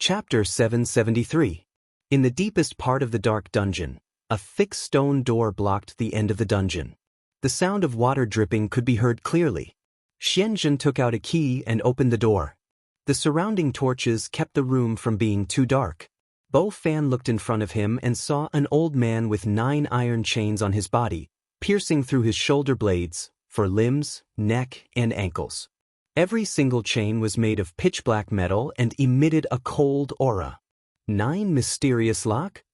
Chapter 773. In the deepest part of the dark dungeon, a thick stone door blocked the end of the dungeon. The sound of water dripping could be heard clearly. Xianzhen took out a key and opened the door. The surrounding torches kept the room from being too dark. Bo Fan looked in front of him and saw an old man with 9 iron chains on his body, piercing through his shoulder blades, for limbs, neck, and ankles. Every single chain was made of pitch-black metal and emitted a cold aura. 9 mysterious lock?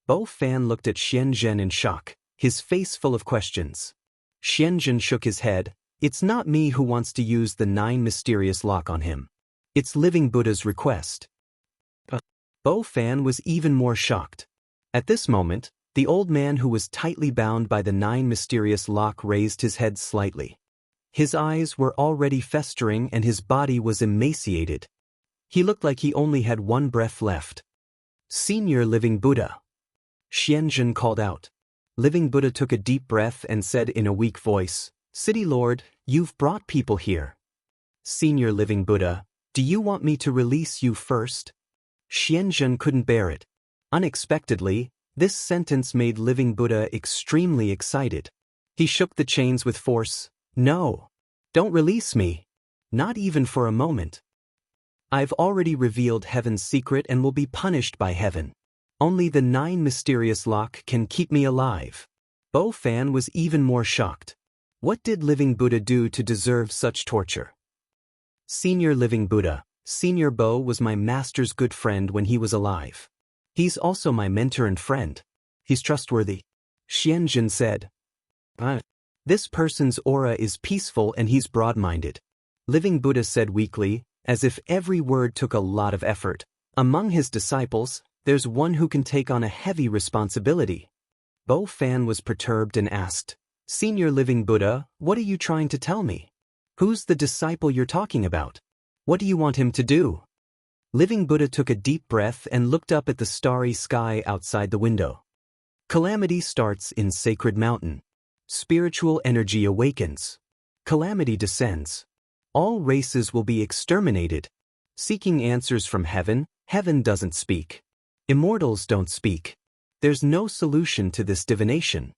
Bo Fan looked at Xianzhen in shock, his face full of questions. Xianzhen shook his head. It's not me who wants to use the 9 mysterious lock on him. It's Living Buddha's request. Bo Fan was even more shocked. At this moment, the old man who was tightly bound by the 9 mysterious lock raised his head slightly. His eyes were already festering and his body was emaciated. He looked like he only had 1 breath left. "Senior Living Buddha," Xianzhen called out. Living Buddha took a deep breath and said in a weak voice, "City Lord, you've brought people here." "Senior Living Buddha, do you want me to release you first?" Xianzhen couldn't bear it. Unexpectedly, this sentence made Living Buddha extremely excited. He shook the chains with force. "No. Don't release me. Not even for a moment. I've already revealed heaven's secret and will be punished by heaven. Only the 9 mysterious lock can keep me alive." Bo Fan was even more shocked. What did Living Buddha do to deserve such torture? "Senior Living Buddha, Senior Bo was my master's good friend when he was alive. He's also my mentor and friend. He's trustworthy," Xianzhen said. "This person's aura is peaceful and he's broad-minded," Living Buddha said weakly, as if every word took a lot of effort. "Among his disciples, there's one who can take on a heavy responsibility." Bo Fan was perturbed and asked, "Senior Living Buddha, what are you trying to tell me? Who's the disciple you're talking about? What do you want him to do?" Living Buddha took a deep breath and looked up at the starry sky outside the window. Calamity starts in Sacred Mountain. Spiritual energy awakens. Calamity descends. All races will be exterminated. Seeking answers from heaven, heaven doesn't speak. Immortals don't speak. There's no solution to this divination.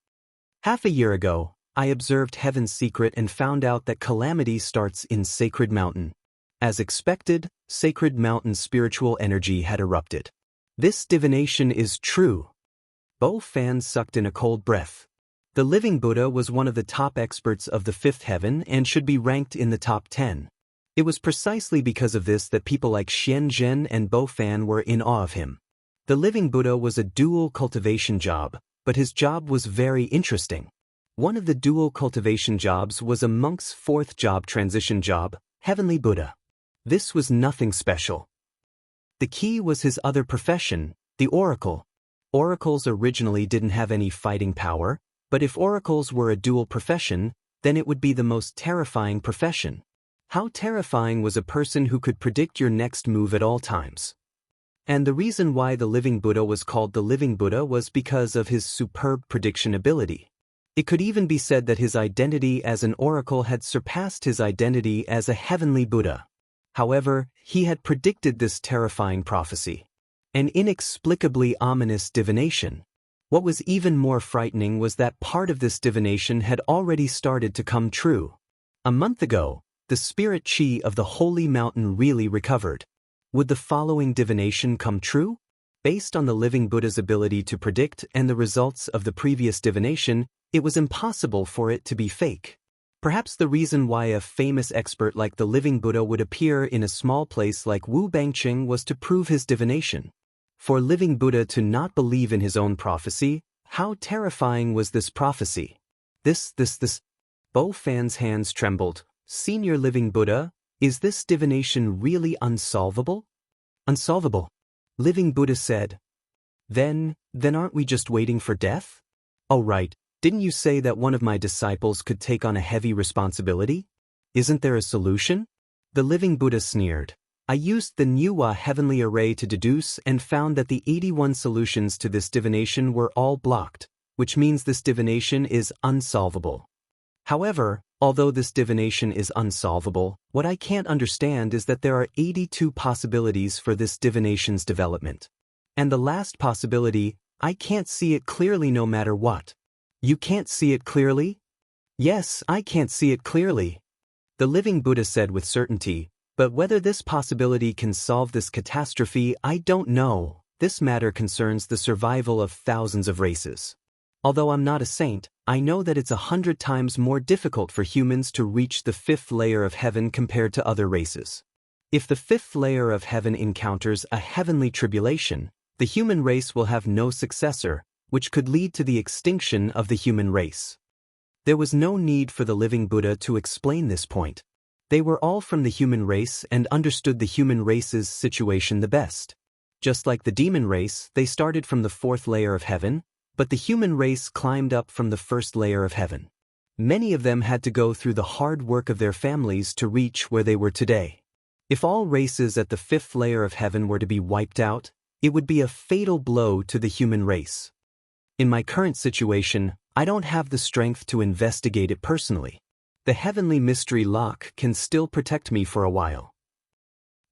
Half a year ago, I observed heaven's secret and found out that calamity starts in Sacred Mountain. As expected, Sacred Mountain's spiritual energy had erupted. This divination is true. Bo Fan sucked in a cold breath. The Living Buddha was one of the top experts of the 5th heaven and should be ranked in the top 10. It was precisely because of this that people like Xianzhen and Bo Fan were in awe of him. The Living Buddha was a dual cultivation job, but his job was very interesting. One of the dual cultivation jobs was a monk's 4th job transition job, Heavenly Buddha. This was nothing special. The key was his other profession, the oracle. Oracles originally didn't have any fighting power, but if oracles were a dual profession, then it would be the most terrifying profession. How terrifying was a person who could predict your next move at all times? And the reason why the Living Buddha was called the Living Buddha was because of his superb prediction ability. It could even be said that his identity as an oracle had surpassed his identity as a heavenly Buddha. However, he had predicted this terrifying prophecy. An inexplicably ominous divination. What was even more frightening was that part of this divination had already started to come true. A month ago, the spirit chi of the holy mountain really recovered. Would the following divination come true? Based on the Living Buddha's ability to predict and the results of the previous divination, it was impossible for it to be fake. Perhaps the reason why a famous expert like the Living Buddha would appear in a small place like Wu Bangqing was to prove his divination. For Living Buddha to not believe in his own prophecy, how terrifying was this prophecy? This. Bo Fan's hands trembled. "Senior Living Buddha, is this divination really unsolvable?" "Unsolvable," Living Buddha said. Then aren't we just waiting for death?" "Oh right, didn't you say that one of my disciples could take on a heavy responsibility? Isn't there a solution?" The Living Buddha sneered. "I used the Nuwa heavenly array to deduce and found that the 81 solutions to this divination were all blocked, which means this divination is unsolvable. However, Although this divination is unsolvable, what I can't understand is that there are 82 possibilities for this divination's development. And the last possibility, I can't see it clearly no matter what. You can't see it clearly? Yes, I can't see it clearly. The living Buddha said with certainty, but whether this possibility can solve this catastrophe, I don't know. This matter concerns the survival of thousands of races. Although I'm not a saint, I know that it's 100 times more difficult for humans to reach the 5th layer of heaven compared to other races. If the 5th layer of heaven encounters a heavenly tribulation, the human race will have no successor, which could lead to the extinction of the human race. There was no need for the living Buddha to explain this point. They were all from the human race and understood the human race's situation the best. Just like the demon race, they started from the 4th layer of heaven, but the human race climbed up from the 1st layer of heaven. Many of them had to go through the hard work of their families to reach where they were today. If all races at the 5th layer of heaven were to be wiped out, it would be a fatal blow to the human race. In my current situation, I don't have the strength to investigate it personally. The heavenly mystery lock can still protect me for a while.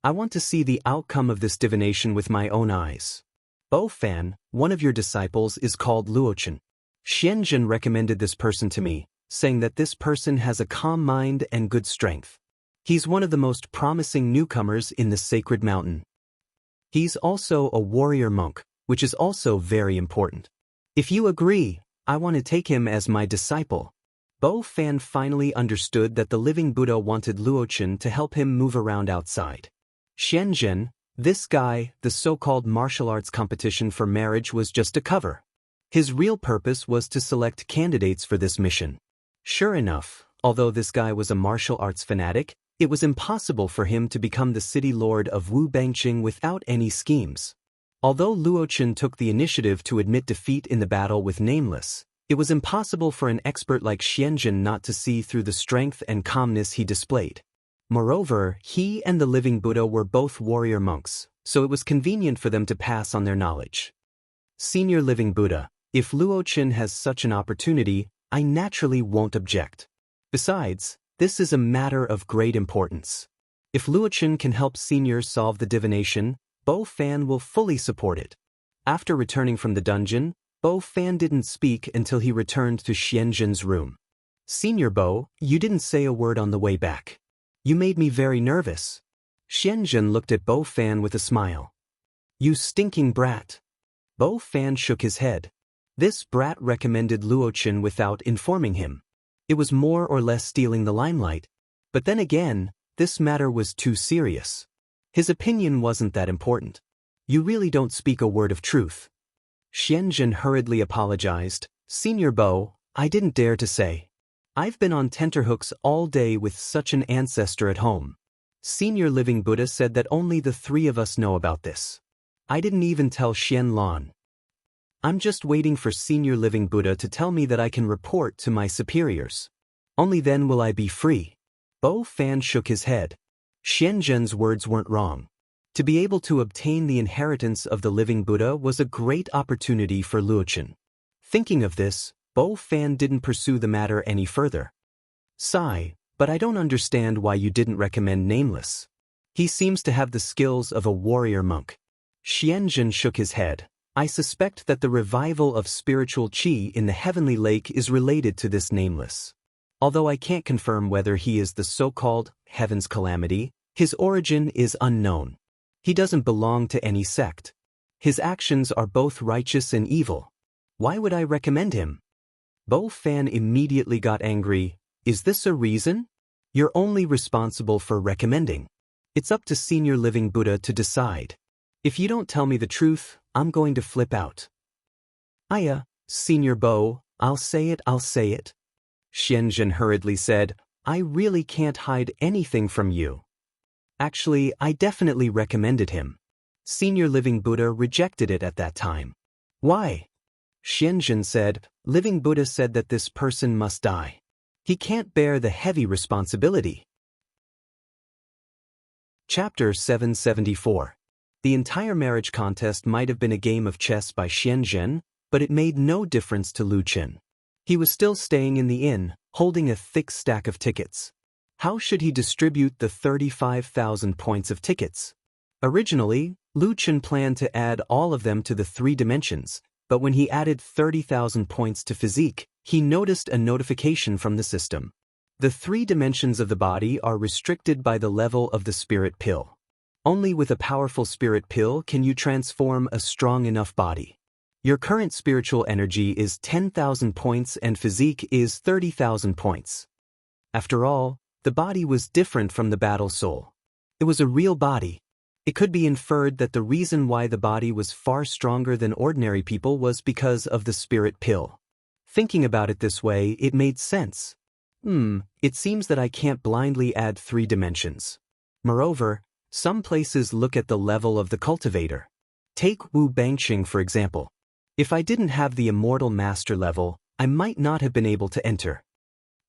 I want to see the outcome of this divination with my own eyes. Bo Fan, one of your disciples, is called Luochen. Xianzhen recommended this person to me, saying that this person has a calm mind and good strength. He's one of the most promising newcomers in the sacred mountain. He's also a warrior monk, which is also very important. If you agree, I want to take him as my disciple. Bo Fan finally understood that the living Buddha wanted Luochen to help him move around outside. Xianzhen, this guy, the so-called martial arts competition for marriage was just a cover. His real purpose was to select candidates for this mission. Sure enough, although this guy was a martial arts fanatic, it was impossible for him to become the city lord of Wu Bangqing without any schemes. Although Luochen took the initiative to admit defeat in the battle with Nameless, it was impossible for an expert like Xianzhen not to see through the strength and calmness he displayed. Moreover, he and the living Buddha were both warrior monks, so it was convenient for them to pass on their knowledge. Senior living Buddha, if Luochen has such an opportunity, I naturally won't object. Besides, this is a matter of great importance. If Luochen can help Senior solve the divination, Bo Fan will fully support it. After returning from the dungeon, Bo Fan didn't speak until he returned to Xianzhen's room. Senior Bo, you didn't say a word on the way back. You made me very nervous. Xianzhen looked at Bo Fan with a smile. You stinking brat. Bo Fan shook his head. This brat recommended Luochen without informing him. It was more or less stealing the limelight. But then again, this matter was too serious. His opinion wasn't that important. You really don't speak a word of truth. Xianzhen hurriedly apologized. Senior Bo, I didn't dare to say. I've been on tenterhooks all day with such an ancestor at home. Senior living Buddha said that only the 3 of us know about this. I didn't even tell Xian Lan. I'm just waiting for Senior living Buddha to tell me that I can report to my superiors. Only then will I be free. Bo Fan shook his head. Xianzhen's words weren't wrong. To be able to obtain the inheritance of the living Buddha was a great opportunity for Luochen. Thinking of this, Bo Fan didn't pursue the matter any further. Sigh, but I don't understand why you didn't recommend Nameless. He seems to have the skills of a warrior monk. Xianzhen shook his head. I suspect that the revival of spiritual qi in the heavenly lake is related to this Nameless. Although I can't confirm whether he is the so-called heaven's calamity, his origin is unknown. He doesn't belong to any sect. His actions are both righteous and evil. Why would I recommend him? Bo Fan immediately got angry. Is this a reason? You're only responsible for recommending. It's up to Senior living Buddha to decide. If you don't tell me the truth, I'm going to flip out. Senior Bo, I'll say it. Xianzhen hurriedly said, I really can't hide anything from you. Actually, I definitely recommended him. Senior living Buddha rejected it at that time. Why? Xianzhen said, living Buddha said that this person must die. He can't bear the heavy responsibility. Chapter 774. The entire marriage contest might have been a game of chess by Xianzhen, but it made no difference to Luochen. He was still staying in the inn, holding a thick stack of tickets. How should he distribute the 35,000 points of tickets? Originally, Lu Chen planned to add all of them to the 3 dimensions, but when he added 30,000 points to physique, he noticed a notification from the system. The 3 dimensions of the body are restricted by the level of the spirit pill. Only with a powerful spirit pill can you transform a strong enough body. Your current spiritual energy is 10,000 points and physique is 30,000 points. After all, the body was different from the battle soul. It was a real body. It could be inferred that the reason why the body was far stronger than ordinary people was because of the spirit pill. Thinking about it this way, it made sense. It seems that I can't blindly add 3 dimensions. Moreover, some places look at the level of the cultivator. Take Wu Bangxing for example. If I didn't have the immortal master level, I might not have been able to enter.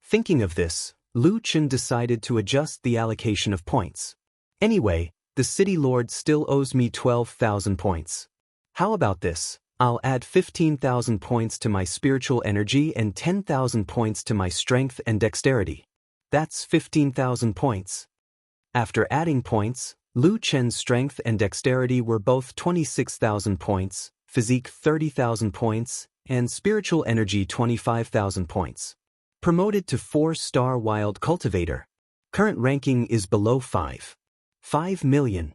Thinking of this, Lu Chen decided to adjust the allocation of points. Anyway, the city lord still owes me 12,000 points. How about this? I'll add 15,000 points to my spiritual energy and 10,000 points to my strength and dexterity. That's 15,000 points. After adding points, Lu Chen's strength and dexterity were both 26,000 points, physique 30,000 points, and spiritual energy 25,000 points. Promoted to 4-star wild cultivator. Current ranking is below 5 million.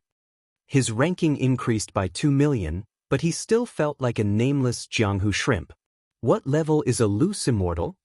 His ranking increased by 2 million, but he still felt like a nameless Jianghu shrimp. What level is a loose immortal?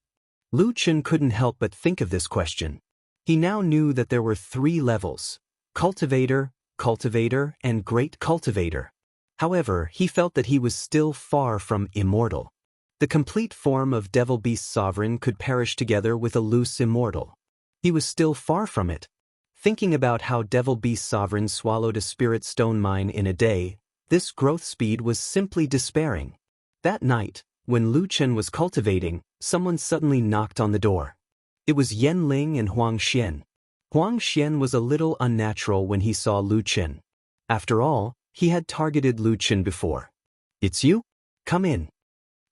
Lu Chen couldn't help but think of this question. He now knew that there were 3 levels: cultivator, cultivator, and great cultivator. However, he felt that he was still far from immortal. The complete form of Devil Beast Sovereign could perish together with a loose immortal. He was still far from it. Thinking about how Devil Beast Sovereign swallowed a spirit stone mine in a day, this growth speed was simply despairing. That night, when Lu Chen was cultivating, someone suddenly knocked on the door. It was Yan Ling and Huang Xian. Huang Xian was a little unnatural when he saw Lu Chen. After all, he had targeted Lu Chen before. "It's you? Come in."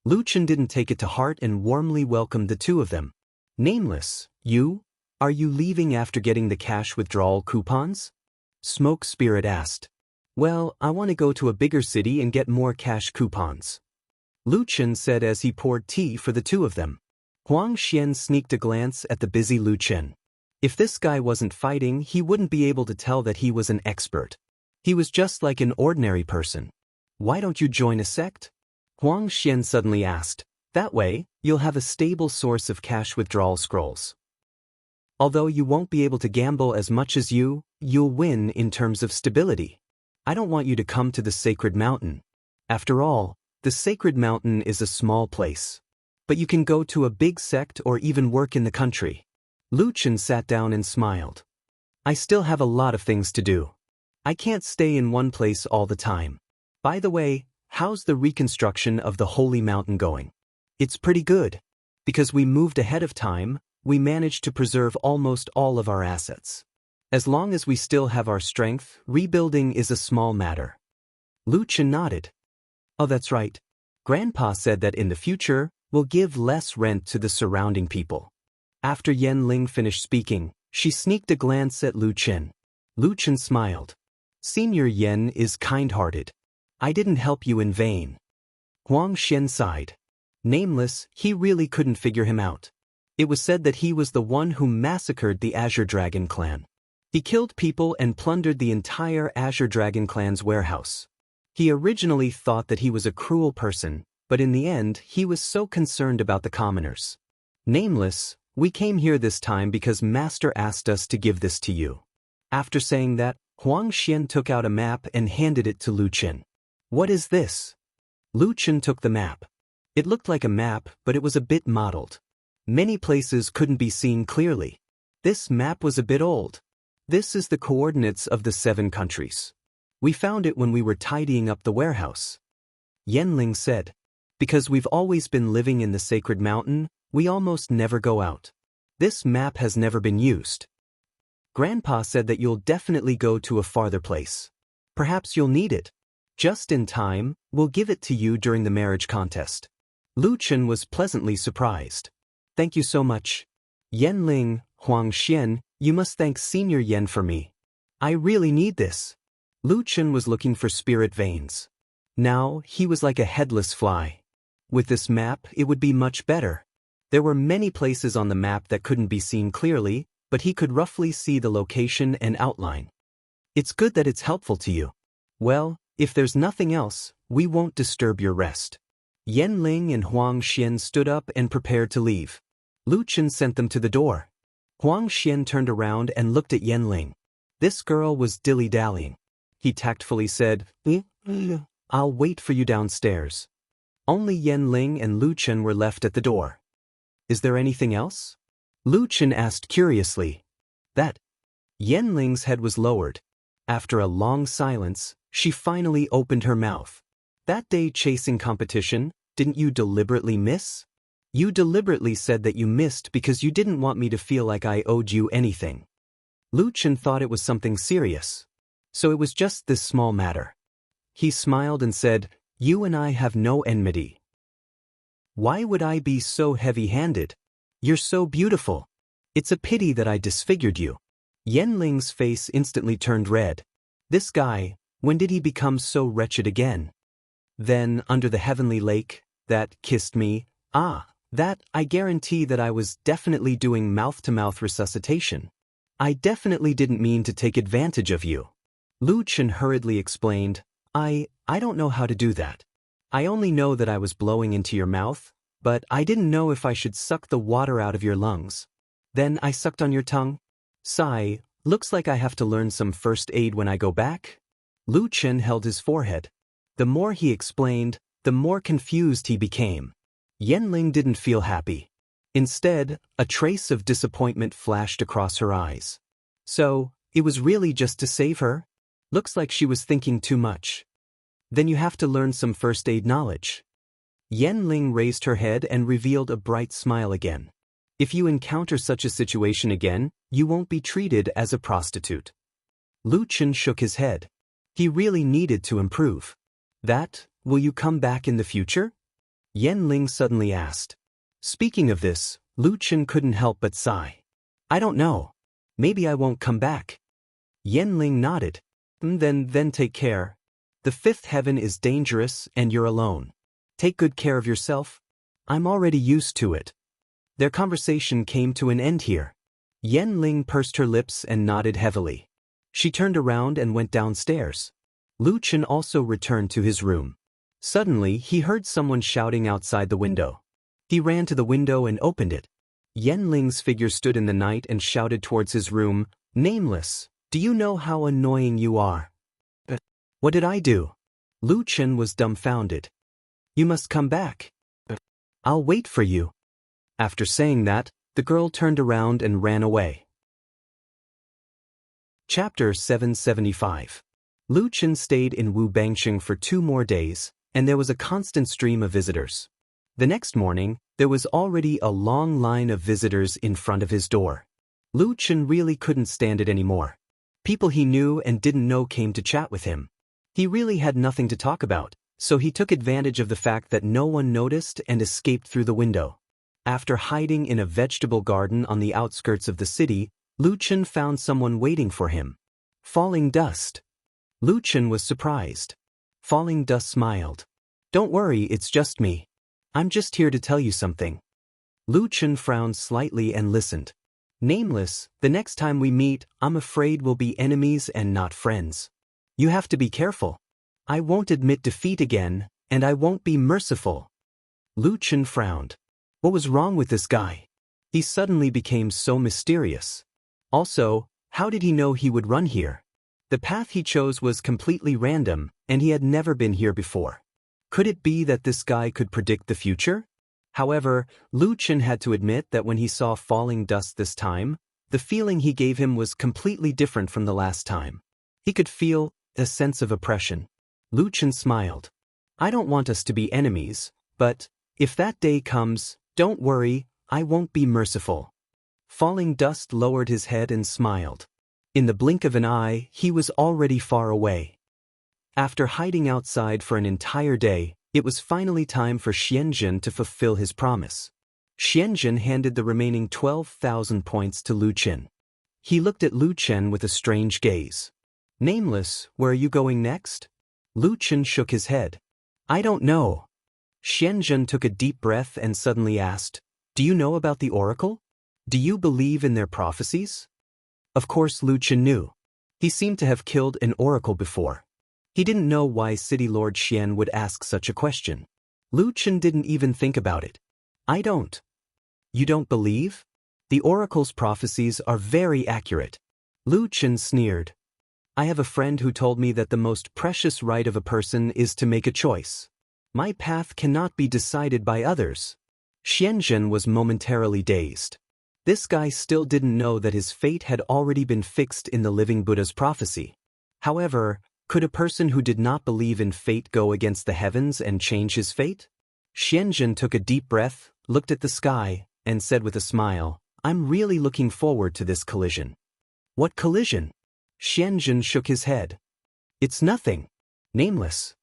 Lu Chen didn't take it to heart and warmly welcomed the two of them. "Nameless, you? Are you leaving after getting the cash withdrawal coupons?" Smoke Spirit asked. "Well, I want to go to a bigger city and get more cash coupons," Lu Chen said as he poured tea for the two of them. Huang Xian sneaked a glance at the busy Lu Chen. If this guy wasn't fighting, he wouldn't be able to tell that he was an expert. He was just like an ordinary person. "Why don't you join a sect?" Huang Xian suddenly asked. "That way, you'll have a stable source of cash withdrawal scrolls. Although you won't be able to gamble as much as you'll win in terms of stability. I don't want you to come to the Sacred Mountain. After all, the Sacred Mountain is a small place. But you can go to a big sect or even work in the country." Lu Chen sat down and smiled. "I still have a lot of things to do. I can't stay in one place all the time. By the way, how's the reconstruction of the Holy Mountain going?" "It's pretty good. Because we moved ahead of time, we managed to preserve almost all of our assets. As long as we still have our strength, rebuilding is a small matter." Lu Chen nodded. "Oh, that's right. Grandpa said that in the future, we'll give less rent to the surrounding people." After Yan Ling finished speaking, she sneaked a glance at Lu Chen. Lu Chen smiled. "Senior Yan is kind-hearted. I didn't help you in vain." Huang Xian sighed. Nameless, he really couldn't figure him out. It was said that he was the one who massacred the Azure Dragon clan. He killed people and plundered the entire Azure Dragon clan's warehouse. He originally thought that he was a cruel person, but in the end, he was so concerned about the commoners. "Nameless, we came here this time because Master asked us to give this to you." After saying that, Huang Xian took out a map and handed it to Lu Chen. "What is this?" Lu Chen took the map. It looked like a map, but it was a bit mottled. Many places couldn't be seen clearly. This map was a bit old. "This is the coordinates of the 7 countries. We found it when we were tidying up the warehouse," Yanling said. "Because we've always been living in the Sacred Mountain, we almost never go out. This map has never been used. Grandpa said that you'll definitely go to a farther place. Perhaps you'll need it. Just in time, we'll give it to you during the marriage contest." Lu Chen was pleasantly surprised. "Thank you so much. Yanling, Huang Xian, you must thank Senior Yan for me. I really need this. Lu Chen was looking for spirit veins. Now, he was like a headless fly. With this map, it would be much better. There were many places on the map that couldn't be seen clearly, but he could roughly see the location and outline. It's good that it's helpful to you. Well, if there's nothing else, we won't disturb your rest. Yanling and Huang Xian stood up and prepared to leave. Lu Chen sent them to the door. Huang Xian turned around and looked at Yanling. This girl was dilly-dallying. He tactfully said, I'll wait for you downstairs. Only Yanling and Lu Chen were left at the door. Is there anything else? Lu Chen asked curiously. That. Yanling's head was lowered. After a long silence, she finally opened her mouth. That day chasing competition, didn't you deliberately miss? You deliberately said that you missed because you didn't want me to feel like I owed you anything. Lu Chen thought it was something serious. So it was just this small matter. He smiled and said, You and I have no enmity. Why would I be so heavy-handed? You're so beautiful. It's a pity that I disfigured you. Yanling's face instantly turned red. This guy, when did he become so wretched again? Then, under the heavenly lake, that kissed me, that, I guarantee that I was definitely doing mouth-to-mouth resuscitation. I definitely didn't mean to take advantage of you. Lu Chen hurriedly explained, I don't know how to do that. I only know that I was blowing into your mouth, but I didn't know if I should suck the water out of your lungs. Then I sucked on your tongue. Sigh, looks like I have to learn some first aid when I go back. Lu Chen held his forehead. The more he explained, the more confused he became. Yanling didn't feel happy. Instead, a trace of disappointment flashed across her eyes. So, it was really just to save her? Looks like she was thinking too much. Then you have to learn some first aid knowledge. Yanling raised her head and revealed a bright smile again. If you encounter such a situation again, you won't be treated as a prostitute. Lu Chen shook his head. He really needed to improve. Will you come back in the future? Yanling suddenly asked. Speaking of this, Lu Chen couldn't help but sigh. I don't know. Maybe I won't come back. Yanling nodded. Then take care. The fifth heaven is dangerous and you're alone. Take good care of yourself. I'm already used to it. Their conversation came to an end here. Yanling pursed her lips and nodded heavily. She turned around and went downstairs. Lu Chen also returned to his room. Suddenly, he heard someone shouting outside the window. He ran to the window and opened it. Yanling's figure stood in the night and shouted towards his room, Nameless, do you know how annoying you are? What did I do? Lu Chen was dumbfounded. You must come back. I'll wait for you. After saying that, the girl turned around and ran away. Chapter 775. Lu Chen stayed in Wu Bangsheng for 2 more days, and there was a constant stream of visitors. The next morning, there was already a long line of visitors in front of his door. Lu Chen really couldn't stand it anymore. People he knew and didn't know came to chat with him. He really had nothing to talk about, so he took advantage of the fact that no one noticed and escaped through the window. After hiding in a vegetable garden on the outskirts of the city, Lu Chen found someone waiting for him. Falling Dust. Lu Chen was surprised. Falling Dust smiled. Don't worry, it's just me. I'm just here to tell you something. Lu Chen frowned slightly and listened. Nameless, the next time we meet, I'm afraid we'll be enemies and not friends. You have to be careful. I won't admit defeat again, and I won't be merciful. Lu Chen frowned. What was wrong with this guy? He suddenly became so mysterious. Also, how did he know he would run here? The path he chose was completely random, and he had never been here before. Could it be that this guy could predict the future? However, Lu Chen had to admit that when he saw Falling Dust this time, the feeling he gave him was completely different from the last time. He could feel a sense of oppression. Lu Chen smiled. I don't want us to be enemies, but if that day comes, don't worry, I won't be merciful. Falling Dust lowered his head and smiled. In the blink of an eye, he was already far away. After hiding outside for an entire day, it was finally time for Xianzhen to fulfill his promise. Xianzhen handed the remaining 12,000 points to Lu Qin. He looked at Lu Chen with a strange gaze. Nameless, where are you going next? Lu Chen shook his head. I don't know. Xianzhen took a deep breath and suddenly asked, do you know about the oracle? Do you believe in their prophecies? Of course Lu Chen knew. He seemed to have killed an oracle before. He didn't know why City Lord Xian would ask such a question. Lu Chen didn't even think about it. I don't. You don't believe? The oracle's prophecies are very accurate. Lu Chen sneered. I have a friend who told me that the most precious right of a person is to make a choice. My path cannot be decided by others. Xianzhen was momentarily dazed. This guy still didn't know that his fate had already been fixed in the living Buddha's prophecy. However, could a person who did not believe in fate go against the heavens and change his fate? Xianzhen took a deep breath, looked at the sky, and said with a smile, I'm really looking forward to this collision. What collision? Xianzhen shook his head. It's nothing. Nameless.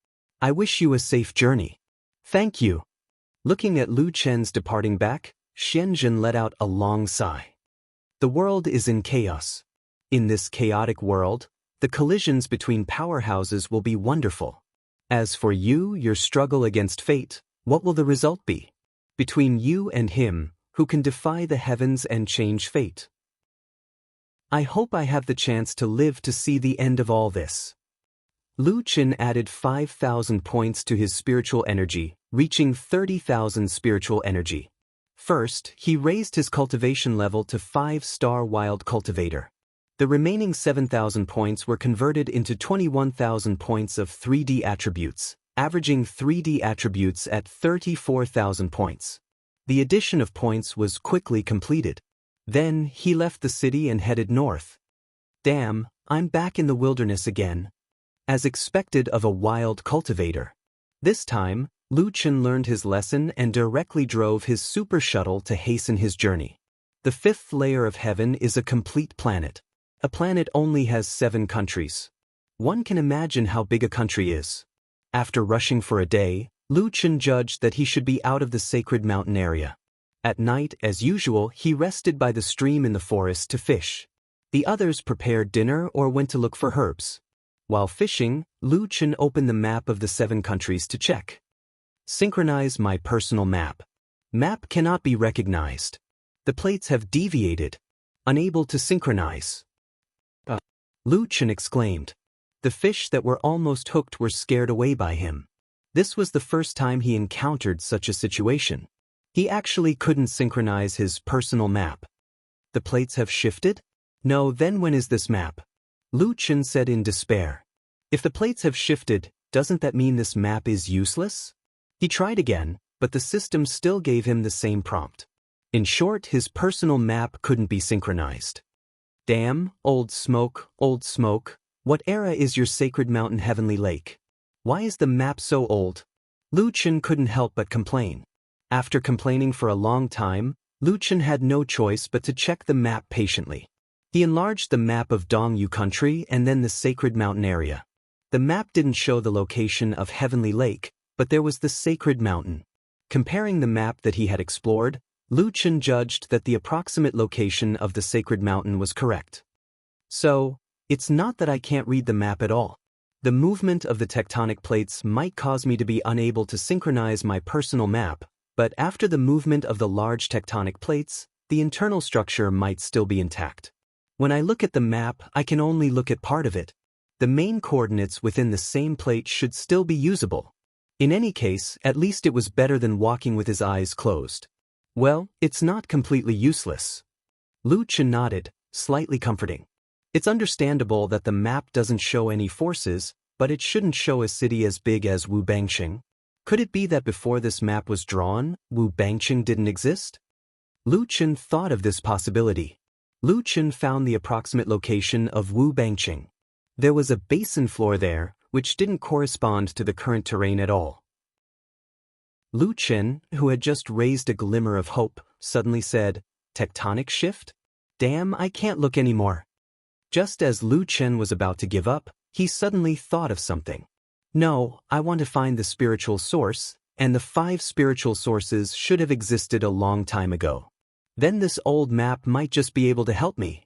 I wish you a safe journey. Thank you. Looking at Lu Chen's departing back, Xianzhen let out a long sigh. The world is in chaos. In this chaotic world, the collisions between powerhouses will be wonderful. As for you, your struggle against fate, what will the result be? Between you and him, who can defy the heavens and change fate? I hope I have the chance to live to see the end of all this. Lu Qin added 5,000 points to his spiritual energy, reaching 30,000 spiritual energy. First, he raised his cultivation level to 5-star Wild Cultivator. The remaining 7,000 points were converted into 21,000 points of 3D attributes, averaging 3D attributes at 34,000 points. The addition of points was quickly completed. Then, he left the city and headed north. Damn, I'm back in the wilderness again. As expected of a wild cultivator. This time, Lu Qin learned his lesson and directly drove his super shuttle to hasten his journey. The fifth layer of heaven is a complete planet. A planet only has 7 countries. One can imagine how big a country is. After rushing for a day, Lu Qin judged that he should be out of the sacred mountain area. At night, as usual, he rested by the stream in the forest to fish. The others prepared dinner or went to look for herbs. While fishing, Lu Qin opened the map of the 7 countries to check. Synchronize my personal map. Map cannot be recognized. The plates have deviated. Unable to synchronize. Lu Qin exclaimed. The fish that were almost hooked were scared away by him. This was the first time he encountered such a situation. He actually couldn't synchronize his personal map. The plates have shifted? No, then when is this map? Lu Qin said in despair. If the plates have shifted, doesn't that mean this map is useless? He tried again, but the system still gave him the same prompt. In short, his personal map couldn't be synchronized. Damn, old smoke, what era is your sacred mountain heavenly lake? Why is the map so old? Lu Qin couldn't help but complain. After complaining for a long time, Lu Qin had no choice but to check the map patiently. He enlarged the map of Dongyu country and then the sacred mountain area. The map didn't show the location of Heavenly Lake, but there was the sacred mountain. Comparing the map that he had explored, Lu Qin judged that the approximate location of the sacred mountain was correct. So, it's not that I can't read the map at all. The movement of the tectonic plates might cause me to be unable to synchronize my personal map, but after the movement of the large tectonic plates, the internal structure might still be intact. When I look at the map, I can only look at part of it. The main coordinates within the same plate should still be usable. In any case, at least it was better than walking with his eyes closed. Well, it's not completely useless. Lu Qin nodded, slightly comforting. It's understandable that the map doesn't show any forces, but it shouldn't show a city as big as Wu Bangqing. Could it be that before this map was drawn, Wu Bangqing didn't exist? Lu Qin thought of this possibility. Lu Qin found the approximate location of Wu Bangqing. There was a basin floor there, which didn't correspond to the current terrain at all. Lu Qin, who had just raised a glimmer of hope, suddenly said, "Tectonic shift? Damn, I can't look anymore." Just as Lu Qin was about to give up, he suddenly thought of something. No, I want to find the spiritual source, and the 5 spiritual sources should have existed a long time ago. Then this old map might just be able to help me.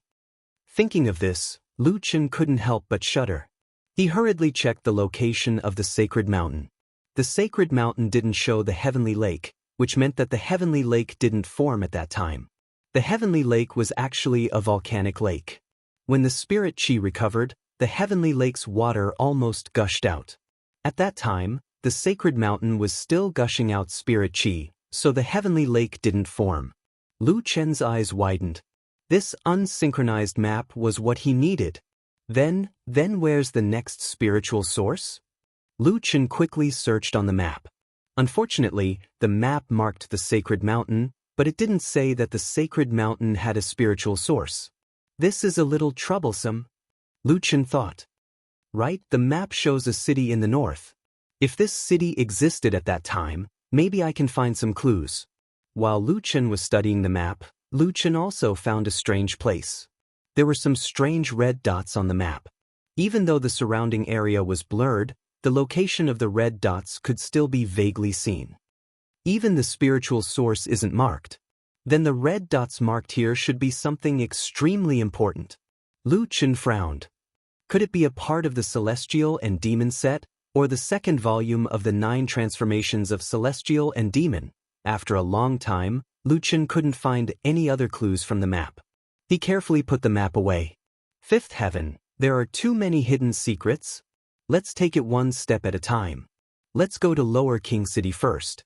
Thinking of this, Lu Chen couldn't help but shudder. He hurriedly checked the location of the sacred mountain. The sacred mountain didn't show the heavenly lake, which meant that the heavenly lake didn't form at that time. The heavenly lake was actually a volcanic lake. When the spirit chi recovered, the heavenly lake's water almost gushed out. At that time, the sacred mountain was still gushing out spirit chi, so the heavenly lake didn't form. Lu Chen's eyes widened. This unsynchronized map was what he needed. Then where's the next spiritual source? Lu Chen quickly searched on the map. Unfortunately, the map marked the sacred mountain, but it didn't say that the sacred mountain had a spiritual source. This is a little troublesome, Lu Chen thought. Right, the map shows a city in the north. If this city existed at that time, maybe I can find some clues. While Lu Chen was studying the map, Lu Chen also found a strange place. There were some strange red dots on the map. Even though the surrounding area was blurred, the location of the red dots could still be vaguely seen. Even the spiritual source isn't marked. Then the red dots marked here should be something extremely important. Lu Chen frowned. Could it be a part of the Celestial and Demon set, or the second volume of the 9 transformations of Celestial and Demon? After a long time, Lu Chen couldn't find any other clues from the map. He carefully put the map away. 5th heaven, there are too many hidden secrets. Let's take it one step at a time. Let's go to Lower King City first.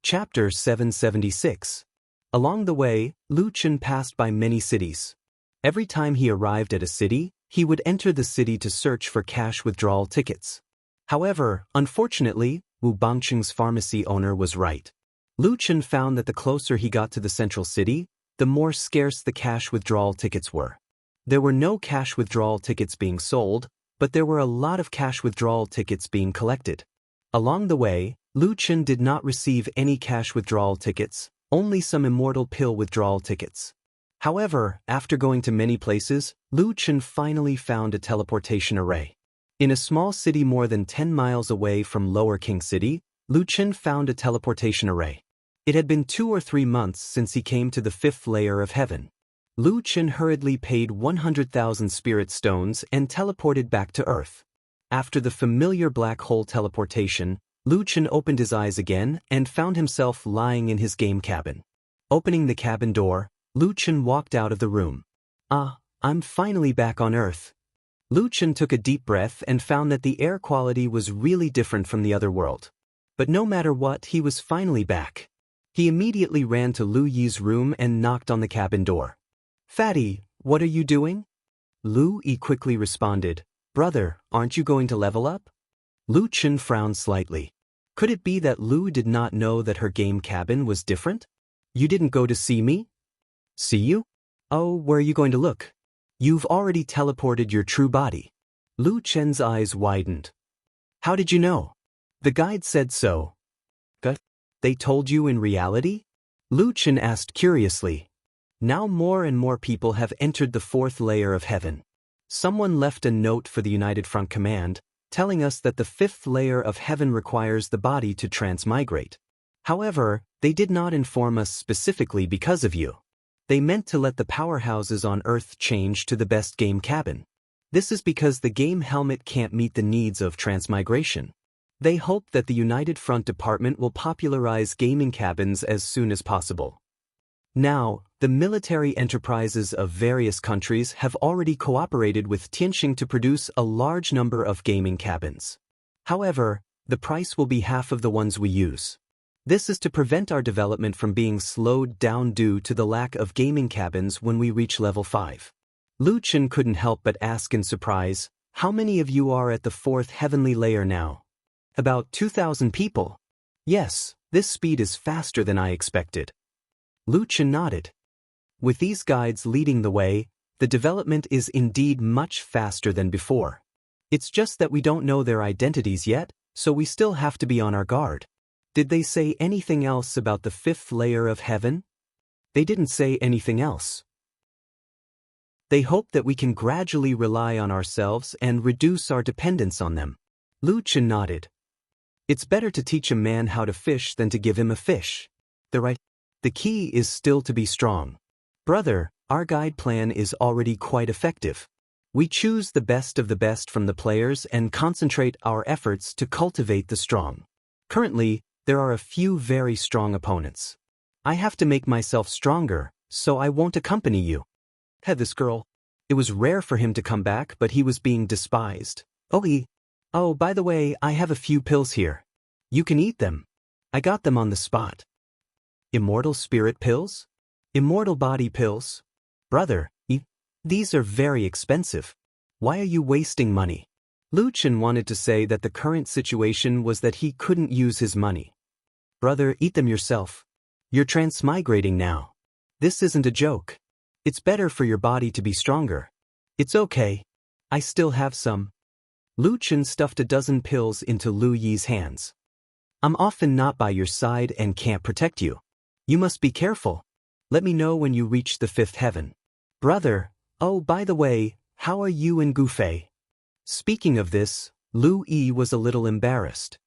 Chapter 776. Along the way, Lu Chen passed by many cities. Every time he arrived at a city, he would enter the city to search for cash withdrawal tickets. However, unfortunately, Wu Bangcheng's pharmacy owner was right. Lu Chen found that the closer he got to the central city, the more scarce the cash withdrawal tickets were. There were no cash withdrawal tickets being sold, but there were a lot of cash withdrawal tickets being collected. Along the way, Lu Chen did not receive any cash withdrawal tickets, only some immortal pill withdrawal tickets. However, after going to many places, Lu Chen finally found a teleportation array. In a small city more than 10 miles away from Lower King City, Lu Chen found a teleportation array. It had been 2 or 3 months since he came to the 5th layer of heaven. Lu Chen hurriedly paid 100,000 spirit stones and teleported back to Earth. After the familiar black hole teleportation, Lu Chen opened his eyes again and found himself lying in his game cabin. Opening the cabin door, Lu Chen walked out of the room. I'm finally back on Earth. Lu Chen took a deep breath and found that the air quality was really different from the other world. But no matter what, he was finally back. He immediately ran to Lu Yi's room and knocked on the cabin door. "Fatty, what are you doing?" Lu Yi quickly responded, "Brother, aren't you going to level up?" Lu Chen frowned slightly. Could it be that Lu did not know that her game cabin was different? "You didn't go to see me?" "See you? Oh, where are you going to look? You've already teleported your true body." Lu Chen's eyes widened. "How did you know?" "The guide said so." "They told you in reality?" Lu Chen asked curiously. Now more and more people have entered the 4th layer of heaven. Someone left a note for the United Front Command, telling us that the 5th layer of heaven requires the body to transmigrate. However, they did not inform us specifically because of you. They meant to let the powerhouses on Earth change to the best game cabin. This is because the game helmet can't meet the needs of transmigration. They hope that the United Front Department will popularize gaming cabins as soon as possible. Now, the military enterprises of various countries have already cooperated with Tianxing to produce a large number of gaming cabins. However, the price will be half of the ones we use. This is to prevent our development from being slowed down due to the lack of gaming cabins when we reach level 5. Lu Chen couldn't help but ask in surprise, "How many of you are at the 4th heavenly layer now?" "About 2,000 people." "Yes, this speed is faster than I expected." Lu Chen nodded. With these guides leading the way, the development is indeed much faster than before. It's just that we don't know their identities yet, so we still have to be on our guard. Did they say anything else about the 5th layer of heaven? They didn't say anything else. They hope that we can gradually rely on ourselves and reduce our dependence on them. Lu Chen nodded. It's better to teach a man how to fish than to give him a fish. The key is still to be strong. Brother, our guide plan is already quite effective. We choose the best of the best from the players and concentrate our efforts to cultivate the strong. Currently, there are a few very strong opponents. I have to make myself stronger, so I won't accompany you. This girl. It was rare for him to come back, but he was being despised. Oh, by the way, I have a few pills here. You can eat them. I got them on the spot. Immortal spirit pills? Immortal body pills? Brother, these are very expensive. Why are you wasting money? Lu Chen wanted to say that the current situation was that he couldn't use his money. Brother, eat them yourself. You're transmigrating now. This isn't a joke. It's better for your body to be stronger. It's okay. I still have some. Lu Chen stuffed a dozen pills into Lu Yi's hands. I'm often not by your side and can't protect you. You must be careful. Let me know when you reach the fifth heaven. Brother, oh, by the way, how are you and Gufei? Speaking of this, Lu Yi was a little embarrassed.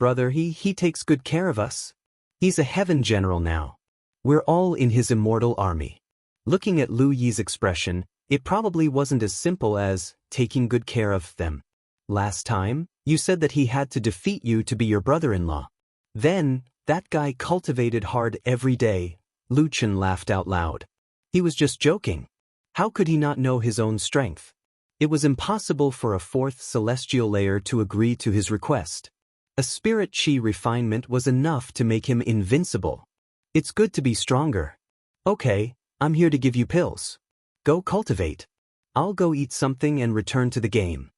Brother, he takes good care of us. He's a heaven general now. We're all in his immortal army. Looking at Lu Yi's expression, it probably wasn't as simple as taking good care of them. Last time, you said that he had to defeat you to be your brother-in-law. Then, that guy cultivated hard every day. Lu Chen laughed out loud. He was just joking. How could he not know his own strength? It was impossible for a fourth celestial layer to agree to his request. A spirit chi refinement was enough to make him invincible. It's good to be stronger. Okay, I'm here to give you pills. Go cultivate. I'll go eat something and return to the game.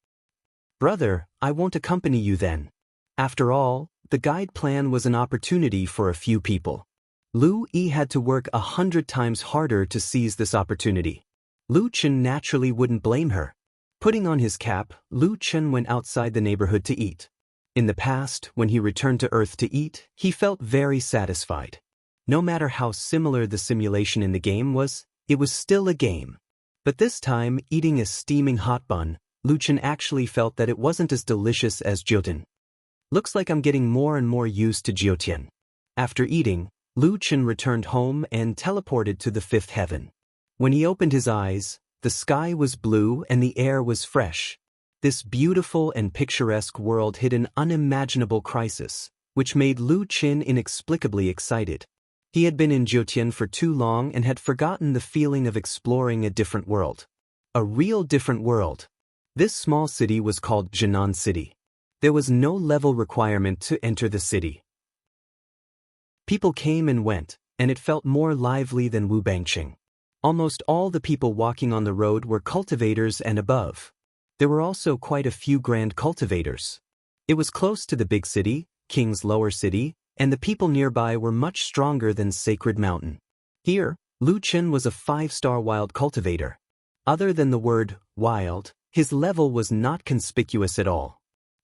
Brother, I won't accompany you then. After all, the guide plan was an opportunity for a few people. Lu Yi had to work 100 times harder to seize this opportunity. Lu Chen naturally wouldn't blame her. Putting on his cap, Lu Chen went outside the neighborhood to eat. In the past, when he returned to Earth to eat, he felt very satisfied. No matter how similar the simulation in the game was, it was still a game. But this time, eating a steaming hot bun, Lu Chen actually felt that it wasn't as delicious as Jiutian. Looks like I'm getting more and more used to Jiutian. After eating, Lu Chen returned home and teleported to the fifth heaven. When he opened his eyes, the sky was blue and the air was fresh. This beautiful and picturesque world hid an unimaginable crisis, which made Lu Chen inexplicably excited. He had been in Jiutian for too long and had forgotten the feeling of exploring a different world. A real different world. This small city was called Jinan City. There was no level requirement to enter the city. People came and went, and it felt more lively than Wu Bangqing. Almost all the people walking on the road were cultivators and above. There were also quite a few grand cultivators. It was close to the big city, King's Lower City, and the people nearby were much stronger than Sacred Mountain. Here, Lu Chen was a 5-star wild cultivator. Other than the word wild, his level was not conspicuous at all.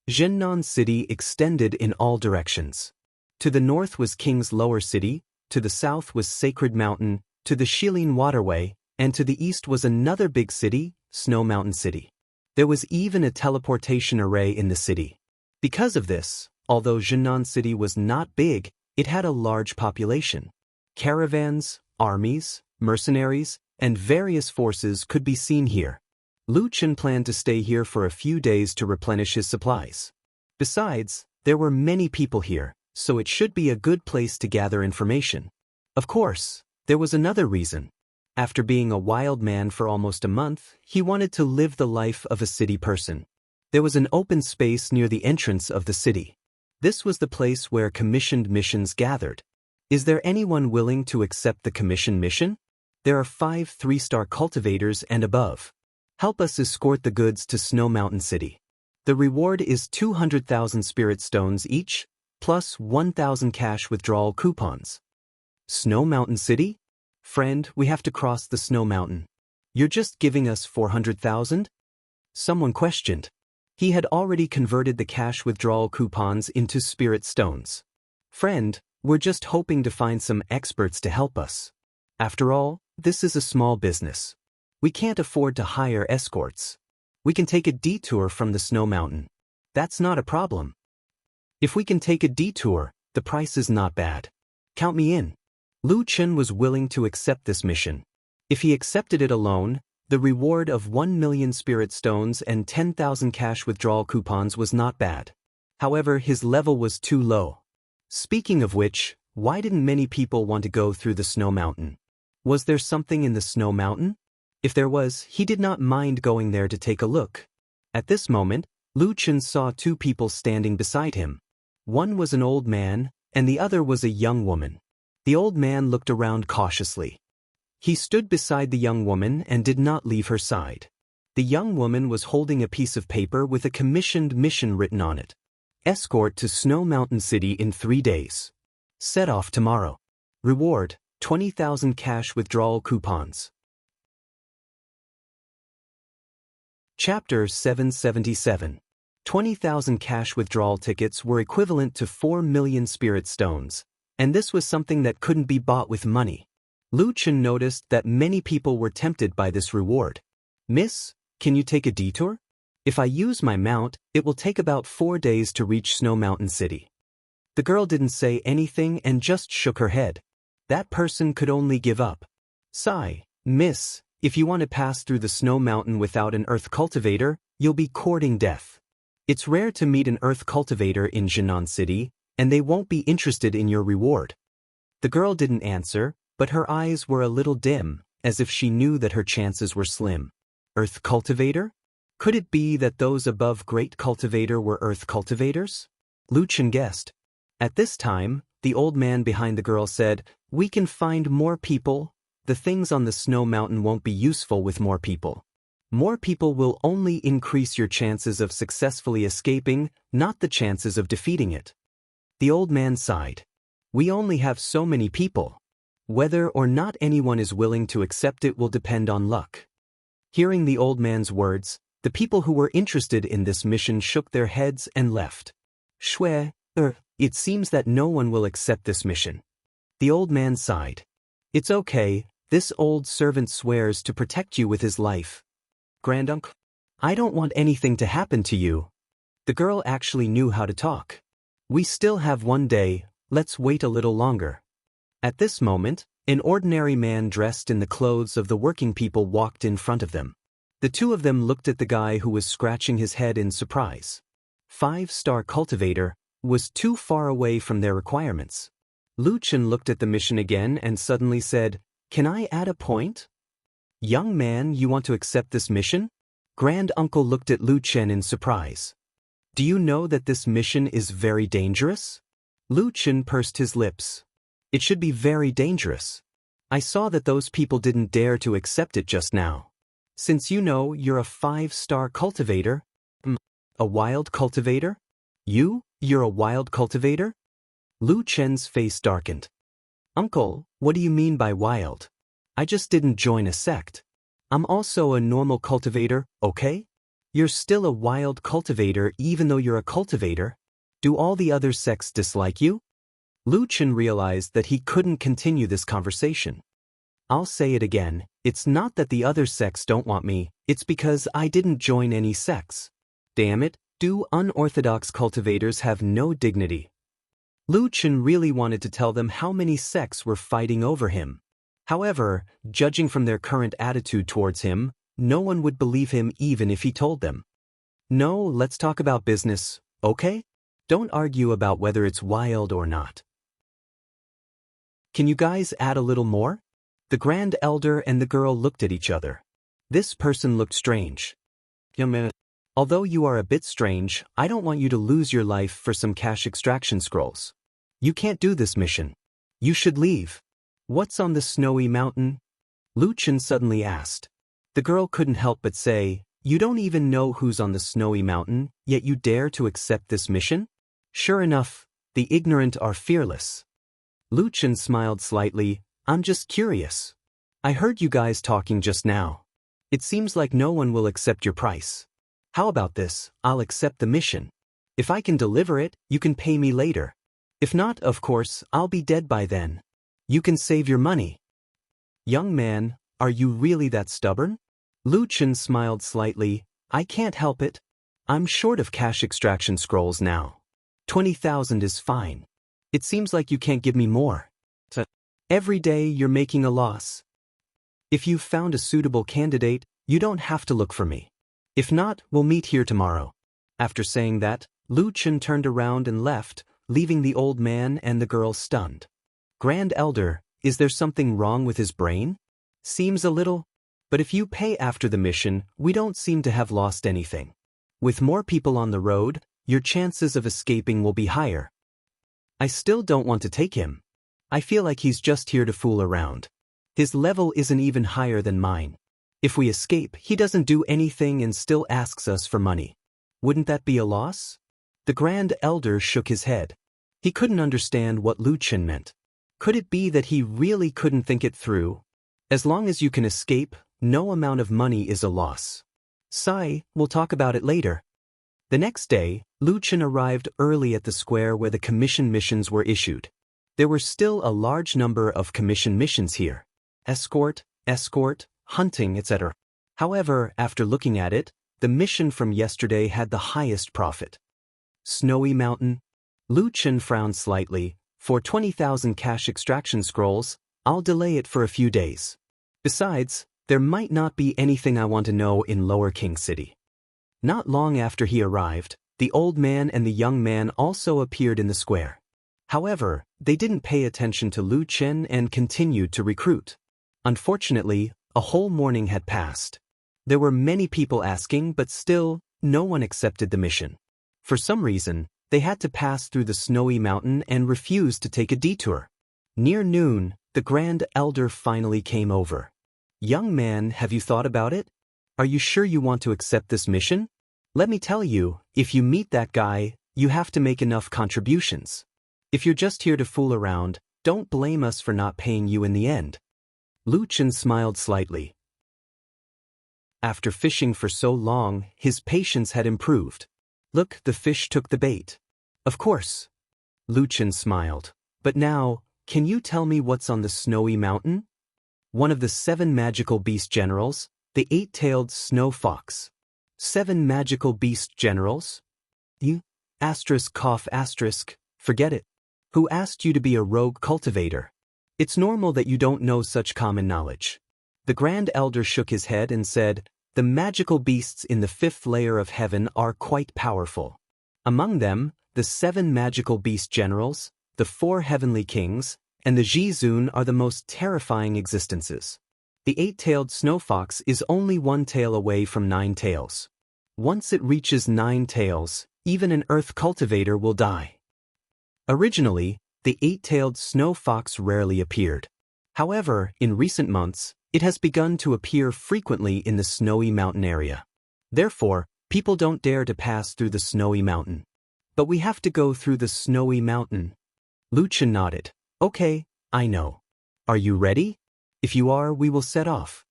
Jinan City extended in all directions. To the north was King's Lower City, to the south was Sacred Mountain, to the Shilin Waterway, and to the east was another big city, Snow Mountain City. There was even a teleportation array in the city. Because of this, although Jinan City was not big, it had a large population. Caravans, armies, mercenaries, and various forces could be seen here. Lu Chen planned to stay here for a few days to replenish his supplies. Besides, there were many people here, so it should be a good place to gather information. Of course, there was another reason. After being a wild man for almost a month, he wanted to live the life of a city person. There was an open space near the entrance of the city. This was the place where commissioned missions gathered. Is there anyone willing to accept the commission mission? There are 5 3-star cultivators and above. Help us escort the goods to Snow Mountain City. The reward is 200,000 spirit stones each, plus 1,000 cash withdrawal coupons. Snow Mountain City? Friend, we have to cross the Snow Mountain. You're just giving us 400,000? Someone questioned. He had already converted the cash withdrawal coupons into spirit stones. Friend, we're just hoping to find some experts to help us. After all, this is a small business. We can't afford to hire escorts. We can take a detour from the Snow Mountain. That's not a problem. If we can take a detour, the price is not bad. Count me in. Lu Chen was willing to accept this mission. If he accepted it alone, the reward of 1 million spirit stones and 10,000 cash withdrawal coupons was not bad. However, his level was too low. Speaking of which, why didn't many people want to go through the snow mountain? Was there something in the snow mountain? If there was, he did not mind going there to take a look. At this moment, Lu Chen saw two people standing beside him. One was an old man, and the other was a young woman. The old man looked around cautiously. He stood beside the young woman and did not leave her side. The young woman was holding a piece of paper with a commissioned mission written on it. Escort to Snow Mountain City in 3 days. Set off tomorrow. Reward, 20,000 cash withdrawal coupons. Chapter 777. 20,000 cash withdrawal tickets were equivalent to 4 million spirit stones, and this was something that couldn't be bought with money. Lu Chen noticed that many people were tempted by this reward. Miss, can you take a detour? If I use my mount, it will take about 4 days to reach Snow Mountain City. The girl didn't say anything and just shook her head. That person could only give up. Sigh, miss, if you want to pass through the snow mountain without an earth cultivator, you'll be courting death. It's rare to meet an earth cultivator in Jinan City, and they won't be interested in your reward. The girl didn't answer, but her eyes were a little dim, as if she knew that her chances were slim. Earth cultivator? Could it be that those above great cultivator were earth cultivators? Lu Chen guessed. At this time, the old man behind the girl said, "We can find more people. The things on the snow mountain won't be useful with more people. More people will only increase your chances of successfully escaping, not the chances of defeating it." The old man sighed. "We only have so many people. Whether or not anyone is willing to accept it will depend on luck." Hearing the old man's words, the people who were interested in this mission shook their heads and left. Shui, it seems that no one will accept this mission. The old man sighed. "It's okay, this old servant swears to protect you with his life." Granduncle, I don't want anything to happen to you. The girl actually knew how to talk. "We still have 1 day, let's wait a little longer." At this moment, an ordinary man dressed in the clothes of the working people walked in front of them. The two of them looked at the guy who was scratching his head in surprise. 5-star cultivator was too far away from their requirements. Lu Chen looked at the mission again and suddenly said, "Can I add a point?" "Young man, you want to accept this mission?" Grand Uncle looked at Lu Chen in surprise. "Do you know that this mission is very dangerous?" Lu Chen pursed his lips. "It should be very dangerous. I saw that those people didn't dare to accept it just now. Since you know you're a 5-star cultivator." A wild cultivator? You're a wild cultivator? Lu Chen's face darkened. "Uncle, what do you mean by wild? I just didn't join a sect. I'm also a normal cultivator, okay? You're still a wild cultivator even though you're a cultivator. Do all the other sects dislike you?" Lu Chen realized that he couldn't continue this conversation. "I'll say it again, it's not that the other sects don't want me, it's because I didn't join any sects. Damn it, do unorthodox cultivators have no dignity?" Lu Chen really wanted to tell them how many sects were fighting over him. However, judging from their current attitude towards him, no one would believe him even if he told them. "No, let's talk about business, okay? Don't argue about whether it's wild or not. Can you guys add a little more?" The Grand Elder and the girl looked at each other. This person looked strange. "Young man, although you are a bit strange, I don't want you to lose your life for some cash extraction scrolls. You can't do this mission. You should leave." "What's on the snowy mountain?" Lu Chen suddenly asked. The girl couldn't help but say, "You don't even know who's on the snowy mountain, yet you dare to accept this mission?" Sure enough, the ignorant are fearless. Lu Chen smiled slightly. "I'm just curious. I heard you guys talking just now. It seems like no one will accept your price. How about this? I'll accept the mission. If I can deliver it, you can pay me later. If not, of course, I'll be dead by then. You can save your money." "Young man, are you really that stubborn?" Lu Chen smiled slightly. "I can't help it. I'm short of cash extraction scrolls now. 20,000 is fine. It seems like you can't give me more. Every day you're making a loss. If you've found a suitable candidate, you don't have to look for me. If not, we'll meet here tomorrow. After saying that, Lu Chen turned around and left, leaving the old man and the girl stunned. Grand Elder, is there something wrong with his brain? Seems a little. But if you pay after the mission, we don't seem to have lost anything. With more people on the road, your chances of escaping will be higher. I still don't want to take him. I feel like he's just here to fool around. His level isn't even higher than mine. If we escape, he doesn't do anything and still asks us for money. Wouldn't that be a loss? The Grand Elder shook his head. He couldn't understand what Lu Chen meant. Could it be that he really couldn't think it through? As long as you can escape, no amount of money is a loss. Sigh, we'll talk about it later. The next day, Lu Chen arrived early at the square where the commission missions were issued. There were still a large number of commission missions here. Escort, hunting, etc. However, after looking at it, the mission from yesterday had the highest profit. Snowy Mountain? Lu Chen frowned slightly. For 20,000 cash extraction scrolls, I'll delay it for a few days. Besides, there might not be anything I want to know in Lower King City. Not long after he arrived, the old man and the young man also appeared in the square. However, they didn't pay attention to Lu Chen and continued to recruit. Unfortunately, a whole morning had passed. There were many people asking, but still, no one accepted the mission. For some reason, they had to pass through the Snowy Mountain and refused to take a detour. Near noon, the Grand Elder finally came over. Young man, have you thought about it? Are you sure you want to accept this mission? Let me tell you, if you meet that guy, you have to make enough contributions. If you're just here to fool around, don't blame us for not paying you in the end. Lu Chen smiled slightly. After fishing for so long, his patience had improved. Look, the fish took the bait. Of course. Lu Chen smiled. But now, can you tell me what's on the Snowy Mountain? One of the 7 magical beast generals, the 8-tailed snow fox. 7 magical beast generals? You? Cough. Forget it. Who asked you to be a rogue cultivator? It's normal that you don't know such common knowledge. The Grand Elder shook his head and said, the magical beasts in the 5th layer of heaven are quite powerful. Among them, the 7 magical beast generals, the 4 heavenly kings, and the Zhizun are the most terrifying existences. The 8-tailed snow fox is only 1 tail away from 9 tails. Once it reaches 9 tails, even an earth cultivator will die. Originally, the 8-tailed snow fox rarely appeared. However, in recent months, it has begun to appear frequently in the Snowy Mountain area. Therefore, people don't dare to pass through the Snowy Mountain. But we have to go through the Snowy Mountain. Lu Chen nodded. Okay, I know. Are you ready? If you are, we will set off.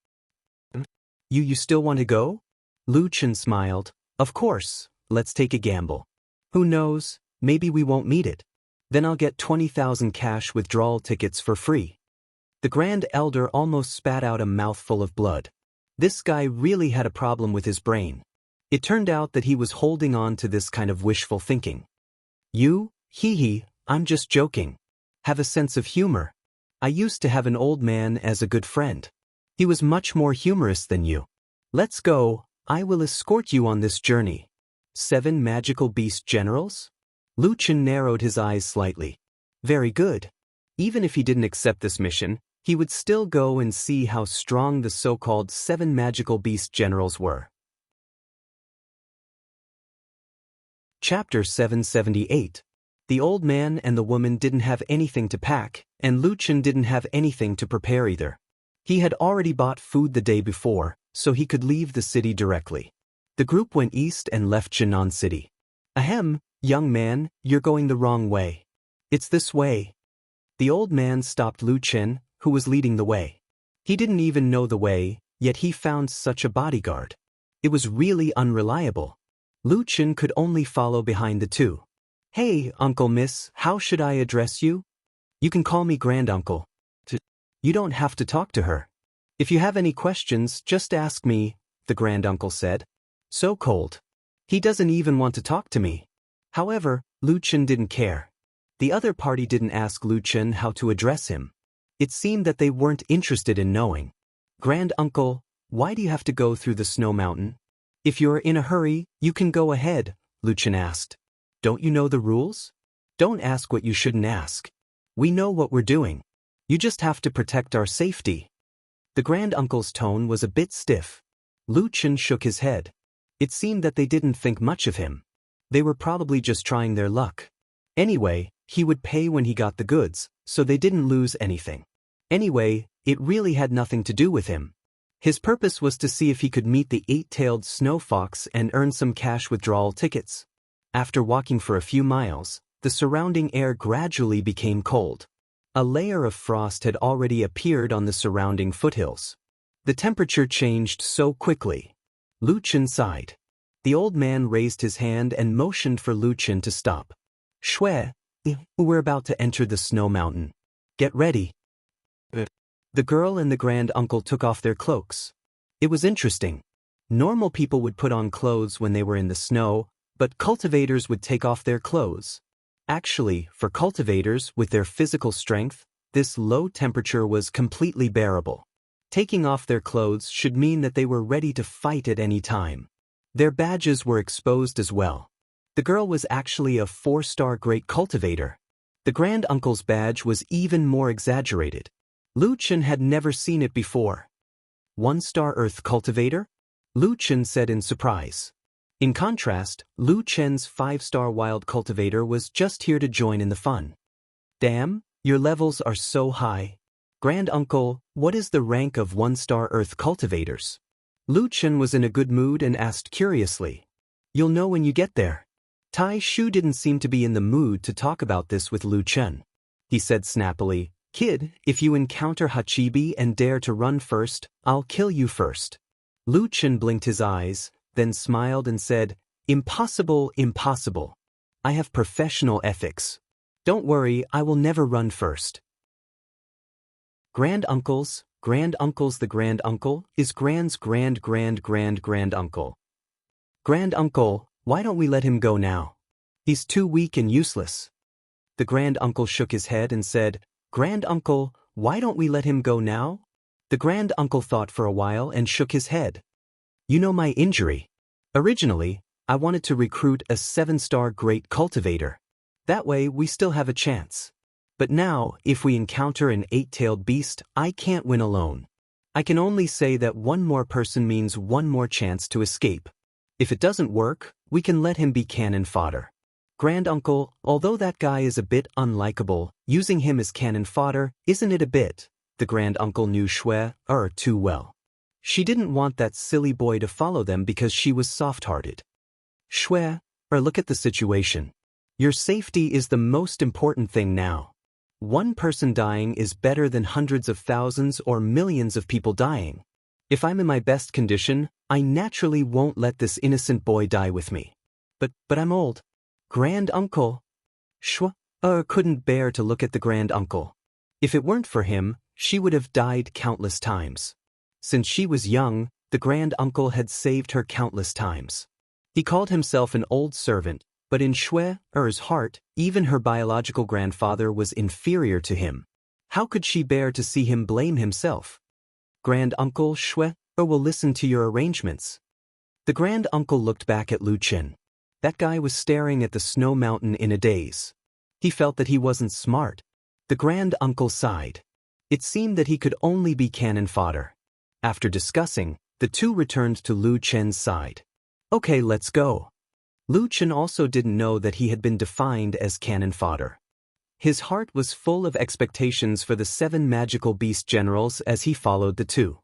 You still want to go? Lu Chen smiled. Of course, let's take a gamble. Who knows, maybe we won't meet it. Then I'll get 20,000 cash withdrawal tickets for free. The Grand Elder almost spat out a mouthful of blood. This guy really had a problem with his brain. It turned out that he was holding on to this kind of wishful thinking. You? Hee, I'm just joking. Have a sense of humor. I used to have an old man as a good friend. He was much more humorous than you. Let's go, I will escort you on this journey. 7 magical beast generals? Lu Chen narrowed his eyes slightly. Very good. Even if he didn't accept this mission, he would still go and see how strong the so-called 7 magical beast generals were. Chapter 778. The old man and the woman didn't have anything to pack, and Lu Chen didn't have anything to prepare either. He had already bought food the day before, so he could leave the city directly. The group went east and left Jinan City. Ahem, young man, you're going the wrong way. It's this way. The old man stopped Lu Chen, who was leading the way. He didn't even know the way, yet he found such a bodyguard. It was really unreliable. Lu Chen could only follow behind the two. Hey, Uncle Miss, how should I address you? You can call me Granduncle. You don't have to talk to her. If you have any questions, just ask me, the Granduncle said. So cold. He doesn't even want to talk to me. However, Lu Chen didn't care. The other party didn't ask Lu Chen how to address him. It seemed that they weren't interested in knowing. Grand Uncle, why do you have to go through the snow mountain? If you're in a hurry, you can go ahead, Lu Chen asked. Don't you know the rules? Don't ask what you shouldn't ask. We know what we're doing. You just have to protect our safety. The Grand Uncle's tone was a bit stiff. Lu Chen shook his head. It seemed that they didn't think much of him. They were probably just trying their luck. Anyway, he would pay when he got the goods, so they didn't lose anything. Anyway, it really had nothing to do with him. His purpose was to see if he could meet the 8-tailed snow fox and earn some cash withdrawal tickets. After walking for a few miles, the surrounding air gradually became cold. A layer of frost had already appeared on the surrounding foothills. The temperature changed so quickly. Lu Chen sighed. The old man raised his hand and motioned for Lu Chen to stop. Shui, we're about to enter the snow mountain. Get ready. The girl and the Grand Uncle took off their cloaks. It was interesting. Normal people would put on clothes when they were in the snow, but cultivators would take off their clothes. Actually, for cultivators with their physical strength, this low temperature was completely bearable. Taking off their clothes should mean that they were ready to fight at any time. Their badges were exposed as well. The girl was actually a 4-star great cultivator. The Grand Uncle's badge was even more exaggerated. Lu Chen had never seen it before. 1-star Earth cultivator? Lu Chen said in surprise. In contrast, Lu Chen's 5-star wild cultivator was just here to join in the fun. Damn, your levels are so high. Grand Uncle, what is the rank of 1-star Earth cultivators? Lu Chen was in a good mood and asked curiously. You'll know when you get there. Tai Shu didn't seem to be in the mood to talk about this with Lu Chen. He said snappily, Kid, if you encounter Hachibi and dare to run first, I'll kill you first. Lu Chen blinked his eyes, then smiled and said, Impossible, impossible. I have professional ethics. Don't worry, I will never run first. Grand Uncles, the Grand Uncle is Grand's grand uncle. Grand Uncle, why don't we let him go now? He's too weak and useless. The Grand Uncle shook his head and said, Grand Uncle, why don't we let him go now? The Grand Uncle thought for a while and shook his head. You know my injury. Originally, I wanted to recruit a 7-star great cultivator. That way we still have a chance. But now, if we encounter an 8-tailed beast, I can't win alone. I can only say that one more person means one more chance to escape. If it doesn't work, we can let him be cannon fodder. Grand Uncle, although that guy is a bit unlikable, using him as cannon fodder, isn't it a bit? The Grand Uncle knew Shui too well. She didn't want that silly boy to follow them because she was soft-hearted. Shui, look at the situation. Your safety is the most important thing now. One person dying is better than hundreds of thousands or millions of people dying. If I'm in my best condition, I naturally won't let this innocent boy die with me. But I'm old. Grand Uncle. Shui couldn't bear to look at the Grand Uncle. If it weren't for him, she would have died countless times. Since she was young, the Grand Uncle had saved her countless times. He called himself an old servant, but in Shui's heart, even her biological grandfather was inferior to him. How could she bear to see him blame himself? Grand Uncle, Shui will listen to your arrangements. The Grand Uncle looked back at Lu Chen. That guy was staring at the snow mountain in a daze. He felt that he wasn't smart. The Grand Uncle sighed. It seemed that he could only be cannon fodder. After discussing, the two returned to Lu Chen's side. Okay, let's go. Lu Chen also didn't know that he had been defined as cannon fodder. His heart was full of expectations for the 7 magical beast generals as he followed the two.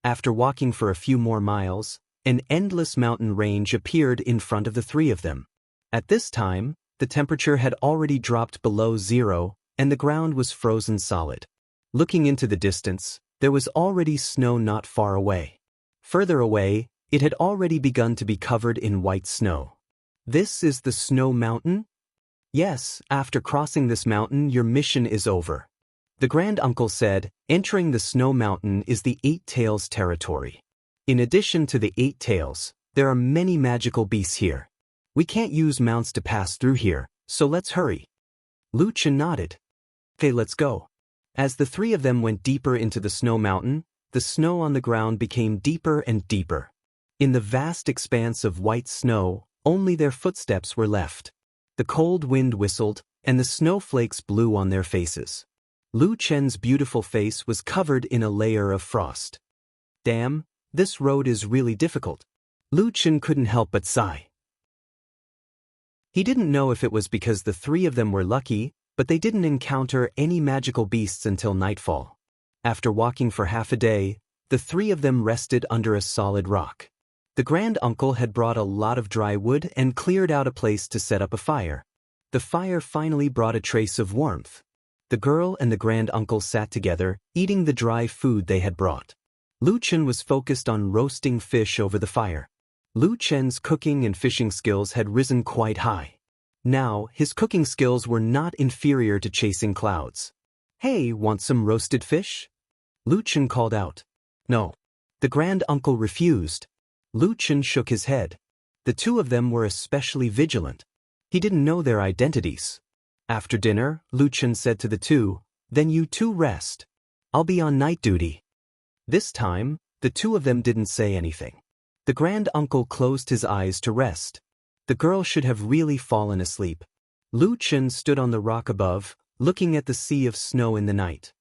After walking for a few more miles, an endless mountain range appeared in front of the 3 of them. At this time, the temperature had already dropped below 0, and the ground was frozen solid. Looking into the distance, there was already snow not far away. Further away, it had already begun to be covered in white snow. This is the snow mountain? Yes, after crossing this mountain your mission is over. The Grand Uncle said, entering the snow mountain is the 8 Tails territory. In addition to the 8 Tails, there are many magical beasts here. We can't use mounts to pass through here, so let's hurry. Lu Chen nodded. Okay, let's go. As the three of them went deeper into the snow mountain, the snow on the ground became deeper and deeper. In the vast expanse of white snow, only their footsteps were left. The cold wind whistled, and the snowflakes blew on their faces. Lu Chen's beautiful face was covered in a layer of frost. Damn, this road is really difficult. Lu Chen couldn't help but sigh. He didn't know if it was because the three of them were lucky, but they didn't encounter any magical beasts until nightfall. After walking for half a day, the three of them rested under a solid rock. The grand uncle had brought a lot of dry wood and cleared out a place to set up a fire. The fire finally brought a trace of warmth. The girl and the grand uncle sat together, eating the dry food they had brought. Lu Chen was focused on roasting fish over the fire. Lu Chen's cooking and fishing skills had risen quite high. Now, his cooking skills were not inferior to chasing clouds. Hey, want some roasted fish? Lu Chen called out. No. The grand uncle refused. Lu Chen shook his head. The two of them were especially vigilant. He didn't know their identities. After dinner, Lu Chen said to the two, "Then you two rest. I'll be on night duty." This time, the two of them didn't say anything. The grand uncle closed his eyes to rest. The girl should have really fallen asleep. Lu Chen stood on the rock above, looking at the sea of snow in the night.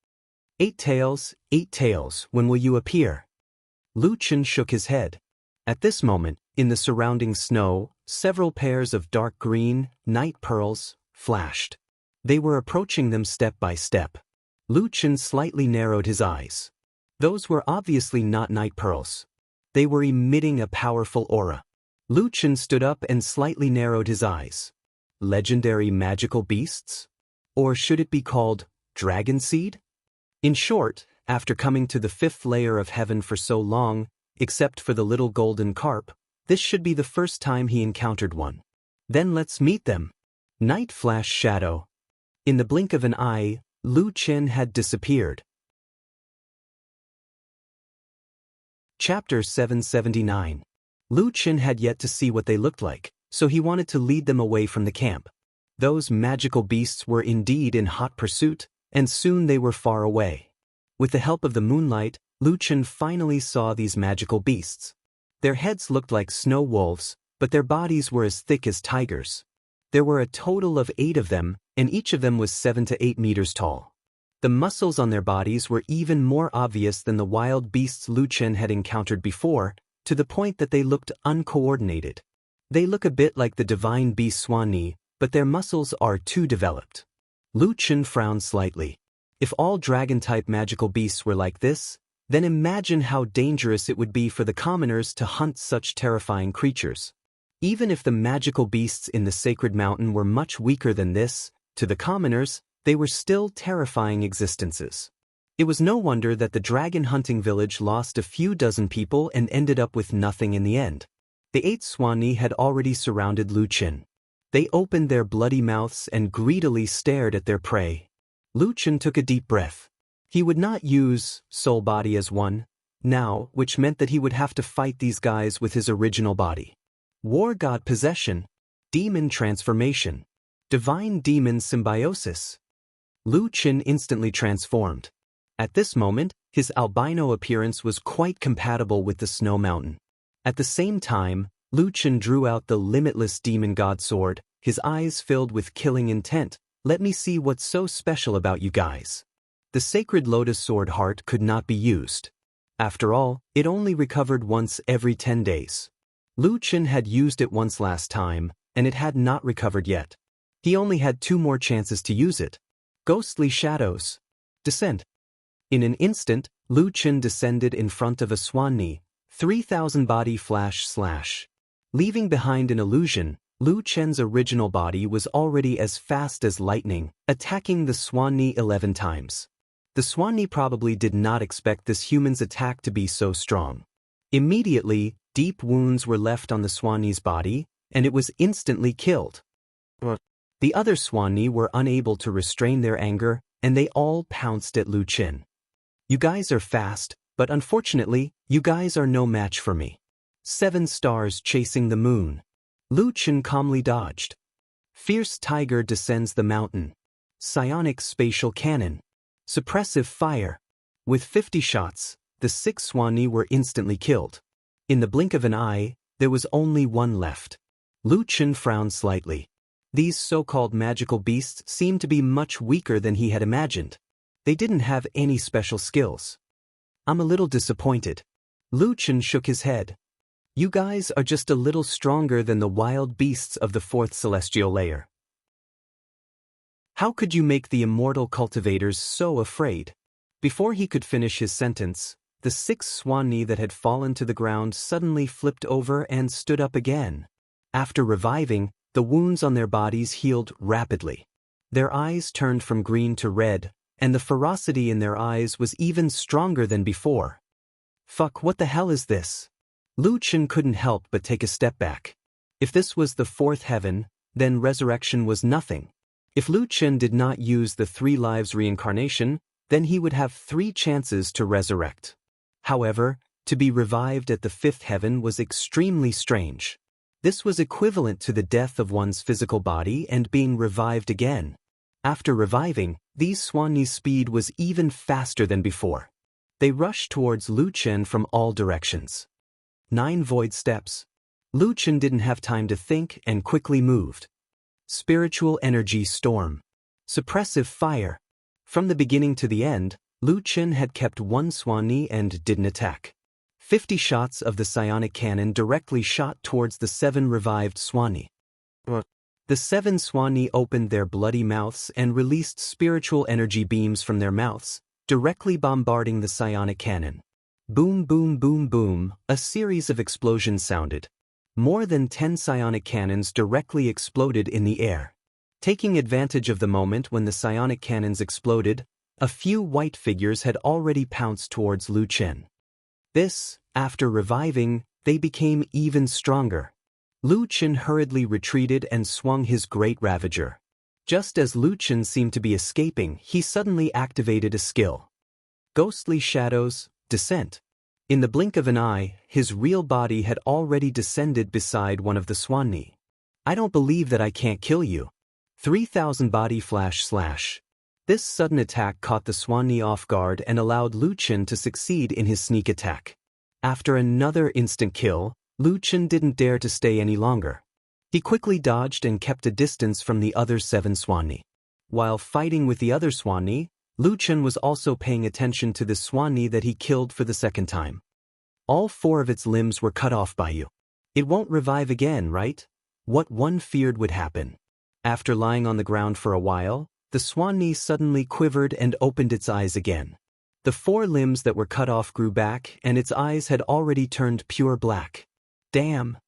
8 tails, when will you appear?" Lu Chen shook his head. At this moment, in the surrounding snow, several pairs of dark green, night pearls, flashed. They were approaching them step by step. Lu Chen slightly narrowed his eyes. Those were obviously not night pearls. They were emitting a powerful aura. Lu Chen stood up and slightly narrowed his eyes. Legendary magical beasts? Or should it be called dragon seed? In short, after coming to the 5th layer of heaven for so long, except for the little golden carp, this should be the first time he encountered one. Then let's meet them. Night flash shadow. In the blink of an eye, Lu Chen had disappeared. Chapter 779. Lu Chen had yet to see what they looked like, so he wanted to lead them away from the camp. Those magical beasts were indeed in hot pursuit, and soon they were far away. With the help of the moonlight, Lu Chen finally saw these magical beasts. Their heads looked like snow wolves, but their bodies were as thick as tigers. There were a total of 8 of them, and each of them was 7 to 8 meters tall. The muscles on their bodies were even more obvious than the wild beasts Lu Chen had encountered before, to the point that they looked uncoordinated. They look a bit like the divine beast Swanee, but their muscles are too developed. Lu Chen frowned slightly. If all dragon-type magical beasts were like this, then imagine how dangerous it would be for the commoners to hunt such terrifying creatures. Even if the magical beasts in the sacred mountain were much weaker than this, to the commoners, they were still terrifying existences. It was no wonder that the dragon hunting village lost a few dozen people and ended up with nothing in the end. The 8 Swanee had already surrounded Lu Chen. They opened their bloody mouths and greedily stared at their prey. Lu Chen took a deep breath. He would not use soul body as one, now, which meant that he would have to fight these guys with his original body. War god possession, demon transformation, divine demon symbiosis. Lu Chen instantly transformed. At this moment, his albino appearance was quite compatible with the snow mountain. At the same time, Lu Chen drew out the limitless demon god sword, his eyes filled with killing intent. "Let me see what's so special about you guys." The sacred lotus sword heart could not be used. After all, it only recovered once every 10 days. Lu Chen had used it once last time, and it had not recovered yet. He only had 2 more chances to use it. Ghostly shadows. Descent. In an instant, Lu Chen descended in front of a Swanee, 3,000 body flash slash. Leaving behind an illusion, Lu Chen's original body was already as fast as lightning, attacking the Swanee 11 times. The Swanee probably did not expect this human's attack to be so strong. Immediately, deep wounds were left on the Swanee's body, and it was instantly killed. The other Swanee were unable to restrain their anger, and they all pounced at Lu Chen. "You guys are fast, but unfortunately, you guys are no match for me. 7 stars chasing the moon." Lu Chen calmly dodged. Fierce tiger descends the mountain. Psionic spatial cannon. Suppressive fire. With 50 shots, the 6 Swanee were instantly killed. In the blink of an eye, there was only one left. Lu Chen frowned slightly. These so-called magical beasts seemed to be much weaker than he had imagined. They didn't have any special skills. I'm a little disappointed. Lu Chen shook his head. You guys are just a little stronger than the wild beasts of the 4th celestial layer. How could you make the immortal cultivators so afraid? Before he could finish his sentence, the 6 Swanee that had fallen to the ground suddenly flipped over and stood up again. After reviving, the wounds on their bodies healed rapidly. Their eyes turned from green to red, and the ferocity in their eyes was even stronger than before. Fuck, what the hell is this? Lu Chen couldn't help but take a step back. If this was the 4th heaven, then resurrection was nothing. If Lu Chen did not use the 3 lives reincarnation, then he would have 3 chances to resurrect. However, to be revived at the 5th heaven was extremely strange. This was equivalent to the death of one's physical body and being revived again. After reviving, these Swanee's speed was even faster than before. They rushed towards Lu Chen from all directions. 9 void steps. Lu Chen didn't have time to think and quickly moved. Spiritual energy storm. Suppressive fire. From the beginning to the end, Lu Chen had kept 1 Swanee and didn't attack. 50 shots of the psionic cannon directly shot towards the 7 revived Swanee. The 7 Swanee opened their bloody mouths and released spiritual energy beams from their mouths, directly bombarding the psionic cannon. Boom, boom, boom, boom, a series of explosions sounded. More than 10 psionic cannons directly exploded in the air. Taking advantage of the moment when the psionic cannons exploded, a few white figures had already pounced towards Lu Chen. After reviving, they became even stronger. Lu Chen hurriedly retreated and swung his great Ravager. Just as Lu Chen seemed to be escaping, he suddenly activated a skill. Ghostly Shadows, Descent. In the blink of an eye, his real body had already descended beside one of the Swanee. I don't believe that I can't kill you. 3000 body flash slash. This sudden attack caught the Swanee off guard and allowed Lu Chen to succeed in his sneak attack. After another instant kill, Lu Chen didn't dare to stay any longer. He quickly dodged and kept a distance from the other 7 Swanee. While fighting with the other Swanee, Lu Chen was also paying attention to the Swanee that he killed for the 2nd time. All 4 of its limbs were cut off by you. It won't revive again, right? What one feared would happen. After lying on the ground for a while, the Swanee suddenly quivered and opened its eyes again. The 4 limbs that were cut off grew back, and its eyes had already turned pure black. Damn!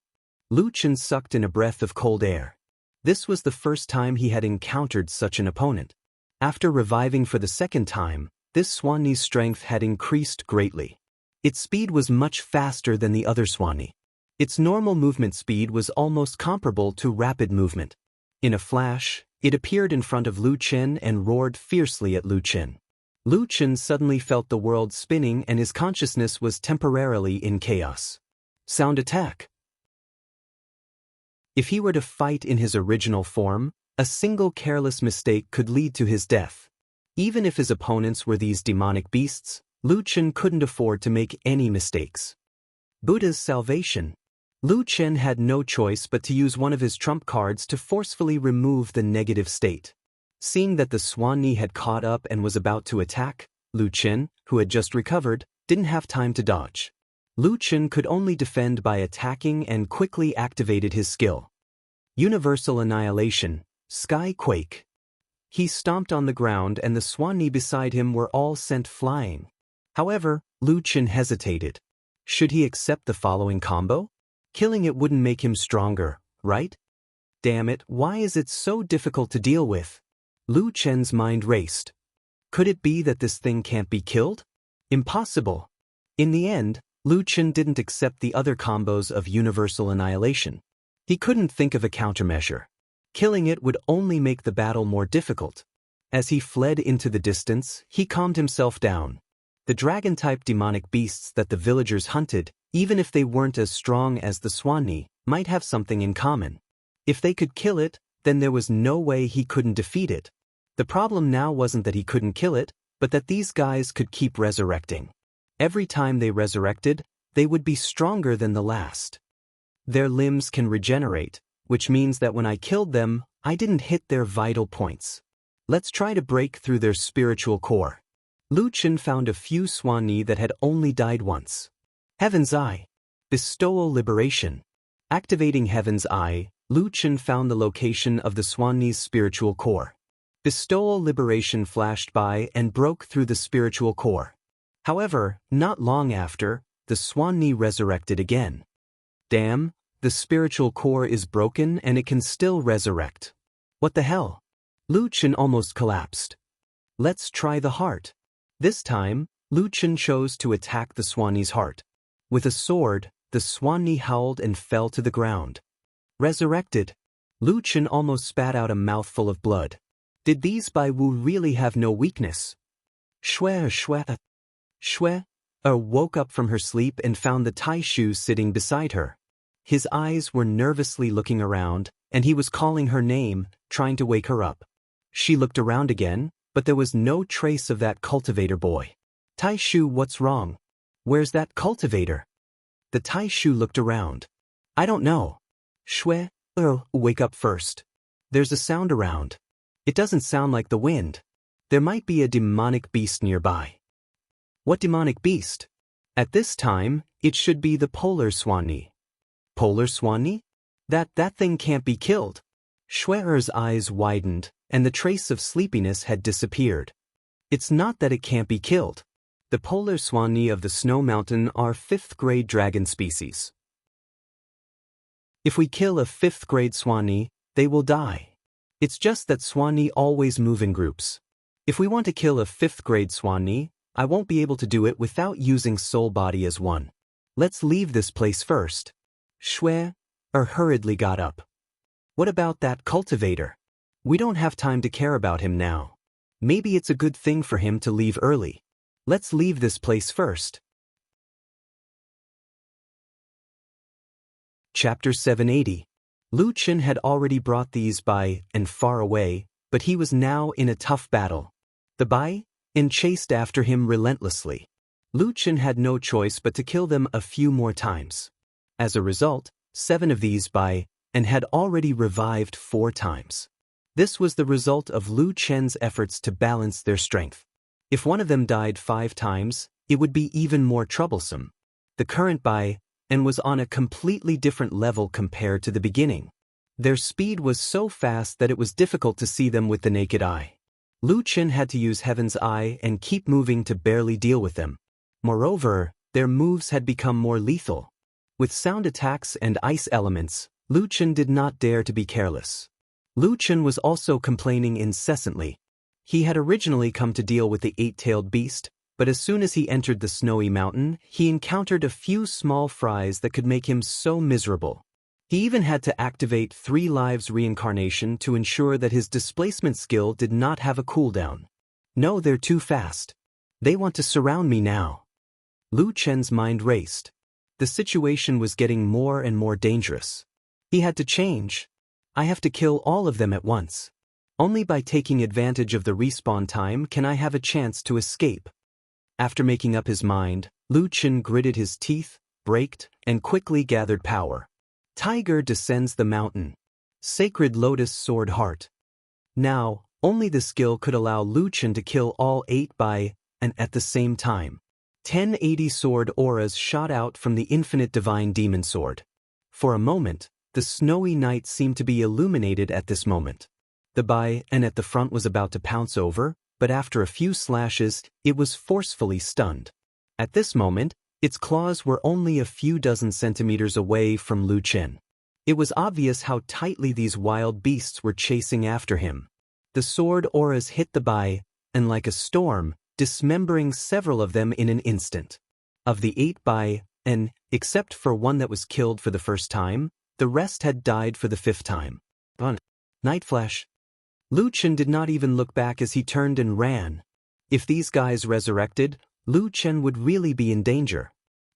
Lu Chen sucked in a breath of cold air. This was the first time he had encountered such an opponent. After reviving for the 2nd time, this Swanee's strength had increased greatly. Its speed was much faster than the other Swanee. Its normal movement speed was almost comparable to rapid movement. In a flash, it appeared in front of Lu Chen and roared fiercely at Lu Chen. Lu Chen suddenly felt the world spinning and his consciousness was temporarily in chaos. Sound attack. If he were to fight in his original form, a single careless mistake could lead to his death. Even if his opponents were these demonic beasts, Lu Chen couldn't afford to make any mistakes. Buddha's salvation. Lu Chen had no choice but to use one of his trump cards to forcefully remove the negative state. Seeing that the Swanee had caught up and was about to attack, Lu Chen, who had just recovered, didn't have time to dodge. Lu Chen could only defend by attacking and quickly activated his skill. Universal Annihilation, Sky Quake. He stomped on the ground and the Swanee beside him were all sent flying. However, Lu Chen hesitated. Should he accept the following combo? Killing it wouldn't make him stronger, right? Damn it, why is it so difficult to deal with? Lu Chen's mind raced. Could it be that this thing can't be killed? Impossible. In the end, Lu Chen didn't accept the other combos of Universal Annihilation. He couldn't think of a countermeasure. Killing it would only make the battle more difficult. As he fled into the distance, he calmed himself down. The dragon-type demonic beasts that the villagers hunted, even if they weren't as strong as the Swanee, might have something in common. If they could kill it, then there was no way he couldn't defeat it. The problem now wasn't that he couldn't kill it, but that these guys could keep resurrecting. Every time they resurrected, they would be stronger than the last. Their limbs can regenerate, which means that when I killed them, I didn't hit their vital points. Let's try to break through their spiritual core. Lu Chen found a few Swanee that had only died once. Heaven's Eye. Bestowal Liberation. Activating Heaven's Eye, Lu Chen found the location of the Swanee's spiritual core. Bestowal Liberation flashed by and broke through the spiritual core. However, not long after, the Swanee resurrected again. Damn, the spiritual core is broken and it can still resurrect. What the hell? Lu Chen almost collapsed. Let's try the heart. This time, Lu Chen chose to attack the Swanee's heart. With a sword, the Swanee howled and fell to the ground. Resurrected. Lu Chen almost spat out a mouthful of blood. Did these Bai Wu really have no weakness? Shue woke up from her sleep and found the Tai Shu sitting beside her. His eyes were nervously looking around, and he was calling her name, trying to wake her up. She looked around again, but there was no trace of that cultivator boy. Tai Shu, what's wrong? Where's that cultivator? The Tai Shu looked around. I don't know. Shue, wake up first. There's a sound around. It doesn't sound like the wind. There might be a demonic beast nearby. What demonic beast? At this time, it should be the polar Swanee. Polar Swanee? That thing can't be killed. Shue's eyes widened, and the trace of sleepiness had disappeared. It's not that it can't be killed. The polar Swanee of the Snow Mountain are 5th-grade dragon species. If we kill a 5th-grade Swanee, they will die. It's just that Swanee always move in groups. If we want to kill a 5th-grade Swanee, I won't be able to do it without using soul body as one. Let's leave this place first. Shue hurriedly got up. What about that cultivator? We don't have time to care about him now. Maybe it's a good thing for him to leave early. Let's leave this place first. Chapter 780. Lu Chen had already brought these Bai and far away, but he was now in a tough battle. The Bai and chased after him relentlessly. Lu Chen had no choice but to kill them a few more times. As a result, 7 of these Bai and had already revived 4 times. This was the result of Lu Chen's efforts to balance their strength. If one of them died 5 times, it would be even more troublesome. The current Bai and was on a completely different level compared to the beginning. Their speed was so fast that it was difficult to see them with the naked eye. Lu Chen had to use Heaven's Eye and keep moving to barely deal with them. Moreover, their moves had become more lethal. With sound attacks and ice elements, Lu Chen did not dare to be careless. Lu Chen was also complaining incessantly. He had originally come to deal with the 8-tailed beast, but as soon as he entered the snowy mountain, he encountered a few small fries that could make him so miserable. He even had to activate 3 lives reincarnation to ensure that his displacement skill did not have a cooldown. No, they're too fast. They want to surround me now. Lu Chen's mind raced. The situation was getting more and more dangerous. He had to change. I have to kill all of them at once. Only by taking advantage of the respawn time can I have a chance to escape. After making up his mind, Lu Chen gritted his teeth, braked, and quickly gathered power. Tiger descends the mountain. Sacred Lotus Sword Heart. Now, only the skill could allow Lu Chen to kill all 8 Bai and at the same time. 1080 sword auras shot out from the infinite divine demon sword. For a moment, the snowy night seemed to be illuminated at this moment. The Bai and at the front was about to pounce over, but after a few slashes, it was forcefully stunned. At this moment, its claws were only a few dozen centimeters away from Lu Chen. It was obvious how tightly these wild beasts were chasing after him. The sword auras hit the Bai, and like a storm, dismembering several of them in an instant. Of the 8 Bai, and, except for one that was killed for the first time, the rest had died for the 5th time. Night Flash. Lu Chen did not even look back as he turned and ran. If these guys resurrected, Lu Chen would really be in danger.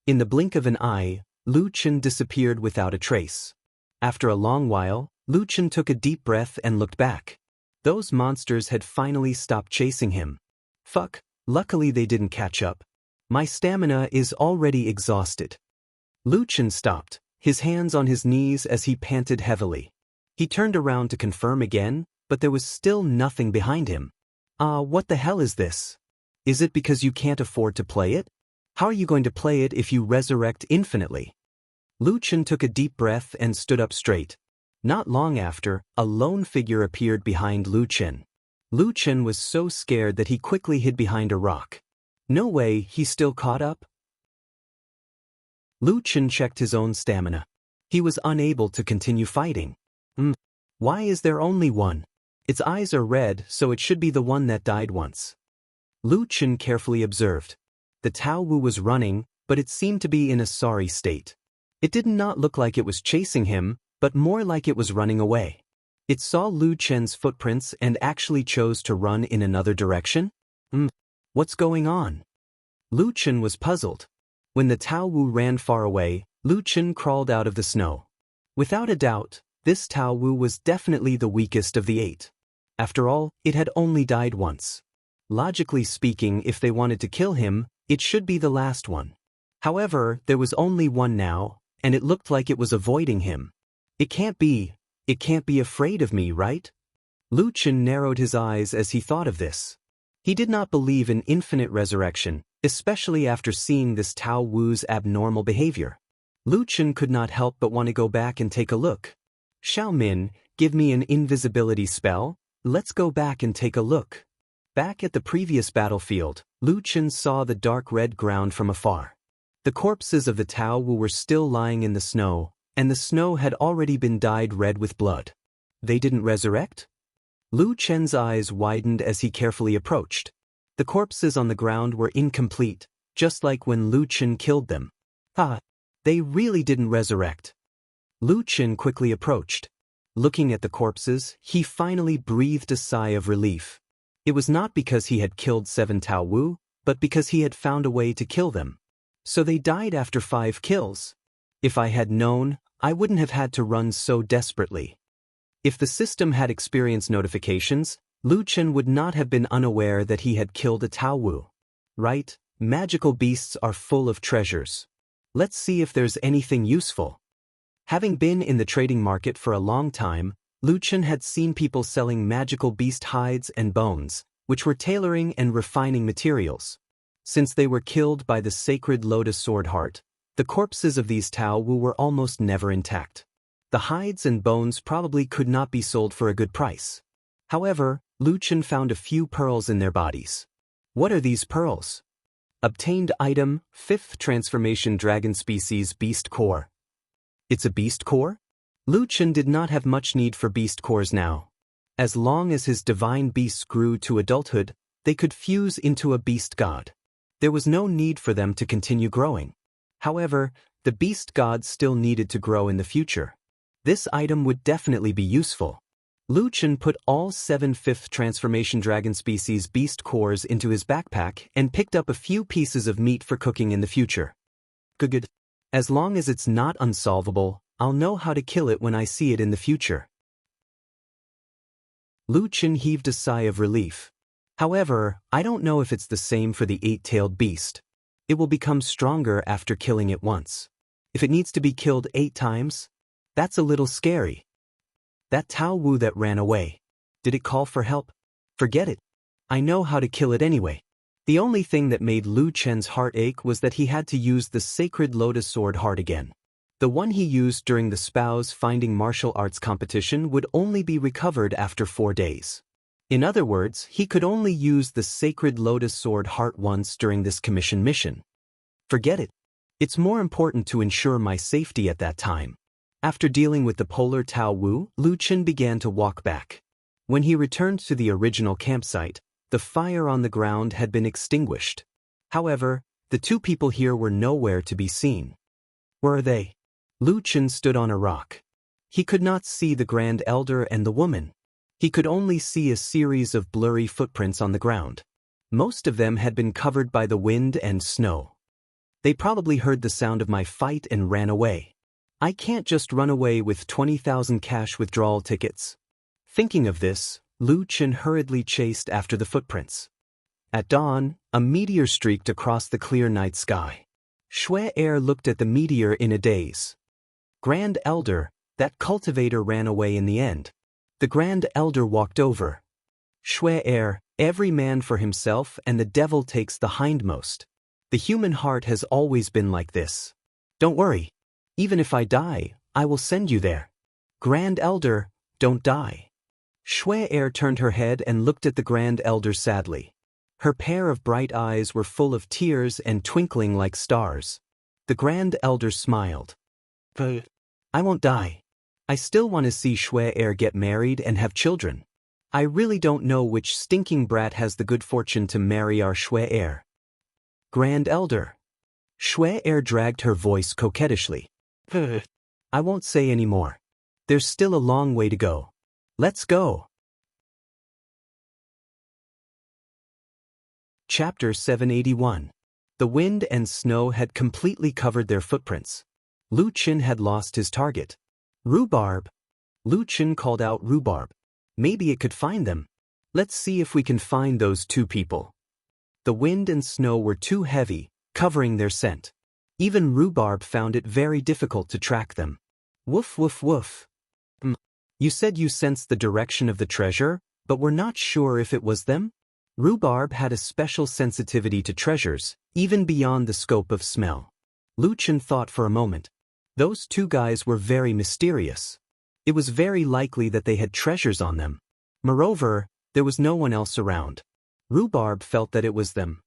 In the blink of an eye, Lu Chen disappeared without a trace. After a long while, Lu Chen took a deep breath and looked back. Those monsters had finally stopped chasing him. Fuck, luckily they didn't catch up. My stamina is already exhausted. Lu Chen stopped, his hands on his knees as he panted heavily. He turned around to confirm again, but there was still nothing behind him. What the hell is this? Is it because you can't afford to play it? How are you going to play it if you resurrect infinitely? Lu Chen took a deep breath and stood up straight. Not long after, a lone figure appeared behind Lu Chen. Lu Chen was so scared that he quickly hid behind a rock. No way, he still caught up? Lu Chen checked his own stamina. He was unable to continue fighting. Why is there only one? Its eyes are red, so it should be the one that died once. Lu Chen carefully observed. The Tao Wu was running, but it seemed to be in a sorry state. It did not look like it was chasing him, but more like it was running away. It saw Lu Chen's footprints and actually chose to run in another direction? What's going on? Lu Chen was puzzled. When the Tao Wu ran far away, Lu Chen crawled out of the snow. Without a doubt, this Tao Wu was definitely the weakest of the 8. After all, it had only died once. Logically speaking, if they wanted to kill him, it should be the last one. However, there was only one now, and it looked like it was avoiding him. It can't be afraid of me, right? Lu Chen narrowed his eyes as he thought of this. He did not believe in infinite resurrection, especially after seeing this Tao Wu's abnormal behavior. Lu Chen could not help but want to go back and take a look. Xiao Min, give me an invisibility spell. Let's go back and take a look. Back at the previous battlefield, Lu Chen saw the dark red ground from afar. The corpses of the Tao Wu were still lying in the snow, and the snow had already been dyed red with blood. They didn't resurrect? Lu Chen's eyes widened as he carefully approached. The corpses on the ground were incomplete, just like when Lu Chen killed them. They really didn't resurrect. Lu Chen quickly approached. Looking at the corpses, he finally breathed a sigh of relief. It was not because he had killed 7 Tao Wu, but because he had found a way to kill them. So they died after 5 kills. If I had known, I wouldn't have had to run so desperately. If the system had experienced notifications, Lu Chen would not have been unaware that he had killed a Tao Wu. Right? Magical beasts are full of treasures. Let's see if there's anything useful. Having been in the trading market for a long time, Lu Chen had seen people selling magical beast hides and bones, which were tailoring and refining materials. Since they were killed by the sacred lotus sword heart, the corpses of these Tao Wu were almost never intact. The hides and bones probably could not be sold for a good price. However, Lu Chen found a few pearls in their bodies. What are these pearls? Obtained item, 5th transformation dragon species beast core. It's a beast core? Lu Chen did not have much need for beast cores now. As long as his divine beasts grew to adulthood, they could fuse into a beast god. There was no need for them to continue growing. However, the beast god still needed to grow in the future. This item would definitely be useful. Lu Chen put all 7 5th transformation dragon species beast cores into his backpack and picked up a few pieces of meat for cooking in the future. Good. As long as it's not unsolvable, I'll know how to kill it when I see it in the future. Lu Chen heaved a sigh of relief. However, I don't know if it's the same for the 8-tailed beast. It will become stronger after killing it once. If it needs to be killed 8 times, that's a little scary. That Tao Wu that ran away. Did it call for help? Forget it. I know how to kill it anyway. The only thing that made Lu Chen's heart ache was that he had to use the sacred lotus sword heart again. The one he used during the Spou's finding martial arts competition would only be recovered after 4 days. In other words, he could only use the sacred lotus sword heart once during this commission mission. Forget it. It's more important to ensure my safety at that time. After dealing with the polar Tao Wu, Lu Chen began to walk back. When he returned to the original campsite, the fire on the ground had been extinguished. However, the 2 people here were nowhere to be seen. Where are they? Lu Chen stood on a rock. He could not see the Grand Elder and the woman. He could only see a series of blurry footprints on the ground. Most of them had been covered by the wind and snow. They probably heard the sound of my fight and ran away. I can't just run away with 20,000 cash withdrawal tickets. Thinking of this, Lu Chen hurriedly chased after the footprints. At dawn, a meteor streaked across the clear night sky. Shui Er looked at the meteor in a daze. Grand Elder, that cultivator ran away in the end. The Grand Elder walked over. Shui Er, every man for himself and the devil takes the hindmost. The human heart has always been like this. Don't worry. Even if I die, I will send you there. Grand Elder, don't die. Shui Er turned her head and looked at the Grand Elder sadly. Her pair of bright eyes were full of tears and twinkling like stars. The Grand Elder smiled. I won't die. I still want to see Shui Er get married and have children. I really don't know which stinking brat has the good fortune to marry our Shui Er. Grand Elder. Shui Er dragged her voice coquettishly. I won't say any more. There's still a long way to go. Let's go. Chapter 781. The wind and snow had completely covered their footprints. Lu Chen had lost his target. Rhubarb. Lu Chen called out Rhubarb. Maybe it could find them. Let's see if we can find those two people. The wind and snow were too heavy, covering their scent. Even Rhubarb found it very difficult to track them. Woof woof woof. You said you sensed the direction of the treasure, but were not sure if it was them? Rhubarb had a special sensitivity to treasures, even beyond the scope of smell. Lu Chen thought for a moment. Those two guys were very mysterious. It was very likely that they had treasures on them. Moreover, there was no one else around. Rhubarb felt that it was them.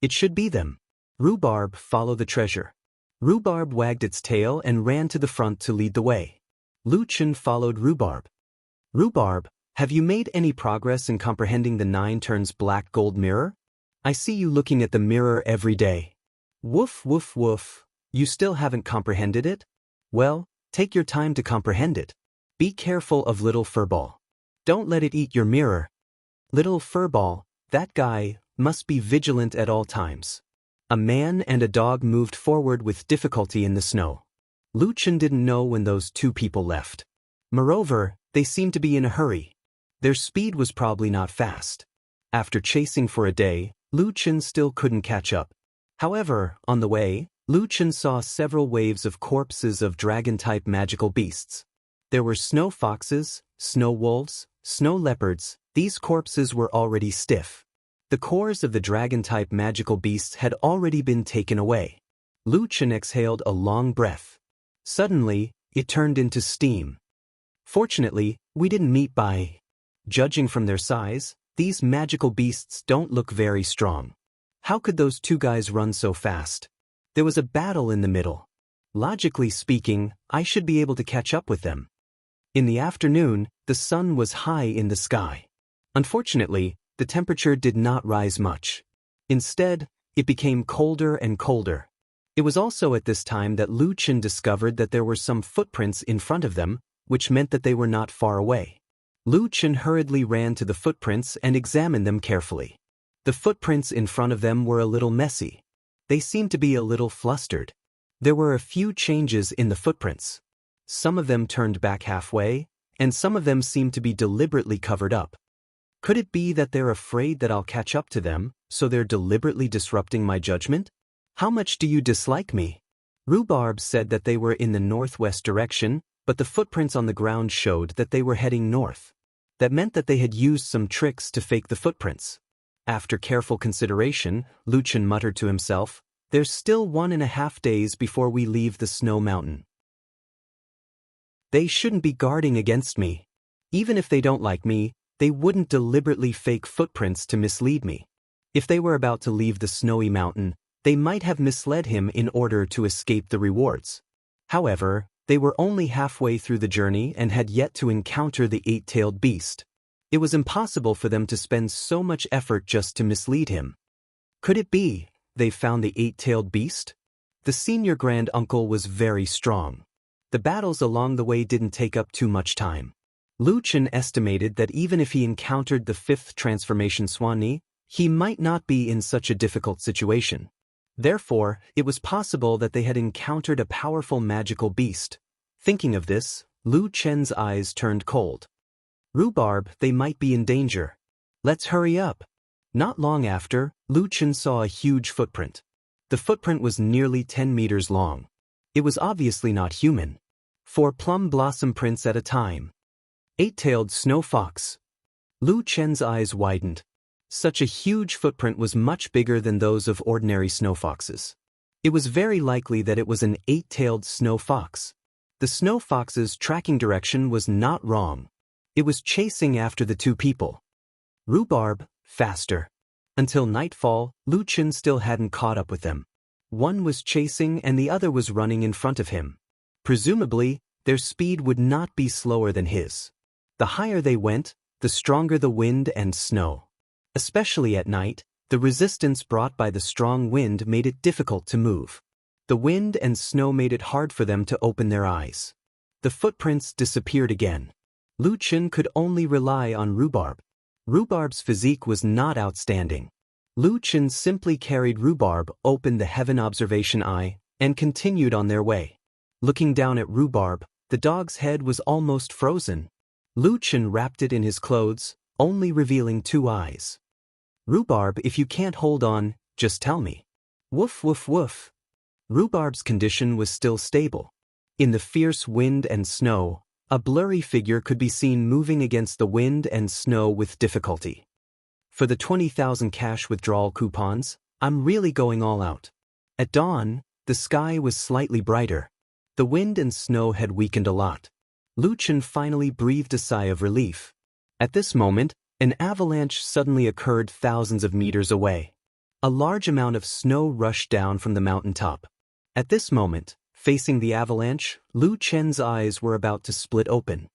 It should be them. Rhubarb, follow the treasure. Rhubarb wagged its tail and ran to the front to lead the way. Lu Chen followed Rhubarb. Rhubarb, have you made any progress in comprehending the 9 turns black gold mirror? I see you looking at the mirror every day. Woof woof woof. You still haven't comprehended it? Well, take your time to comprehend it. Be careful of little furball. Don't let it eat your mirror. Little furball, that guy, must be vigilant at all times. A man and a dog moved forward with difficulty in the snow. Lu Chen didn't know when those two people left. Moreover, they seemed to be in a hurry. Their speed was probably not fast. After chasing for a day, Lu Chen still couldn't catch up. However, on the way, Lu Chen saw several waves of corpses of dragon-type magical beasts. There were snow foxes, snow wolves, snow leopards. These corpses were already stiff. The cores of the dragon-type magical beasts had already been taken away. Lu Chen exhaled a long breath. Suddenly, it turned into steam. Fortunately, we didn't meet by. Judging from their size, these magical beasts don't look very strong. How could those two guys run so fast? There was a battle in the middle. Logically speaking, I should be able to catch up with them. In the afternoon, the sun was high in the sky. Unfortunately, the temperature did not rise much. Instead, it became colder and colder. It was also at this time that Lu Chen discovered that there were some footprints in front of them, which meant that they were not far away. Lu Chen hurriedly ran to the footprints and examined them carefully. The footprints in front of them were a little messy. They seemed to be a little flustered. There were a few changes in the footprints. Some of them turned back halfway, and some of them seemed to be deliberately covered up. Could it be that they're afraid that I'll catch up to them, so they're deliberately disrupting my judgment? How much do you dislike me? Rhubarb said that they were in the northwest direction, but the footprints on the ground showed that they were heading north. That meant that they had used some tricks to fake the footprints. After careful consideration, Lu Chen muttered to himself, "There's still 1.5 days before we leave the snow mountain. They shouldn't be guarding against me. Even if they don't like me, they wouldn't deliberately fake footprints to mislead me. If they were about to leave the snowy mountain, they might have misled him in order to escape the rewards. However, they were only halfway through the journey and had yet to encounter the 8-tailed beast. It was impossible for them to spend so much effort just to mislead him. Could it be they found the 8-tailed beast? The senior grand uncle was very strong. The battles along the way didn't take up too much time. Lu Chen estimated that even if he encountered the 5th transformation Swanee, he might not be in such a difficult situation. Therefore, it was possible that they had encountered a powerful magical beast. Thinking of this, Lu Chen's eyes turned cold. Rhubarb, they might be in danger. Let's hurry up. Not long after, Lu Chen saw a huge footprint. The footprint was nearly 10 meters long. It was obviously not human. 4 plum blossom prints at a time. 8-tailed snow fox. Lu Chen's eyes widened. Such a huge footprint was much bigger than those of ordinary snow foxes. It was very likely that it was an 8-tailed snow fox. The snow fox's tracking direction was not wrong. It was chasing after the 2 people. Rhubarb, faster. Until nightfall, Lu Chen still hadn't caught up with them. One was chasing and the other was running in front of him. Presumably, their speed would not be slower than his. The higher they went, the stronger the wind and snow. Especially at night, the resistance brought by the strong wind made it difficult to move. The wind and snow made it hard for them to open their eyes. The footprints disappeared again. Lu Chen could only rely on Rhubarb. Rhubarb's physique was not outstanding. Lu Chen simply carried Rhubarb, opened the heaven observation eye, and continued on their way. Looking down at Rhubarb, the dog's head was almost frozen. Lu Chen wrapped it in his clothes, only revealing 2 eyes. Rhubarb, if you can't hold on, just tell me. Woof woof woof. Rhubarb's condition was still stable. In the fierce wind and snow, a blurry figure could be seen moving against the wind and snow with difficulty. For the 20,000 cash withdrawal coupons, I'm really going all out. At dawn, the sky was slightly brighter. The wind and snow had weakened a lot. Lu Chen finally breathed a sigh of relief. At this moment, an avalanche suddenly occurred thousands of meters away. A large amount of snow rushed down from the mountaintop. At this moment, facing the avalanche, Lu Chen's eyes were about to split open.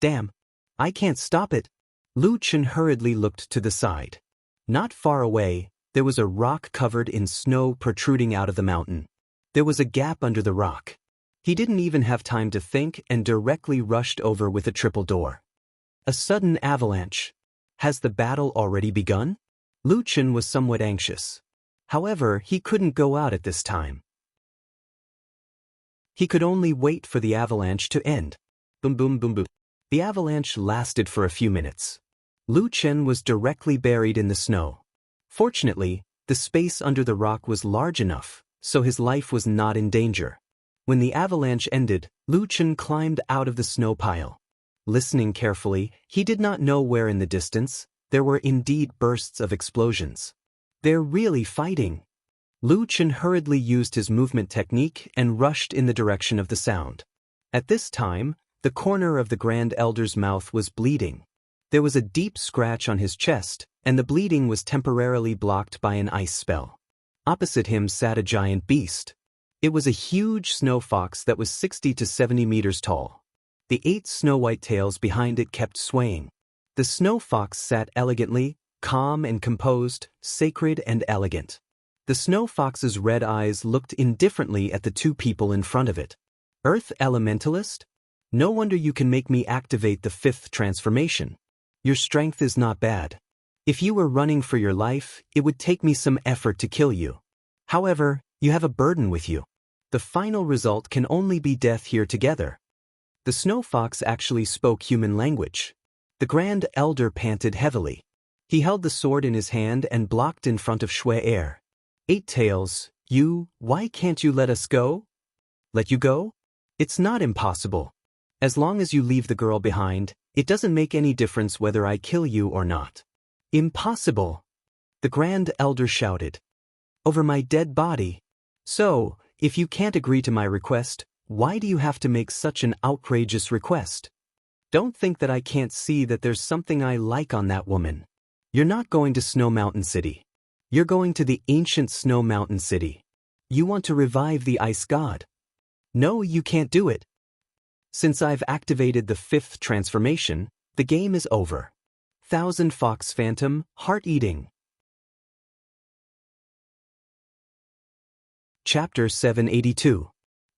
Damn! I can't stop it! Lu Chen hurriedly looked to the side. Not far away, there was a rock covered in snow protruding out of the mountain. There was a gap under the rock. He didn't even have time to think and directly rushed over with a triple door. A sudden avalanche. Has the battle already begun? Lu Chen was somewhat anxious. However, he couldn't go out at this time. He could only wait for the avalanche to end. Boom boom boom boom. The avalanche lasted for a few minutes. Lu Chen was directly buried in the snow. Fortunately, the space under the rock was large enough, so his life was not in danger. When the avalanche ended, Lu Chen climbed out of the snow pile. Listening carefully, he did not know where in the distance, there were indeed bursts of explosions. They're really fighting. Lu Chen hurriedly used his movement technique and rushed in the direction of the sound. At this time, the corner of the Grand Elder's mouth was bleeding. There was a deep scratch on his chest, and the bleeding was temporarily blocked by an ice spell. Opposite him sat a giant beast. It was a huge snow fox that was 60 to 70 meters tall. The 8 snow-white tails behind it kept swaying. The snow fox sat elegantly, calm and composed, sacred and elegant. The snow fox's red eyes looked indifferently at the 2 people in front of it. Earth Elementalist? No wonder you can make me activate the 5th transformation. Your strength is not bad. If you were running for your life, it would take me some effort to kill you. However, you have a burden with you. The final result can only be death here together. The snow fox actually spoke human language. The Grand Elder panted heavily. He held the sword in his hand and blocked in front of Shui Air. 8 tails, why can't you let us go? Let you go? It's not impossible. As long as you leave the girl behind, it doesn't make any difference whether I kill you or not. Impossible! The Grand Elder shouted. Over my dead body. So, if you can't agree to my request, why do you have to make such an outrageous request? Don't think that I can't see that there's something I like on that woman. You're not going to Snow Mountain City. You're going to the ancient Snow Mountain City. You want to revive the ice god. No, you can't do it. Since I've activated the 5th transformation, the game is over. Thousand Fox Phantom, Heart-Eating. Chapter 782.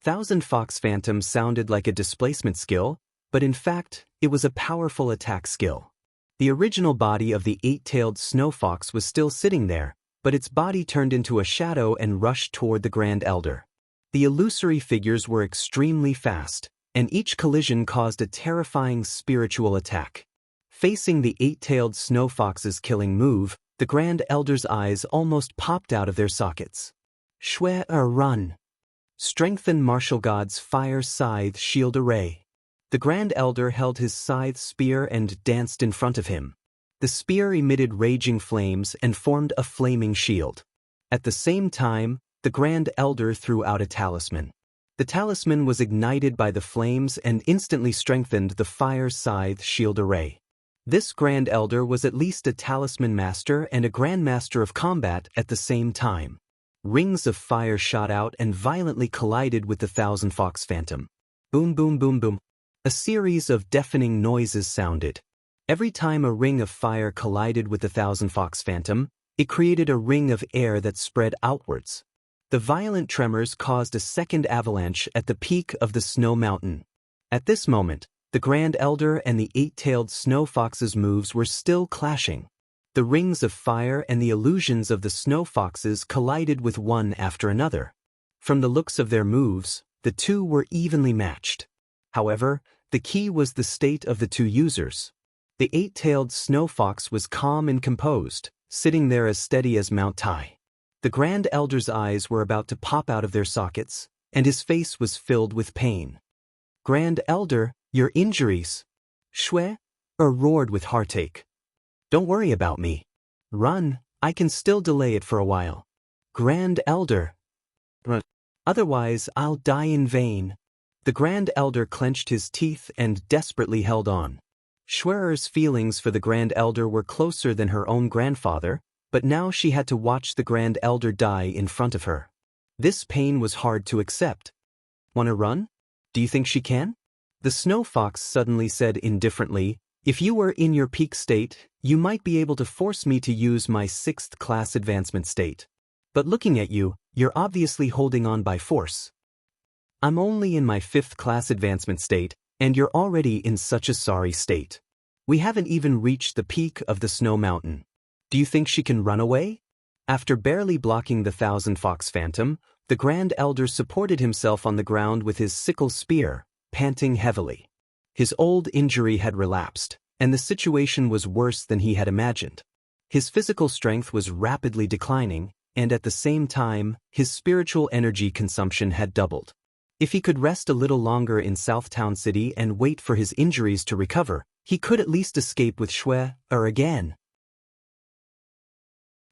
Thousand Fox Phantom sounded like a displacement skill, but in fact, it was a powerful attack skill. The original body of the eight-tailed snow fox was still sitting there, but its body turned into a shadow and rushed toward the Grand Elder. The illusory figures were extremely fast, and each collision caused a terrifying spiritual attack. Facing the eight-tailed snow fox's killing move, the Grand Elder's eyes almost popped out of their sockets. Shwe run! Strengthen martial god's fire scythe shield array. The Grand Elder held his scythe spear and danced in front of him. The spear emitted raging flames and formed a flaming shield. At the same time, the Grand Elder threw out a talisman. The talisman was ignited by the flames and instantly strengthened the fire scythe shield array. This Grand Elder was at least a talisman master and a grandmaster of combat at the same time. Rings of fire shot out and violently collided with the Thousand Fox Phantom. Boom, boom, boom, boom. A series of deafening noises sounded. Every time a ring of fire collided with the Thousand Fox Phantom, it created a ring of air that spread outwards. The violent tremors caused a second avalanche at the peak of the snow mountain. At this moment, the Grand Elder and the eight-tailed snow fox's moves were still clashing. The rings of fire and the illusions of the snow foxes collided with one after another. From the looks of their moves, the two were evenly matched. However, the key was the state of the two users. The eight-tailed snow fox was calm and composed, sitting there as steady as Mount Tai. The Grand Elder's eyes were about to pop out of their sockets, and his face was filled with pain. Grand Elder, your injuries. Shwe roared with heartache. Don't worry about me. Run, I can still delay it for a while. Grand Elder. Otherwise, I'll die in vain. The Grand Elder clenched his teeth and desperately held on. Shwe's feelings for the Grand Elder were closer than her own grandfather, but now she had to watch the Grand Elder die in front of her. This pain was hard to accept. Wanna run? Do you think she can? The snow fox suddenly said indifferently, if you were in your peak state, you might be able to force me to use my 6th class advancement state. But looking at you, you're obviously holding on by force. I'm only in my 5th class advancement state, and you're already in such a sorry state. We haven't even reached the peak of the snow mountain. Do you think she can run away? After barely blocking the Thousand Fox Phantom, the Grand Elder supported himself on the ground with his sickle spear, panting heavily. His old injury had relapsed, and the situation was worse than he had imagined. His physical strength was rapidly declining, and at the same time, his spiritual energy consumption had doubled. If he could rest a little longer in Southtown City and wait for his injuries to recover, he could at least escape with Shwe again.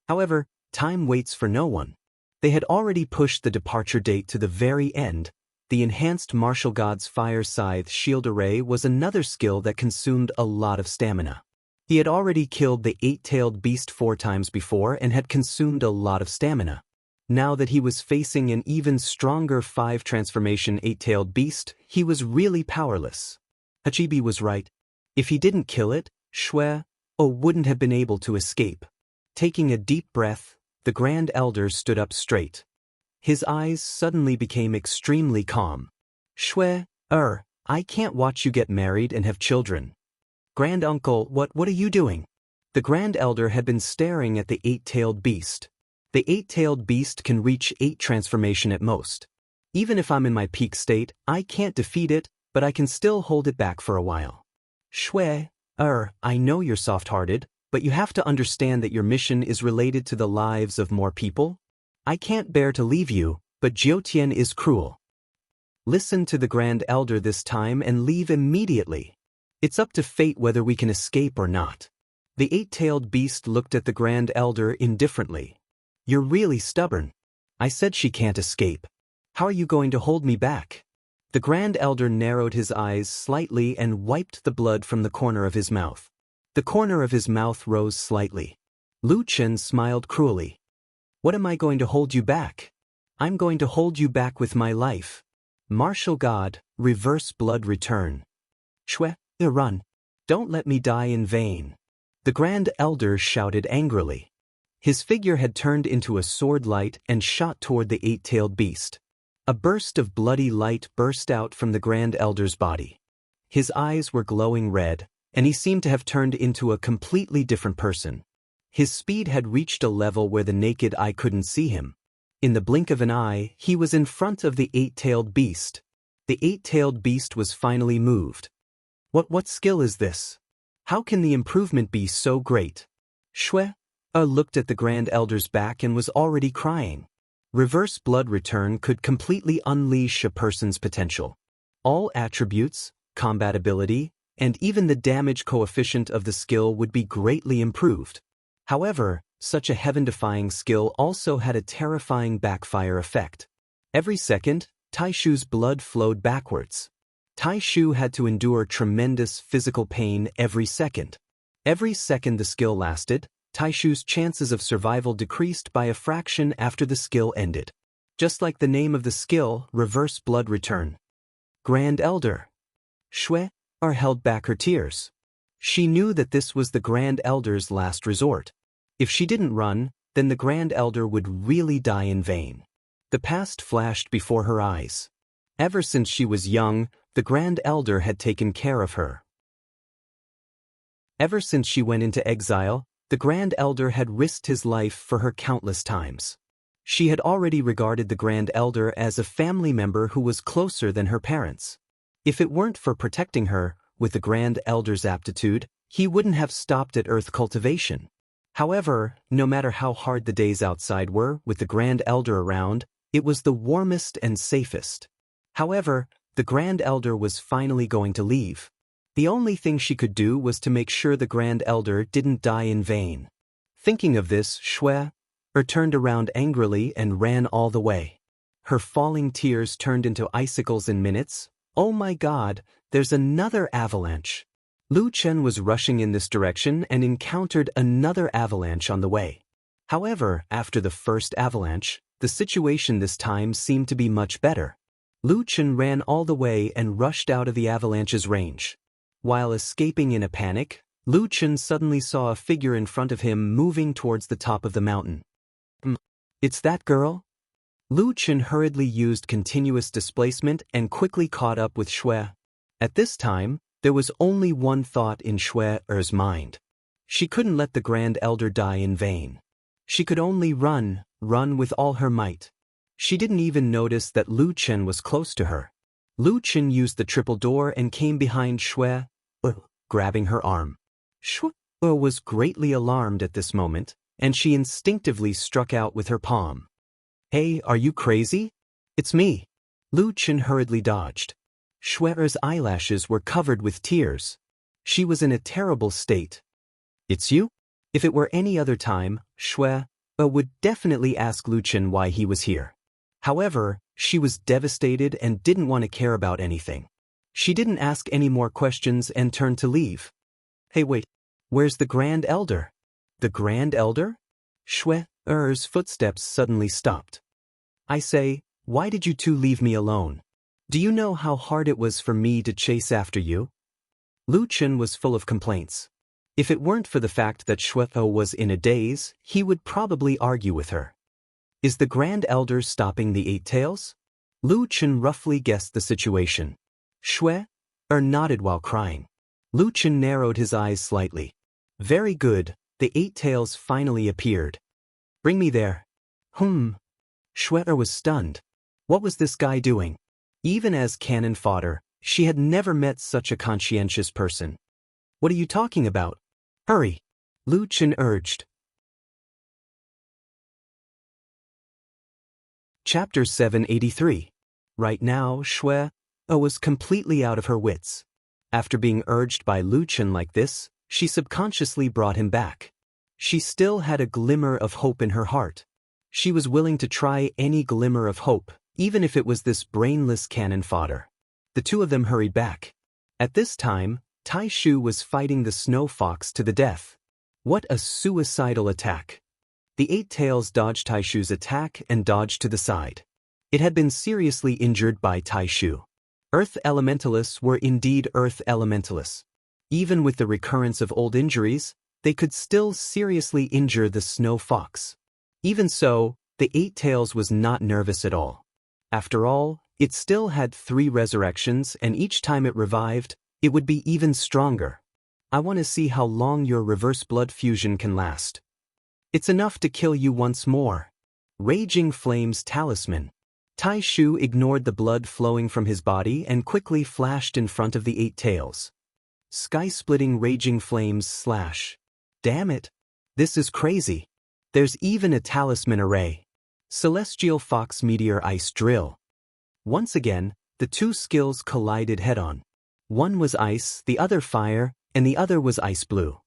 However, time waits for no one. They had already pushed the departure date to the very end. The enhanced martial god's fire scythe shield array was another skill that consumed a lot of stamina. He had already killed the eight-tailed beast 4 times before and had consumed a lot of stamina. Now that he was facing an even stronger 5 transformation eight-tailed beast, he was really powerless. Hachibi was right. If he didn't kill it, Shwe wouldn't have been able to escape. Taking a deep breath, the Grand Elder stood up straight. His eyes suddenly became extremely calm. Shwe, I can't watch you get married and have children. Grand Uncle, what are you doing? The Grand Elder had been staring at the eight-tailed beast. The eight-tailed beast can reach 8 transformation at most. Even if I'm in my peak state, I can't defeat it, but I can still hold it back for a while. Shwe, I know you're soft-hearted, but you have to understand that your mission is related to the lives of more people. I can't bear to leave you, but Jiutian is cruel. Listen to the Grand Elder this time and leave immediately. It's up to fate whether we can escape or not. The eight-tailed beast looked at the Grand Elder indifferently. You're really stubborn. I said she can't escape. How are you going to hold me back? The Grand Elder narrowed his eyes slightly and wiped the blood from the corner of his mouth. The corner of his mouth rose slightly. Lu Chen smiled cruelly. What am I going to hold you back? I'm going to hold you back with my life. Martial God, reverse blood return. Shwe, run. Don't let me die in vain. The Grand Elder shouted angrily. His figure had turned into a sword light and shot toward the eight-tailed beast. A burst of bloody light burst out from the Grand Elder's body. His eyes were glowing red, and he seemed to have turned into a completely different person. His speed had reached a level where the naked eye couldn't see him. In the blink of an eye, he was in front of the eight-tailed beast. The eight-tailed beast was finally moved. What skill is this? How can the improvement be so great? Shue looked at the Grand Elder's back and was already crying. Reverse blood return could completely unleash a person's potential. All attributes, combat ability, and even the damage coefficient of the skill would be greatly improved. However, such a heaven-defying skill also had a terrifying backfire effect. Every second, Taishu's blood flowed backwards. Taishu had to endure tremendous physical pain every second. Every second the skill lasted, Taishu's chances of survival decreased by a fraction after the skill ended. Just like the name of the skill, reverse blood return. Grand Elder. Shue held back her tears. She knew that this was the Grand Elder's last resort. If she didn't run, then the Grand Elder would really die in vain. The past flashed before her eyes. Ever since she was young, the Grand Elder had taken care of her. Ever since she went into exile, the Grand Elder had risked his life for her countless times. She had already regarded the Grand Elder as a family member who was closer than her parents. If it weren't for protecting her, with the Grand Elder's aptitude, he wouldn't have stopped at earth cultivation. However, no matter how hard the days outside were, with the Grand Elder around, it was the warmest and safest. However, the Grand Elder was finally going to leave. The only thing she could do was to make sure the Grand Elder didn't die in vain. Thinking of this, Shue turned around angrily and ran all the way. Her falling tears turned into icicles in minutes. Oh my God, there's another avalanche. Lu Chen was rushing in this direction and encountered another avalanche on the way. However, after the first avalanche, the situation this time seemed to be much better. Lu Chen ran all the way and rushed out of the avalanche's range. While escaping in a panic, Lu Chen suddenly saw a figure in front of him moving towards the top of the mountain. It's that girl? Lu Chen hurriedly used continuous displacement and quickly caught up with Shue. At this time, there was only one thought in Shue's mind. She couldn't let the Grand Elder die in vain. She could only run with all her might. She didn't even notice that Lu Chen was close to her. Lu Chen used the triple door and came behind Shue, grabbing her arm. Shue was greatly alarmed at this moment, and she instinctively struck out with her palm. Hey, are you crazy? It's me. Lu Chen hurriedly dodged. Shue's eyelashes were covered with tears. She was in a terrible state. It's you? If it were any other time, Shue would definitely ask Lu Chen why he was here. However, she was devastated and didn't want to care about anything. She didn't ask any more questions and turned to leave. Hey wait, where's the Grand Elder? The Grand Elder? Shue's footsteps suddenly stopped. I say, why did you two leave me alone? Do you know how hard it was for me to chase after you? Lu Chen was full of complaints. If it weren't for the fact that Shue was in a daze, he would probably argue with her. Is the Grand Elder stopping the Eight Tails? Lu Chen roughly guessed the situation. Shue nodded while crying. Lu Chen narrowed his eyes slightly. Very good, the Eight Tails finally appeared. Bring me there. Shue was stunned. What was this guy doing? Even as cannon fodder, she had never met such a conscientious person. What are you talking about? Hurry! Lu Chen urged. Chapter 783. Right now, Shue was completely out of her wits. After being urged by Lu Chen like this, she subconsciously brought him back. She still had a glimmer of hope in her heart. She was willing to try any glimmer of hope, even if it was this brainless cannon fodder. The two of them hurried back. At this time, Taishu was fighting the snow fox to the death. What a suicidal attack! The Eight Tails dodged Taishu's attack and dodged to the side. It had been seriously injured by Taishu. Earth elementalists were indeed earth elementalists. Even with the recurrence of old injuries, they could still seriously injure the snow fox. Even so, the Eight Tails was not nervous at all. After all, it still had 3 resurrections, and each time it revived, it would be even stronger. I want to see how long your reverse blood fusion can last. It's enough to kill you once more. Raging Flames Talisman. Tai Shu ignored the blood flowing from his body and quickly flashed in front of the 8 tails. Sky-splitting Raging Flames slash. Damn it. This is crazy. There's even a talisman array. Celestial Fox Meteor Ice Drill. Once again, the 2 skills collided head-on. One was ice, the other fire, and the other was ice blue.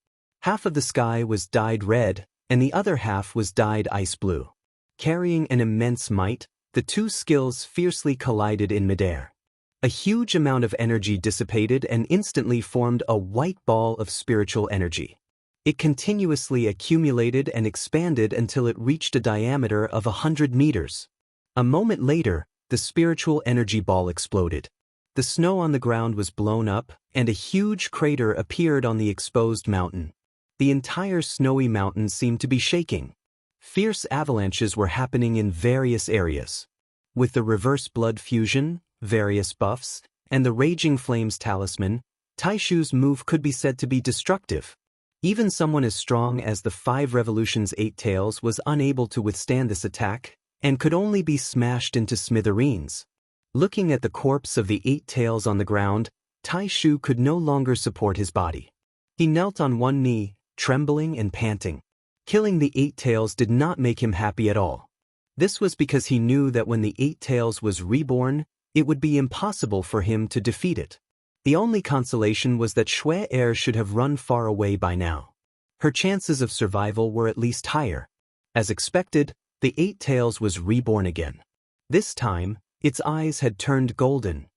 Half of the sky was dyed red, and the other half was dyed ice blue. Carrying an immense might, the 2 skills fiercely collided in midair. A huge amount of energy dissipated and instantly formed a white ball of spiritual energy. It continuously accumulated and expanded until it reached a diameter of 100 meters. A moment later, the spiritual energy ball exploded. The snow on the ground was blown up, and a huge crater appeared on the exposed mountain. The entire snowy mountain seemed to be shaking. Fierce avalanches were happening in various areas. With the reverse blood fusion, various buffs, and the Raging Flames Talisman, Tai Shu's move could be said to be destructive. Even someone as strong as the 5 Revolutions 8 Tails was unable to withstand this attack, and could only be smashed into smithereens. Looking at the corpse of the 8 tails on the ground, Tai Shu could no longer support his body. He knelt on one knee, trembling and panting. Killing the 8 tails did not make him happy at all. This was because he knew that when the 8 tails was reborn, it would be impossible for him to defeat it. The only consolation was that Xue Er should have run far away by now. Her chances of survival were at least higher. As expected, the 8 tails was reborn again. This time, its eyes had turned golden.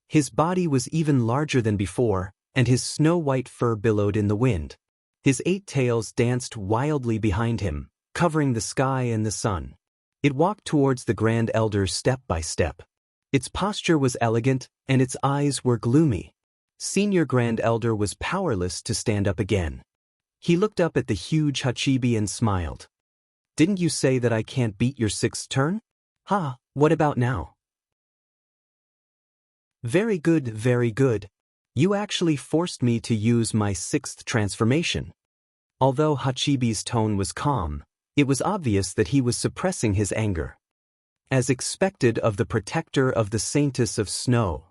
His body was even larger than before, and his snow-white fur billowed in the wind. His 8 tails danced wildly behind him, covering the sky and the sun. It walked towards the Grand Elder step by step. Its posture was elegant, and its eyes were gloomy. Senior Grand Elder was powerless to stand up again. He looked up at the huge Hachibi and smiled. "Didn't you say that I can't beat your 6th turn? Ha, what about now?" Very good, very good. You actually forced me to use my 6th transformation." Although Hachibi's tone was calm, it was obvious that he was suppressing his anger. As expected of the protector of the Saintess of Snow.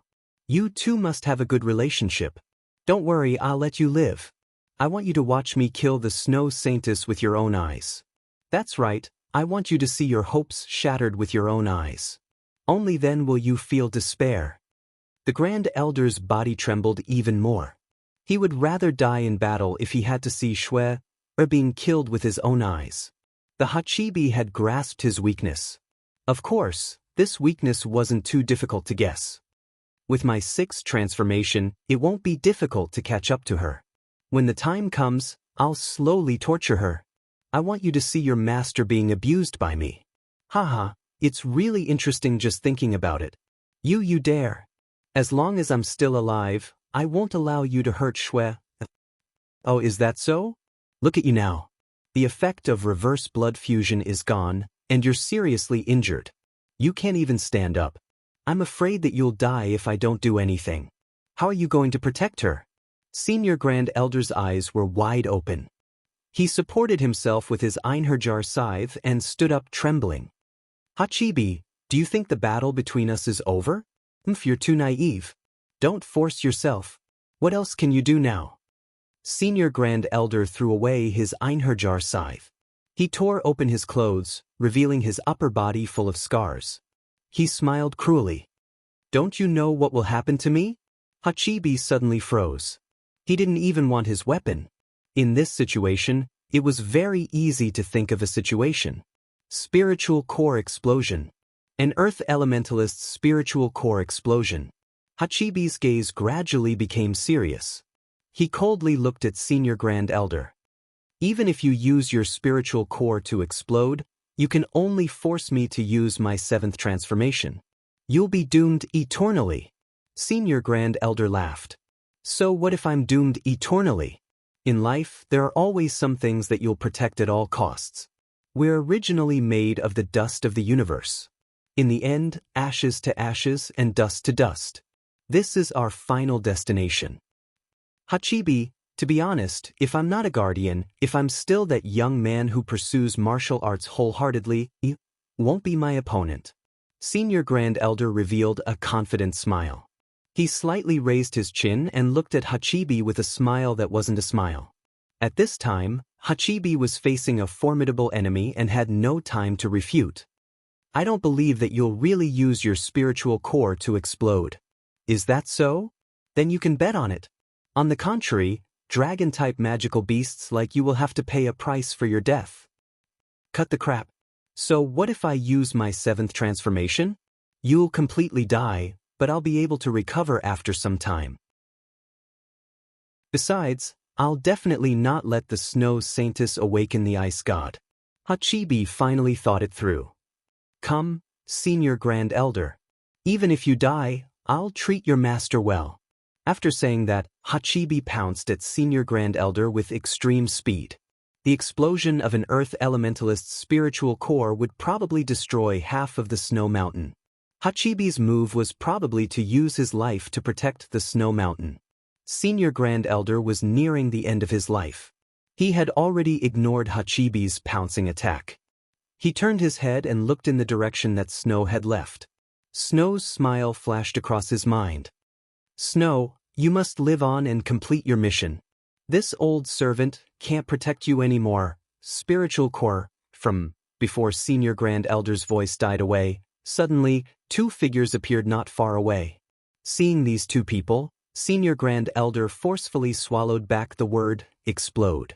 You two must have a good relationship. Don't worry, I'll let you live. I want you to watch me kill the Snow Saintess with your own eyes. That's right, I want you to see your hopes shattered with your own eyes. Only then will you feel despair. The Grand Elder's body trembled even more. He would rather die in battle if he had to see Xue Er being killed with his own eyes. The Hachibi had grasped his weakness. Of course, this weakness wasn't too difficult to guess. With my 6th transformation, it won't be difficult to catch up to her. When the time comes, I'll slowly torture her. I want you to see your master being abused by me. Haha, it's really interesting just thinking about it. You dare. As long as I'm still alive, I won't allow you to hurt Xue. Oh, is that so? Look at you now. The effect of reverse blood fusion is gone, and you're seriously injured. You can't even stand up. I'm afraid that you'll die if I don't do anything. How are you going to protect her? Senior Grand Elder's eyes were wide open. He supported himself with his Einherjar scythe and stood up trembling. Hachibi, do you think the battle between us is over? You're too naive. Don't force yourself. What else can you do now? Senior Grand Elder threw away his Einherjar scythe. He tore open his clothes, revealing his upper body full of scars. He smiled cruelly. Don't you know what will happen to me? Hachibi suddenly froze. He didn't even want his weapon. In this situation, it was very easy to think of a situation. Spiritual core explosion. An Earth Elementalist's spiritual core explosion. Hachibi's gaze gradually became serious. He coldly looked at Senior Grand Elder. Even if you use your spiritual core to explode, you can only force me to use my 7th transformation. You'll be doomed eternally. Senior Grand Elder laughed. So what if I'm doomed eternally? In life, there are always some things that you'll protect at all costs. We're originally made of the dust of the universe. In the end, ashes to ashes and dust to dust. This is our final destination. Hachibi, To be honest, if I'm not a guardian, if I'm still that young man who pursues martial arts wholeheartedly, you won't be my opponent. Senior Grand Elder revealed a confident smile. He slightly raised his chin and looked at Hachibi with a smile that wasn't a smile. At this time, Hachibi was facing a formidable enemy and had no time to refute. I don't believe that you'll really use your spiritual core to explode. Is that so? Then you can bet on it. On the contrary, dragon-type magical beasts like you will have to pay a price for your death. Cut the crap. So what if I use my 7th transformation? You'll completely die, but I'll be able to recover after some time. Besides, I'll definitely not let the Snow Saintess awaken the Ice God. Hachibi finally thought it through. Come, Senior Grand Elder. Even if you die, I'll treat your master well. After saying that, Hachibi pounced at Senior Grand Elder with extreme speed. The explosion of an Earth Elementalist's spiritual core would probably destroy half of the Snow Mountain. Hachibi's move was probably to use his life to protect the Snow Mountain. Senior Grand Elder was nearing the end of his life. He had already ignored Hachibi's pouncing attack. He turned his head and looked in the direction that Snow had left. Snow's smile flashed across his mind. Snow, you must live on and complete your mission. This old servant can't protect you anymore. Spiritual core. Before Senior Grand Elder's voice died away, suddenly, 2 figures appeared not far away. Seeing these 2 people, Senior Grand Elder forcefully swallowed back the word, explode.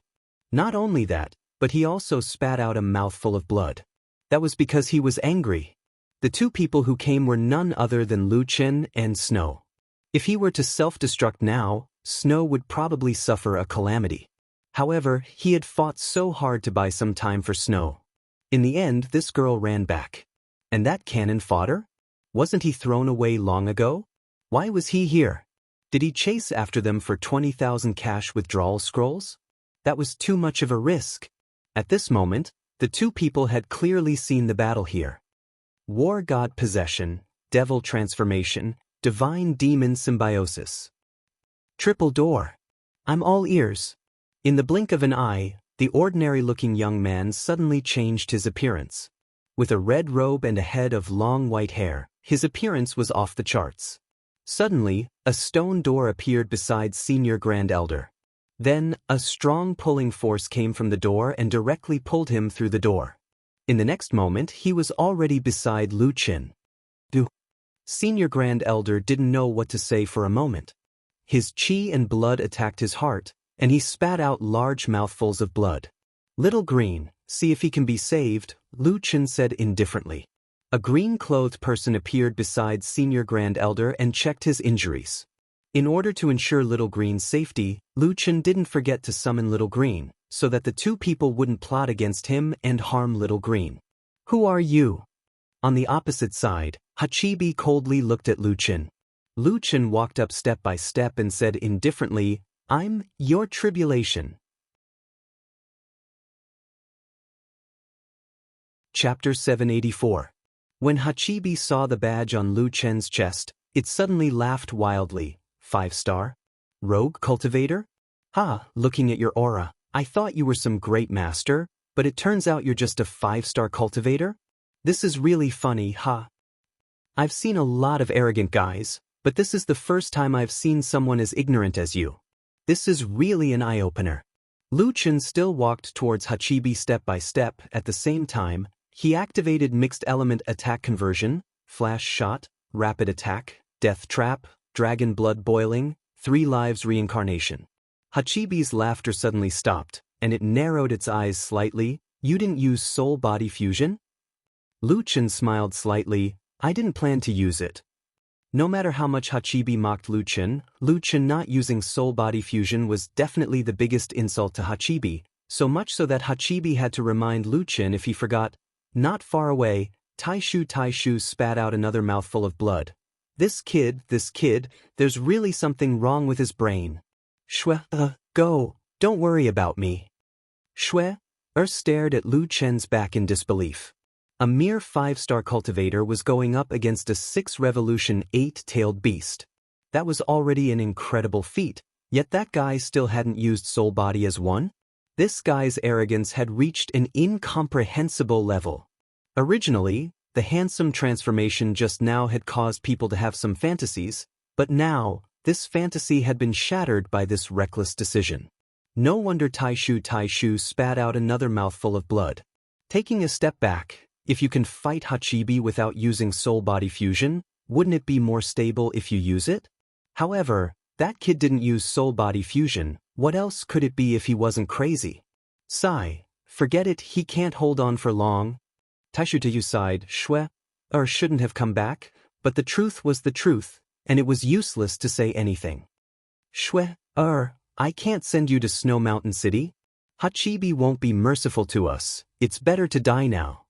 Not only that, but he also spat out a mouthful of blood. That was because he was angry. The 2 people who came were none other than Lu Chen and Snow. If he were to self-destruct now, Snow would probably suffer a calamity. However, he had fought so hard to buy some time for Snow. In the end, this girl ran back. And that cannon fodder? Wasn't he thrown away long ago? Why was he here? Did he chase after them for 20,000 cash withdrawal scrolls? That was too much of a risk. At this moment, the 2 people had clearly seen the battle here. War God possession, devil transformation, divine demon symbiosis. Triple door. I'm all ears. In the blink of an eye, the ordinary-looking young man suddenly changed his appearance. With a red robe and a head of long white hair, his appearance was off the charts. Suddenly, a stone door appeared beside Senior Grand Elder. Then, a strong pulling force came from the door and directly pulled him through the door. In the next moment, he was already beside Lu Chen. Senior Grand Elder didn't know what to say for a moment. His chi and blood attacked his heart, and he spat out large mouthfuls of blood. Little Green, see if he can be saved, Lu Chen said indifferently. A green-clothed person appeared beside Senior Grand Elder and checked his injuries. In order to ensure Little Green's safety, Lu Chen didn't forget to summon Little Green, so that the 2 people wouldn't plot against him and harm Little Green. Who are you? On the opposite side, Hachibi coldly looked at Lu Chen. Lu Chen walked up step by step and said indifferently, I'm your tribulation. Chapter 784. When Hachibi saw the badge on Lu Chen's chest, it suddenly laughed wildly. 5-star? Rogue cultivator? Ha, looking at your aura, I thought you were some great master, but it turns out you're just a 5-star cultivator? This is really funny, ha. I've seen a lot of arrogant guys, but this is the first time I've seen someone as ignorant as you. This is really an eye-opener. Lu Chen still walked towards Hachibi step by step. At the same time, he activated mixed element attack conversion, flash shot, rapid attack, death trap, dragon blood boiling, 3 lives reincarnation. Hachibi's laughter suddenly stopped, and it narrowed its eyes slightly. You didn't use soul body fusion? Lu Chen smiled slightly. I didn't plan to use it. No matter how much Hachibi mocked Lu Chen not using soul body fusion was definitely the biggest insult to Hachibi, so much so that Hachibi had to remind Lu Chen if he forgot. Not far away, Taishu spat out another mouthful of blood. This kid, there's really something wrong with his brain. Go, don't worry about me. Stared at Lu Chen's back in disbelief. A mere 5-star cultivator was going up against a 6 revolution 8-tailed beast. That was already an incredible feat, Yet that guy still hadn't used soul body as one? This guy's arrogance had reached an incomprehensible level. Originally, the handsome transformation just now had caused people to have some fantasies, but now, this fantasy had been shattered by this reckless decision. No wonder Taishu spat out another mouthful of blood. Taking a step back, if you can fight Hachibi without using soul-body fusion, wouldn't it be more stable if you use it? However, that kid didn't use soul-body fusion. What else could it be if he wasn't crazy? Sigh, forget it, he can't hold on for long. Taishu sighed, shouldn't have come back, but the truth was the truth, and it was useless to say anything. I can't send you to Snow Mountain City. Hachibi won't be merciful to us, it's better to die now.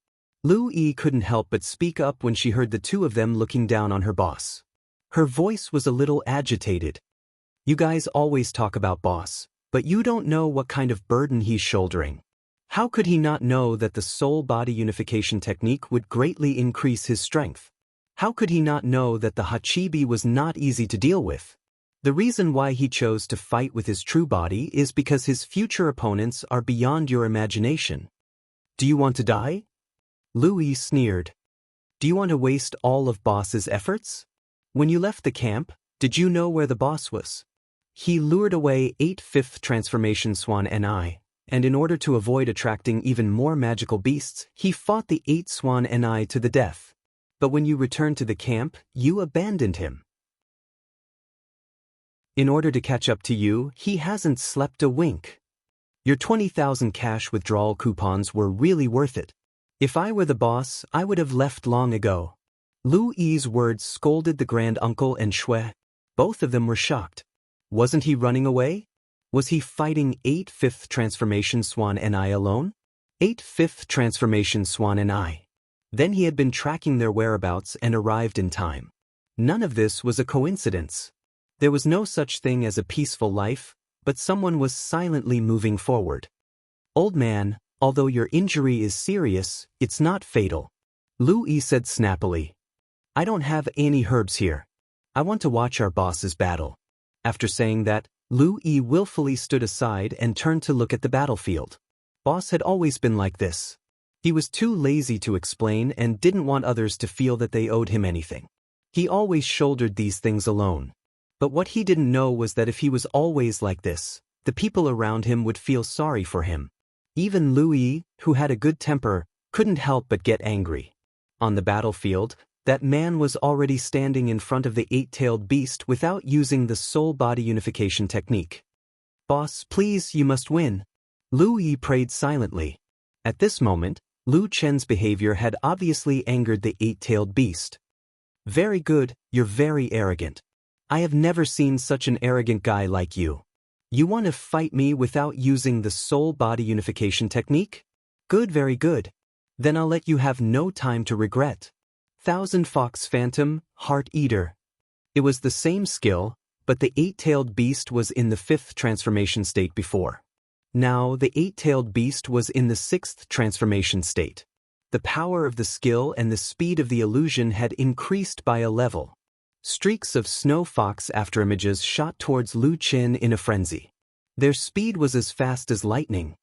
Lu Yi couldn't help but speak up when she heard the two of them looking down on her boss. Her voice was a little agitated. You guys always talk about boss, but you don't know what kind of burden he's shouldering. How could he not know that the soul-body unification technique would greatly increase his strength? How could he not know that the Hachibi was not easy to deal with? The reason why he chose to fight with his true body is because his future opponents are beyond your imagination. Do you want to die? Louis sneered. Do you want to waste all of boss's efforts? When you left the camp, did you know where the boss was? He lured away 8th transformation Swan Ni, and in order to avoid attracting even more magical beasts, he fought the 8 Swan Ni to the death. But when you returned to the camp, you abandoned him. In order to catch up to you, he hasn't slept a wink. Your 20,000 cash withdrawal coupons were really worth it. If I were the boss, I would have left long ago. Lu Yi's words scolded the grand uncle and Shui. Both of them were shocked. Wasn't he running away? Was he fighting 8th transformation Swan Ni alone? 8th transformation Swan Ni. Then he had been tracking their whereabouts and arrived in time. None of this was a coincidence. There was no such thing as a peaceful life, but someone was silently moving forward. Old man, although your injury is serious, it's not fatal. Lu Yi said snappily. I don't have any herbs here. I want to watch our boss's battle. After saying that, Lu Yi willfully stood aside and turned to look at the battlefield. Boss had always been like this. He was too lazy to explain and didn't want others to feel that they owed him anything. He always shouldered these things alone. But what he didn't know was that if he was always like this, the people around him would feel sorry for him. Even Lu Yi, who had a good temper, couldn't help but get angry. On the battlefield, that man was already standing in front of the 8-tailed beast without using the soul-body unification technique. Boss, please, you must win. Lu Yi prayed silently. At this moment, Lu Chen's behavior had obviously angered the 8-tailed beast. Very good, you're very arrogant. I have never seen such an arrogant guy like you. You want to fight me without using the soul-body unification technique? Good, very good. Then I'll let you have no time to regret. Thousand Fox Phantom, Heart Eater. It was the same skill, but the 8-tailed beast was in the 5th transformation state before. Now the 8-tailed beast was in the 6th transformation state. The power of the skill and the speed of the illusion had increased by a level. Streaks of snow fox afterimages shot towards Lu Chen in a frenzy. Their speed was as fast as lightning.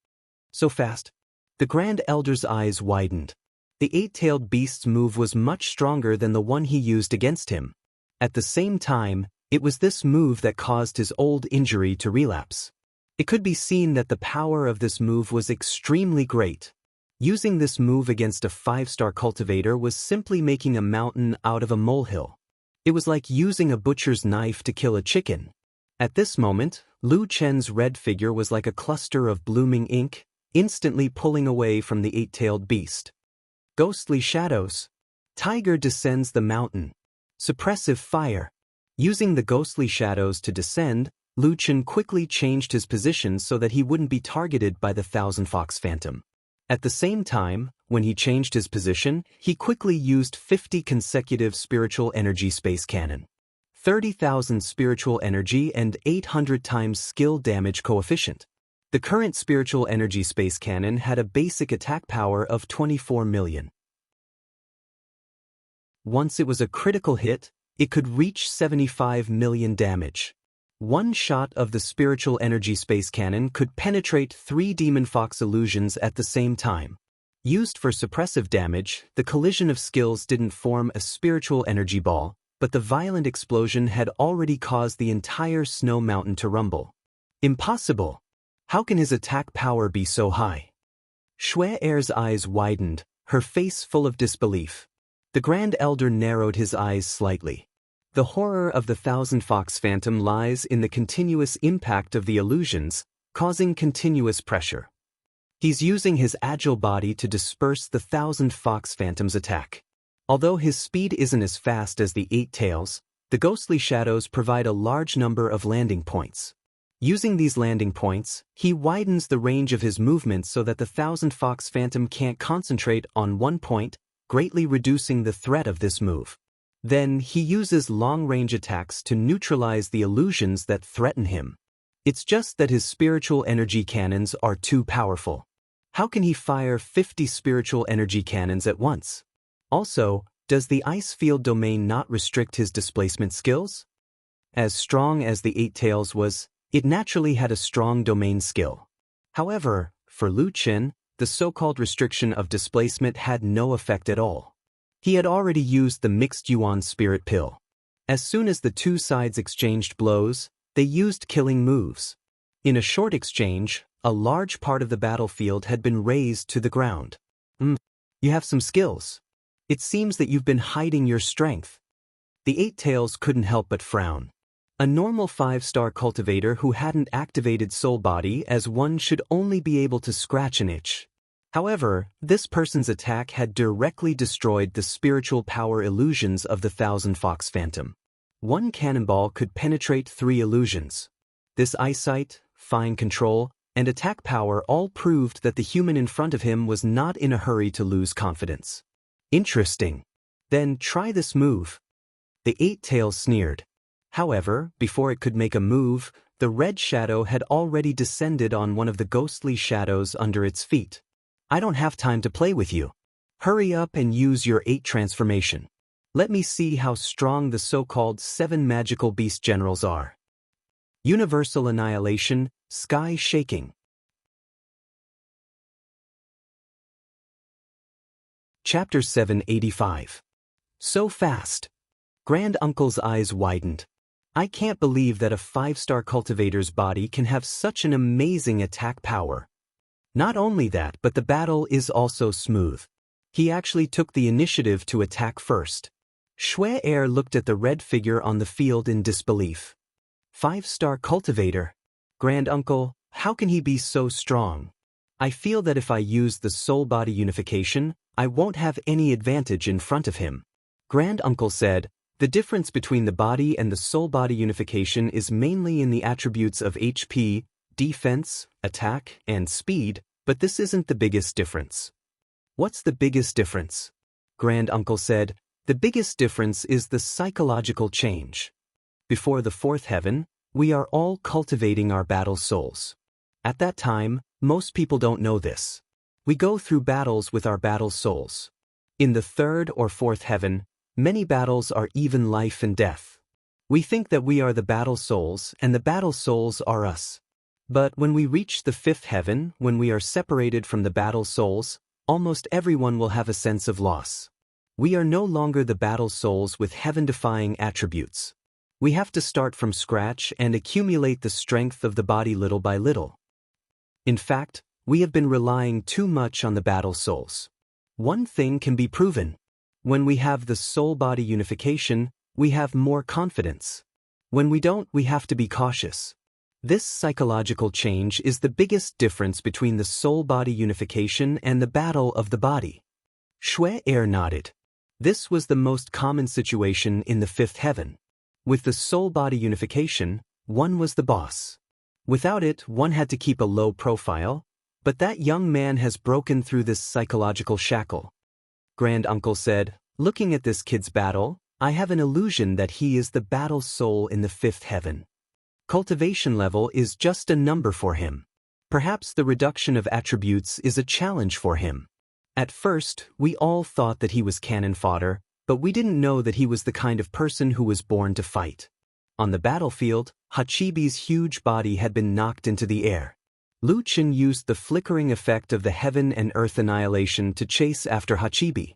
So fast. The Grand Elder's eyes widened. The 8-tailed beast's move was much stronger than the one he used against him. At the same time, it was this move that caused his old injury to relapse. It could be seen that the power of this move was extremely great. Using this move against a 5-star cultivator was simply making a mountain out of a molehill. It was like using a butcher's knife to kill a chicken. At this moment, Lu Chen's red figure was like a cluster of blooming ink, instantly pulling away from the 8-tailed beast. Ghostly shadows. Tiger descends the mountain. Suppressive fire. Using the ghostly shadows to descend, Lu Chen quickly changed his position so that he wouldn't be targeted by the Thousand Fox Phantom. At the same time, when he changed his position, he quickly used 50 consecutive spiritual energy space cannon. 30,000 spiritual energy and 800 times skill damage coefficient. The current spiritual energy space cannon had a basic attack power of 24 million. Once it was a critical hit, it could reach 75 million damage. One shot of the spiritual energy space cannon could penetrate 3 demon fox illusions at the same time. Used for suppressive damage, the collision of skills didn't form a spiritual energy ball, but the violent explosion had already caused the entire snow mountain to rumble. Impossible! How can his attack power be so high? Shui Er's eyes widened, her face full of disbelief. The Grand Elder narrowed his eyes slightly. The horror of the Thousand Fox Phantom lies in the continuous impact of the illusions, causing continuous pressure. He's using his agile body to disperse the Thousand Fox Phantom's attack. Although his speed isn't as fast as the 8 tails, the ghostly shadows provide a large number of landing points. Using these landing points, he widens the range of his movements so that the Thousand Fox Phantom can't concentrate on one point, greatly reducing the threat of this move. Then he uses long-range attacks to neutralize the illusions that threaten him. It's just that his spiritual energy cannons are too powerful. How can he fire 50 spiritual energy cannons at once? Also, does the ice field domain not restrict his displacement skills? As strong as the 8 tails was, it naturally had a strong domain skill. However, for Lu Qin, the so-called restriction of displacement had no effect at all. He had already used the mixed Yuan spirit pill. As soon as the two sides exchanged blows, they used killing moves. In a short exchange, a large part of the battlefield had been razed to the ground. You have some skills. It seems that you've been hiding your strength. The 8 tails couldn't help but frown. A normal 5-star cultivator who hadn't activated soul body as one should only be able to scratch an itch. However, this person's attack had directly destroyed the spiritual power illusions of the Thousand Fox Phantom. One cannonball could penetrate 3 illusions. This eyesight, fine control, and attack power all proved that the human in front of him was not in a hurry to lose confidence. Interesting. Then try this move. The 8 tails sneered. However, before it could make a move, the red shadow had already descended on one of the ghostly shadows under its feet. I don't have time to play with you. Hurry up and use your 8 transformation. Let me see how strong the so-called 7 magical beast generals are. Universal annihilation, sky shaking. Chapter 785. So fast. Grand Uncle's eyes widened. I can't believe that a 5-star cultivator's body can have such an amazing attack power. Not only that, but the battle is also smooth. He actually took the initiative to attack first. Shui Er looked at the red figure on the field in disbelief. 5-star cultivator? Grand Uncle, how can he be so strong? I feel that if I use the soul-body unification, I won't have any advantage in front of him. Grand Uncle said, the difference between the body and the soul-body unification is mainly in the attributes of HP, defense, attack, and speed, but this isn't the biggest difference. What's the biggest difference? Grand Uncle said, the biggest difference is the psychological change. Before the 4th heaven, we are all cultivating our battle souls. At that time, most people don't know this. We go through battles with our battle souls. In the 3rd or 4th heaven, many battles are even life and death. We think that we are the battle souls and the battle souls are us. But when we reach the 5th heaven, when we are separated from the battle souls, almost everyone will have a sense of loss. We are no longer the battle souls with heaven-defying attributes. We have to start from scratch and accumulate the strength of the body little by little. In fact, we have been relying too much on the battle souls. One thing can be proven. When we have the soul-body unification, we have more confidence. When we don't, we have to be cautious. This psychological change is the biggest difference between the soul-body unification and the battle of the body. Shui Er nodded. This was the most common situation in the 5th heaven. With the soul-body unification, one was the boss. Without it, one had to keep a low profile, but that young man has broken through this psychological shackle. Grand Uncle said, looking at this kid's battle, I have an illusion that he is the battle soul in the 5th heaven. Cultivation level is just a number for him. Perhaps the reduction of attributes is a challenge for him. At first, we all thought that he was cannon fodder, but we didn't know that he was the kind of person who was born to fight. On the battlefield, Hachibi's huge body had been knocked into the air. Lu Chen used the flickering effect of the Heaven and Earth Annihilation to chase after Hachibi.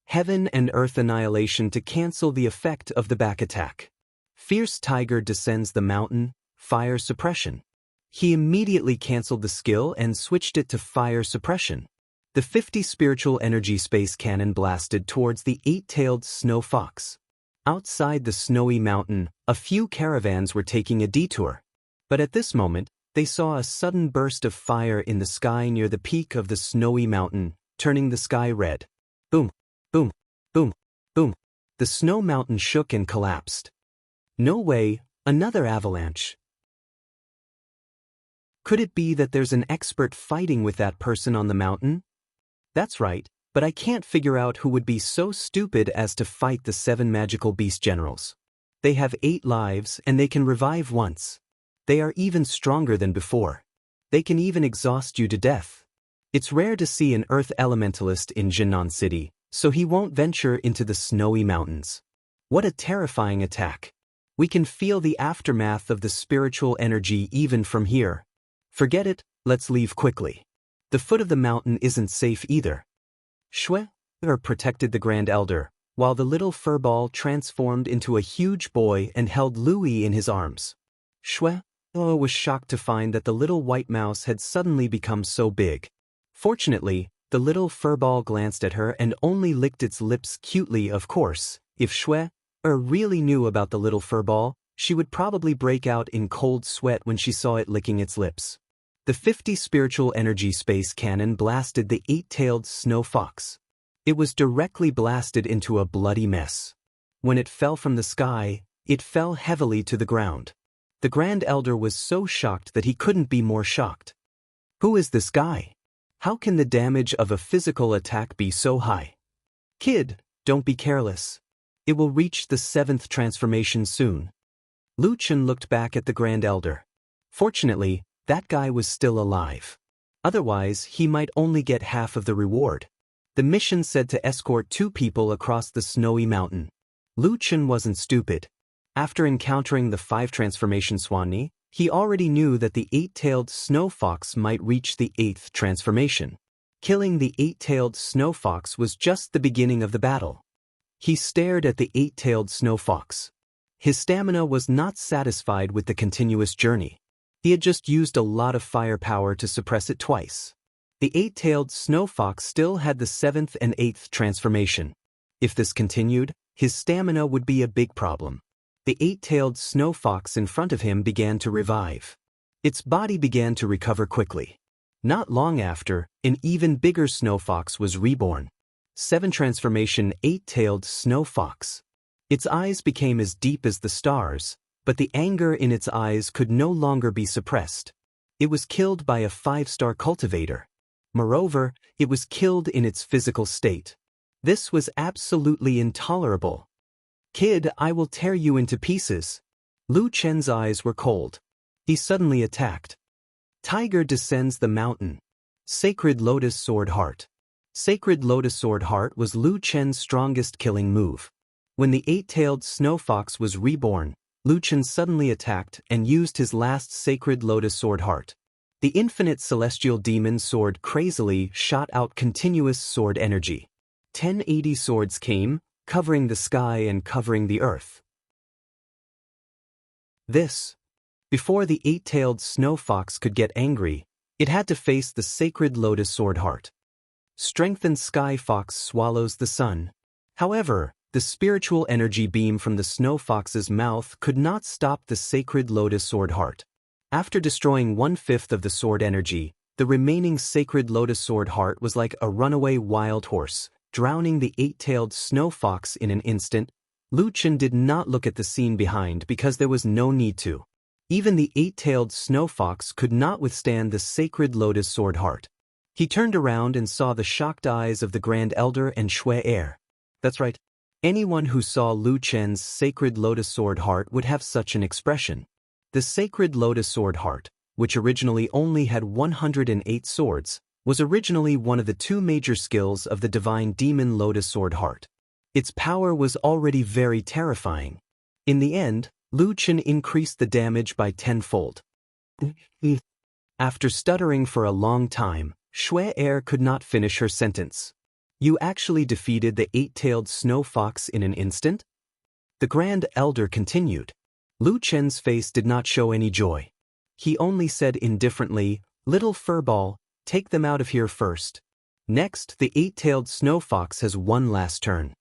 Heaven and Earth Annihilation to cancel the effect of the back attack. Fierce Tiger descends the mountain, fire suppression. He immediately canceled the skill and switched it to fire suppression. The 50 spiritual energy space cannon blasted towards the 8-tailed snow fox. Outside the snowy mountain, a few caravans were taking a detour. But at this moment, they saw a sudden burst of fire in the sky near the peak of the snowy mountain, turning the sky red. Boom, boom, boom, boom. The snow mountain shook and collapsed. No way, another avalanche. Could it be that there's an expert fighting with that person on the mountain? That's right, but I can't figure out who would be so stupid as to fight the 7 magical beast generals. They have 8 lives and they can revive once. They are even stronger than before. They can even exhaust you to death. It's rare to see an earth elementalist in Jinnan City, so he won't venture into the snowy mountains. What a terrifying attack. We can feel the aftermath of the spiritual energy even from here. Forget it, let's leave quickly. The foot of the mountain isn't safe either. Shui protected the Grand Elder, while the little furball transformed into a huge boy and held Louis in his arms. Shui was shocked to find that the little white mouse had suddenly become so big. Fortunately, the little furball glanced at her and only licked its lips cutely. Of course, if Shui really knew about the little furball, she would probably break out in cold sweat when she saw it licking its lips. The 50 spiritual energy space cannon blasted the 8-tailed snow fox. It was directly blasted into a bloody mess. When it fell from the sky, it fell heavily to the ground. The Grand Elder was so shocked that he couldn't be more shocked. Who is this guy? How can the damage of a physical attack be so high? Kid, don't be careless. It will reach the 7th transformation soon. Lu Chen looked back at the Grand Elder. Fortunately, that guy was still alive. Otherwise, he might only get half of the reward. The mission said to escort 2 people across the snowy mountain. Lu Chen wasn't stupid. After encountering the 5 transformation Swanee, he already knew that the 8-tailed snow fox might reach the 8th transformation. Killing the 8-tailed snow fox was just the beginning of the battle. He stared at the 8-tailed snow fox. His stamina was not satisfied with the continuous journey. He had just used a lot of firepower to suppress it twice. The 8-tailed snow fox still had the 7th and 8th transformation. If this continued, his stamina would be a big problem. The 8-tailed snow fox in front of him began to revive. Its body began to recover quickly. Not long after, an even bigger snow fox was reborn. 7 transformation 8-tailed snow fox. Its eyes became as deep as the stars, but the anger in its eyes could no longer be suppressed. It was killed by a 5-star cultivator. Moreover, it was killed in its physical state. This was absolutely intolerable. Kid, I will tear you into pieces. Lu Chen's eyes were cold. He suddenly attacked. Tiger descends the mountain. Sacred Lotus Sword Heart. Sacred Lotus Sword Heart was Lu Chen's strongest killing move. When the 8-tailed snow fox was reborn, Lu Chen suddenly attacked and used his last Sacred Lotus Sword Heart. The infinite celestial demon sword crazily shot out continuous sword energy. 1080 swords came, covering the sky and covering the earth. Before the 8-tailed snow fox could get angry, it had to face the Sacred Lotus Sword Heart. Strengthened Sky Fox swallows the sun. However, the spiritual energy beam from the snow fox's mouth could not stop the Sacred Lotus Sword Heart. After destroying 1/5 of the sword energy, the remaining Sacred Lotus Sword Heart was like a runaway wild horse, drowning the 8-tailed snow fox in an instant. Lu Chen did not look at the scene behind because there was no need to. Even the 8-tailed snow fox could not withstand the Sacred Lotus Sword Heart. He turned around and saw the shocked eyes of the Grand Elder and Shui Er. That's right. Anyone who saw Lu Chen's Sacred Lotus Sword Heart would have such an expression. The Sacred Lotus Sword Heart, which originally only had 108 swords, was originally one of the 2 major skills of the divine demon Lotus Sword Heart. Its power was already very terrifying. In the end, Lu Chen increased the damage by tenfold. After stuttering for a long time, Shui Er could not finish her sentence. You actually defeated the eight-tailed snow fox in an instant? The Grand Elder continued. Lu Chen's face did not show any joy. He only said indifferently, "Little furball, take them out of here first." Next, the eight-tailed snow fox has one last turn.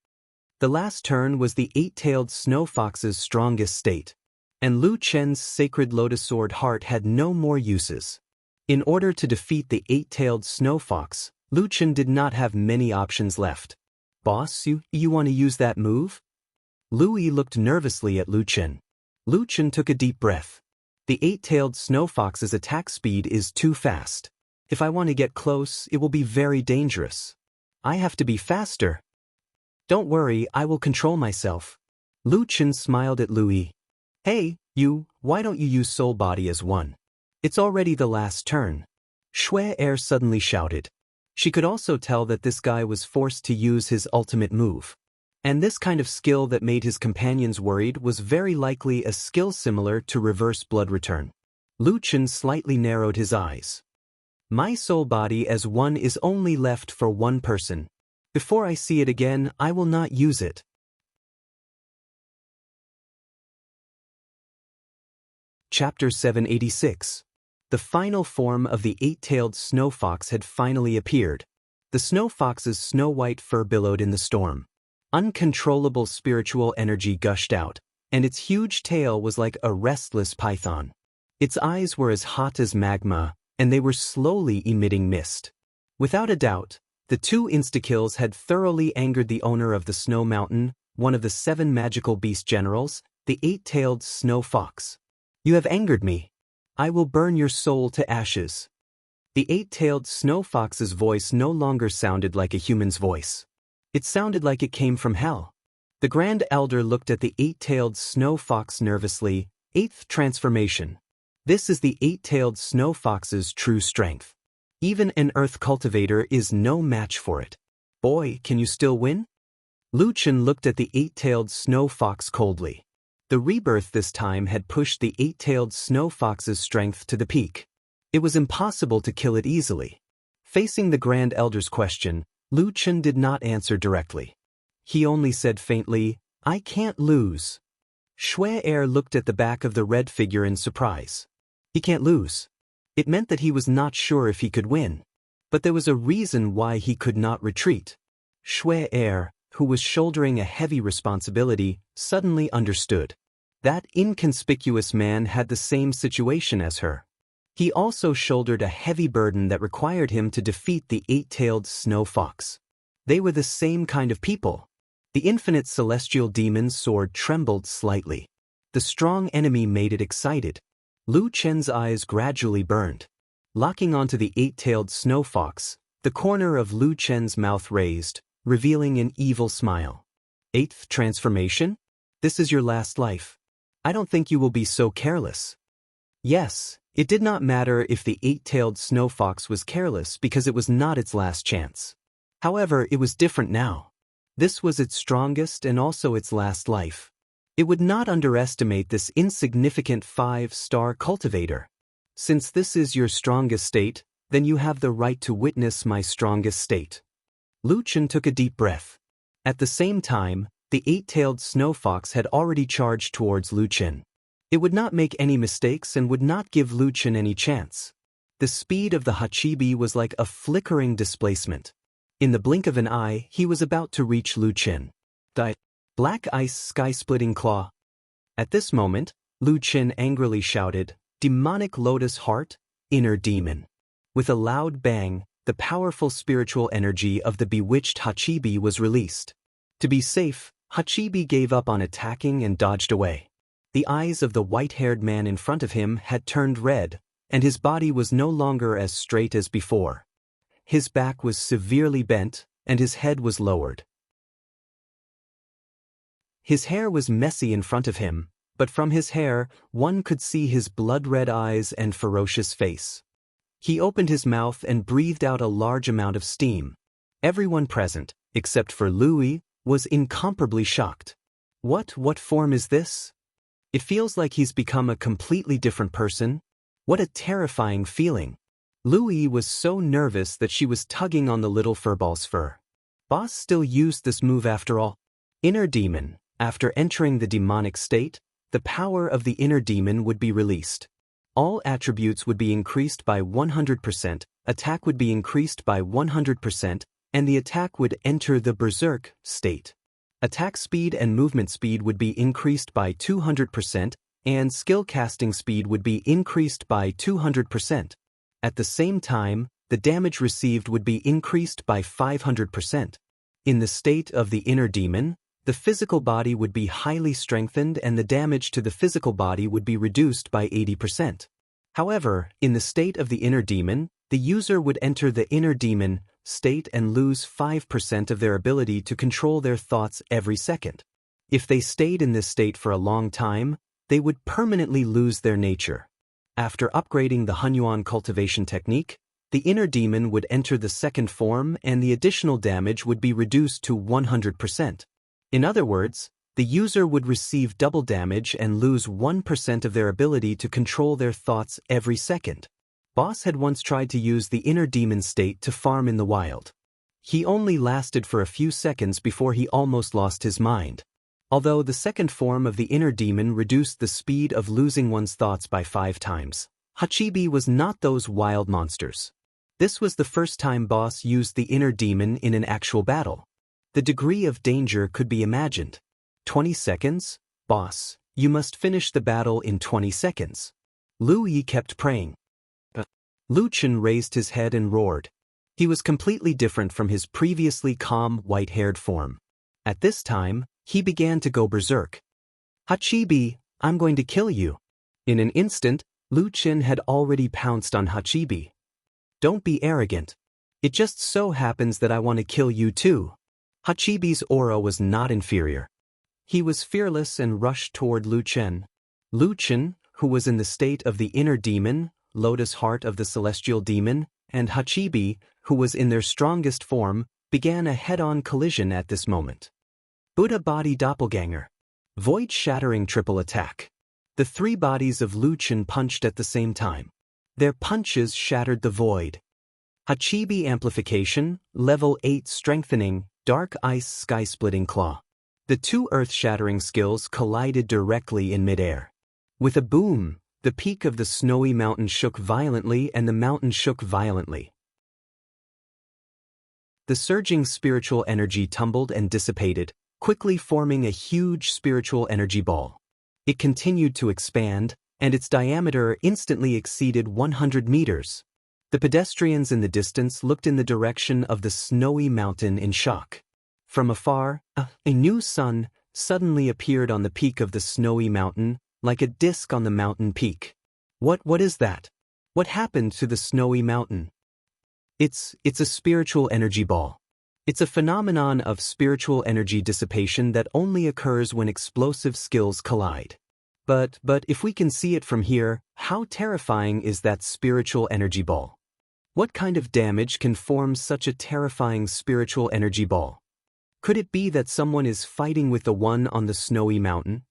The last turn was the eight-tailed snow fox's strongest state, and Lu Chen's sacred lotus sword heart had no more uses. In order to defeat the eight-tailed snow fox, Lu Chen did not have many options left. Boss, you want to use that move? Louis looked nervously at Lu Chen. Lu Chen took a deep breath. The eight-tailed snow fox's attack speed is too fast. If I want to get close, it will be very dangerous. I have to be faster. Don't worry, I will control myself. Lu Chen smiled at Louis. Hey, why don't you use soul body as one? It's already the last turn. Shui Er suddenly shouted. She could also tell that this guy was forced to use his ultimate move. And this kind of skill that made his companions worried was very likely a skill similar to reverse blood return. Lu Chen slightly narrowed his eyes. My soul body as one is only left for one person. Before I see it again, I will not use it. Chapter 786. The final form of the eight-tailed snow fox had finally appeared. The snow fox's snow-white fur billowed in the storm. Uncontrollable spiritual energy gushed out, and its huge tail was like a restless python. Its eyes were as hot as magma, and they were slowly emitting mist. Without a doubt, the two insta-kills had thoroughly angered the owner of the Snow Mountain, one of the 7 magical beast generals, the eight-tailed snow fox. You have angered me. I will burn your soul to ashes. The eight-tailed snow fox's voice no longer sounded like a human's voice. It sounded like it came from hell. The Grand Elder looked at the eight-tailed snow fox nervously. 8th transformation. This is the eight-tailed snow fox's true strength. Even an earth cultivator is no match for it. Boy, can you still win? Lu Chen looked at the eight-tailed snow fox coldly. The rebirth this time had pushed the eight-tailed snow fox's strength to the peak. It was impossible to kill it easily. Facing the Grand Elder's question, Lu Chen did not answer directly. He only said faintly, I can't lose. Shui Er looked at the back of the red figure in surprise. He can't lose. It meant that he was not sure if he could win. But there was a reason why he could not retreat. Shui Er, who was shouldering a heavy responsibility, suddenly understood. That inconspicuous man had the same situation as her. He also shouldered a heavy burden that required him to defeat the eight-tailed snow fox. They were the same kind of people. The infinite celestial demon's sword trembled slightly. The strong enemy made it excited. Lu Chen's eyes gradually burned. Locking onto the eight-tailed snow fox, the corner of Lu Chen's mouth raised, revealing an evil smile. 8th transformation? This is your last life. I don't think you will be so careless. Yes, it did not matter if the eight-tailed snow fox was careless because it was not its last chance. However, it was different now. This was its strongest and also its last life. It would not underestimate this insignificant 5-star cultivator. Since this is your strongest state, then you have the right to witness my strongest state. Lu Chen took a deep breath. At the same time, the eight-tailed snow fox had already charged towards Lu Chen. It would not make any mistakes and would not give Lu Chen any chance. The speed of the Hachibi was like a flickering displacement. In the blink of an eye, he was about to reach Lu Chen. Black ice sky-splitting claw. At this moment, Lu Chen angrily shouted, Demonic lotus heart, inner demon. With a loud bang, the powerful spiritual energy of the bewitched Hachibi was released. To be safe, Hachibi gave up on attacking and dodged away. The eyes of the white-haired man in front of him had turned red, and his body was no longer as straight as before. His back was severely bent, and his head was lowered. His hair was messy in front of him, but from his hair, one could see his blood-red eyes and ferocious face. He opened his mouth and breathed out a large amount of steam. Everyone present, except for Louis, was incomparably shocked. What form is this? It feels like he's become a completely different person. What a terrifying feeling. Louie was so nervous that she was tugging on the little furball's fur. Boss still used this move after all. Inner demon. After entering the demonic state, the power of the inner demon would be released. All attributes would be increased by 100%, attack would be increased by 100%, and the attack would enter the berserk state. Attack speed and movement speed would be increased by 200%, and skill casting speed would be increased by 200%. At the same time, the damage received would be increased by 500%. In the state of the inner demon, the physical body would be highly strengthened and the damage to the physical body would be reduced by 80%. However, in the state of the inner demon, the user would enter the inner demon state and lose 5% of their ability to control their thoughts every second. If they stayed in this state for a long time, they would permanently lose their nature. After upgrading the Hunyuan cultivation technique, the inner demon would enter the second form and the additional damage would be reduced to 100%. In other words, the user would receive double damage and lose 1% of their ability to control their thoughts every second. Boss had once tried to use the inner demon state to farm in the wild. He only lasted for a few seconds before he almost lost his mind. Although the second form of the inner demon reduced the speed of losing one's thoughts by 5 times, Hachibi was not those wild monsters. This was the first time Boss used the inner demon in an actual battle. The degree of danger could be imagined. 20 seconds? Boss, you must finish the battle in 20 seconds. Lu Yi kept praying. Lu Chen raised his head and roared. He was completely different from his previously calm, white-haired form. At this time, he began to go berserk. Hachibi, I'm going to kill you. In an instant, Lu Chen had already pounced on Hachibi. Don't be arrogant. It just so happens that I want to kill you too. Hachibi's aura was not inferior. He was fearless and rushed toward Lu Chen. Lu Chen, who was in the state of the inner demon, lotus heart of the celestial demon, and Hachibi, who was in their strongest form, began a head-on collision at this moment. Buddha body doppelganger. Void-shattering triple attack. The 3 bodies of Lu Chen punched at the same time. Their punches shattered the void. Hachibi amplification, level 8 strengthening, dark ice sky-splitting claw. The 2 earth-shattering skills collided directly in midair. With a boom, the peak of the snowy mountain shook violently and the mountain shook violently. The surging spiritual energy tumbled and dissipated, quickly forming a huge spiritual energy ball. It continued to expand, and its diameter instantly exceeded 100 meters. The pedestrians in the distance looked in the direction of the snowy mountain in shock. From afar, a new sun suddenly appeared on the peak of the snowy mountain, like a disc on the mountain peak. What is that? What happened to the snowy mountain? It's a spiritual energy ball. It's a phenomenon of spiritual energy dissipation that only occurs when explosive skills collide. But if we can see it from here, how terrifying is that spiritual energy ball? What kind of damage can form such a terrifying spiritual energy ball? Could it be that someone is fighting with the one on the snowy mountain?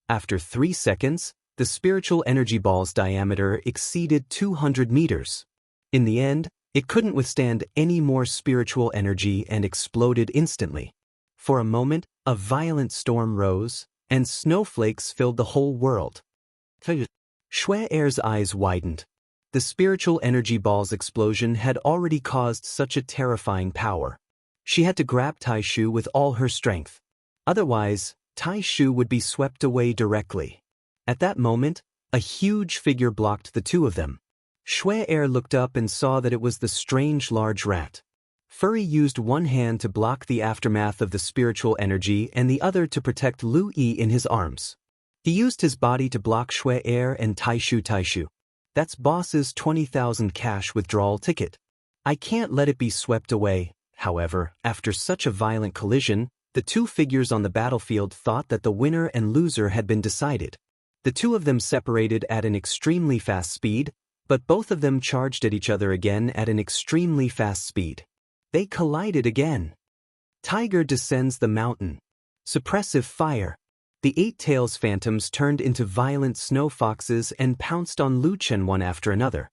After 3 seconds, the spiritual energy ball's diameter exceeded 200 meters. In the end, it couldn't withstand any more spiritual energy and exploded instantly. For a moment, a violent storm rose, and snowflakes filled the whole world. Shui Er's eyes widened. The spiritual energy ball's explosion had already caused such a terrifying power. She had to grab Taishu with all her strength. Otherwise, Taishu would be swept away directly. At that moment, a huge figure blocked the 2 of them. Shui Er looked up and saw that it was the strange large rat. Furry used one hand to block the aftermath of the spiritual energy and the other to protect Lu Yi in his arms. He used his body to block Shui Er and Taishu. That's Boss's 20,000 cash withdrawal ticket. I can't let it be swept away. However, after such a violent collision, the 2 figures on the battlefield thought that the winner and loser had been decided. The 2 of them separated at an extremely fast speed, but both of them charged at each other again at an extremely fast speed. They collided again. Tiger descends the mountain. Suppressive fire. The 8 tails phantoms turned into violent snow foxes and pounced on Lu Chen one after another.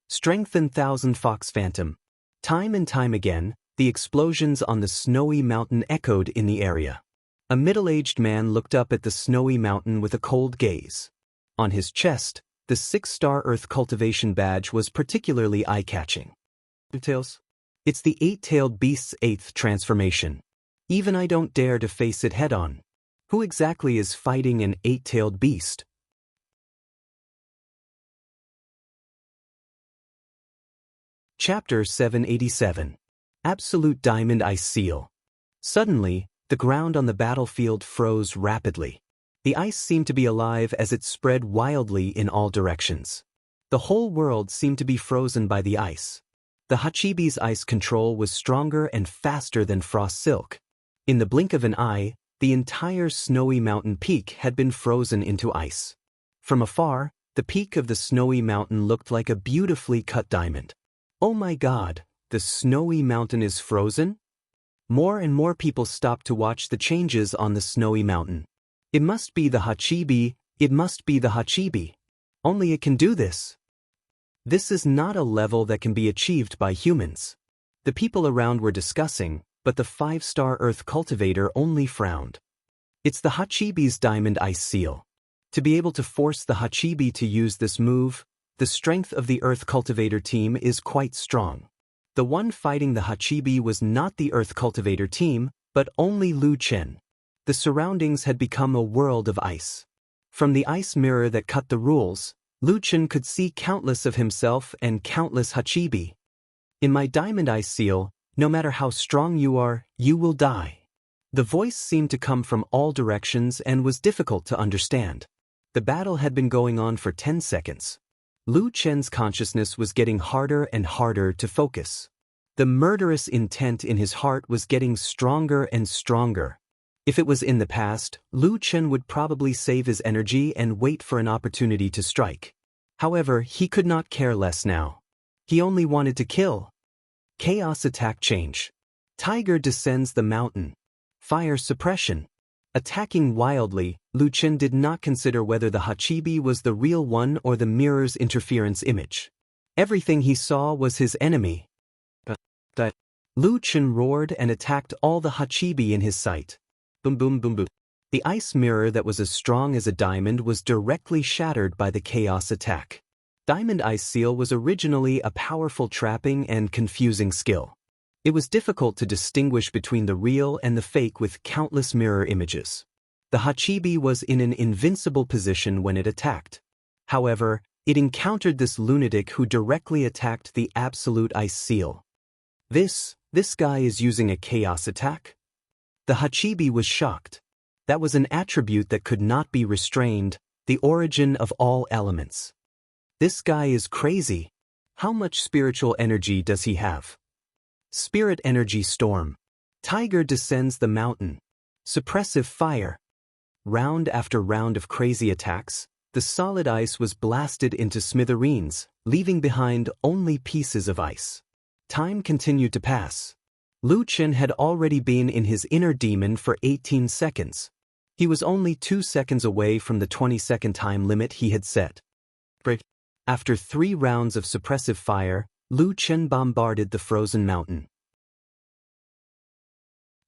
Strength and 1,000 fox phantom. Time and time again, the explosions on the snowy mountain echoed in the area. A middle-aged man looked up at the snowy mountain with a cold gaze. On his chest, the 6-star Earth cultivation badge was particularly eye-catching. Tails? It's the 8-tailed beast's 8th transformation. Even I don't dare to face it head-on. Who exactly is fighting an 8-tailed beast? Chapter 787. Absolute Diamond Ice Seal. Suddenly, the ground on the battlefield froze rapidly. The ice seemed to be alive as it spread wildly in all directions. The whole world seemed to be frozen by the ice. The Hachibi's ice control was stronger and faster than frost silk. In the blink of an eye, the entire snowy mountain peak had been frozen into ice. From afar, the peak of the snowy mountain looked like a beautifully cut diamond. Oh my God, the snowy mountain is frozen? More and more people stopped to watch the changes on the snowy mountain. It must be the Hachibi, it must be the Hachibi. Only it can do this. This is not a level that can be achieved by humans. The people around were discussing, but the 5-star Earth cultivator only frowned. It's the Hachibi's Diamond Ice Seal. To be able to force the Hachibi to use this move, the strength of the Earth cultivator team is quite strong. The one fighting the Hachibi was not the Earth cultivator team, but only Lu Chen. The surroundings had become a world of ice. From the ice mirror that cut the rules, Lu Chen could see countless of himself and countless Hachibi. In my Diamond Ice Seal, no matter how strong you are, you will die. The voice seemed to come from all directions and was difficult to understand. The battle had been going on for 10 seconds. Lu Chen's consciousness was getting harder and harder to focus. The murderous intent in his heart was getting stronger and stronger. If it was in the past, Lu Chen would probably save his energy and wait for an opportunity to strike. However, he could not care less now. He only wanted to kill. Chaos attack change. Tiger descends the mountain. Fire suppression. Attacking wildly, Lu Chen did not consider whether the Hachibi was the real one or the mirror's interference image. Everything he saw was his enemy. Lu Chen roared and attacked all the Hachibi in his sight. Boom boom boom boom. The ice mirror that was as strong as a diamond was directly shattered by the chaos attack. Diamond Ice Seal was originally a powerful trapping and confusing skill. It was difficult to distinguish between the real and the fake with countless mirror images. The Hachibi was in an invincible position when it attacked. However, it encountered this lunatic who directly attacked the Absolute Ice Seal. This guy is using a chaos attack? The Hachibi was shocked. That was an attribute that could not be restrained, the origin of all elements. This guy is crazy. How much spiritual energy does he have? Spirit Energy Storm. Tiger descends the mountain. Suppressive fire. Round after round of crazy attacks, the solid ice was blasted into smithereens, leaving behind only pieces of ice. Time continued to pass. Lu Chen had already been in his inner demon for 18 seconds. He was only 2 seconds away from the 20-second time limit he had set. After 3 rounds of suppressive fire, Lu Chen bombarded the frozen mountain.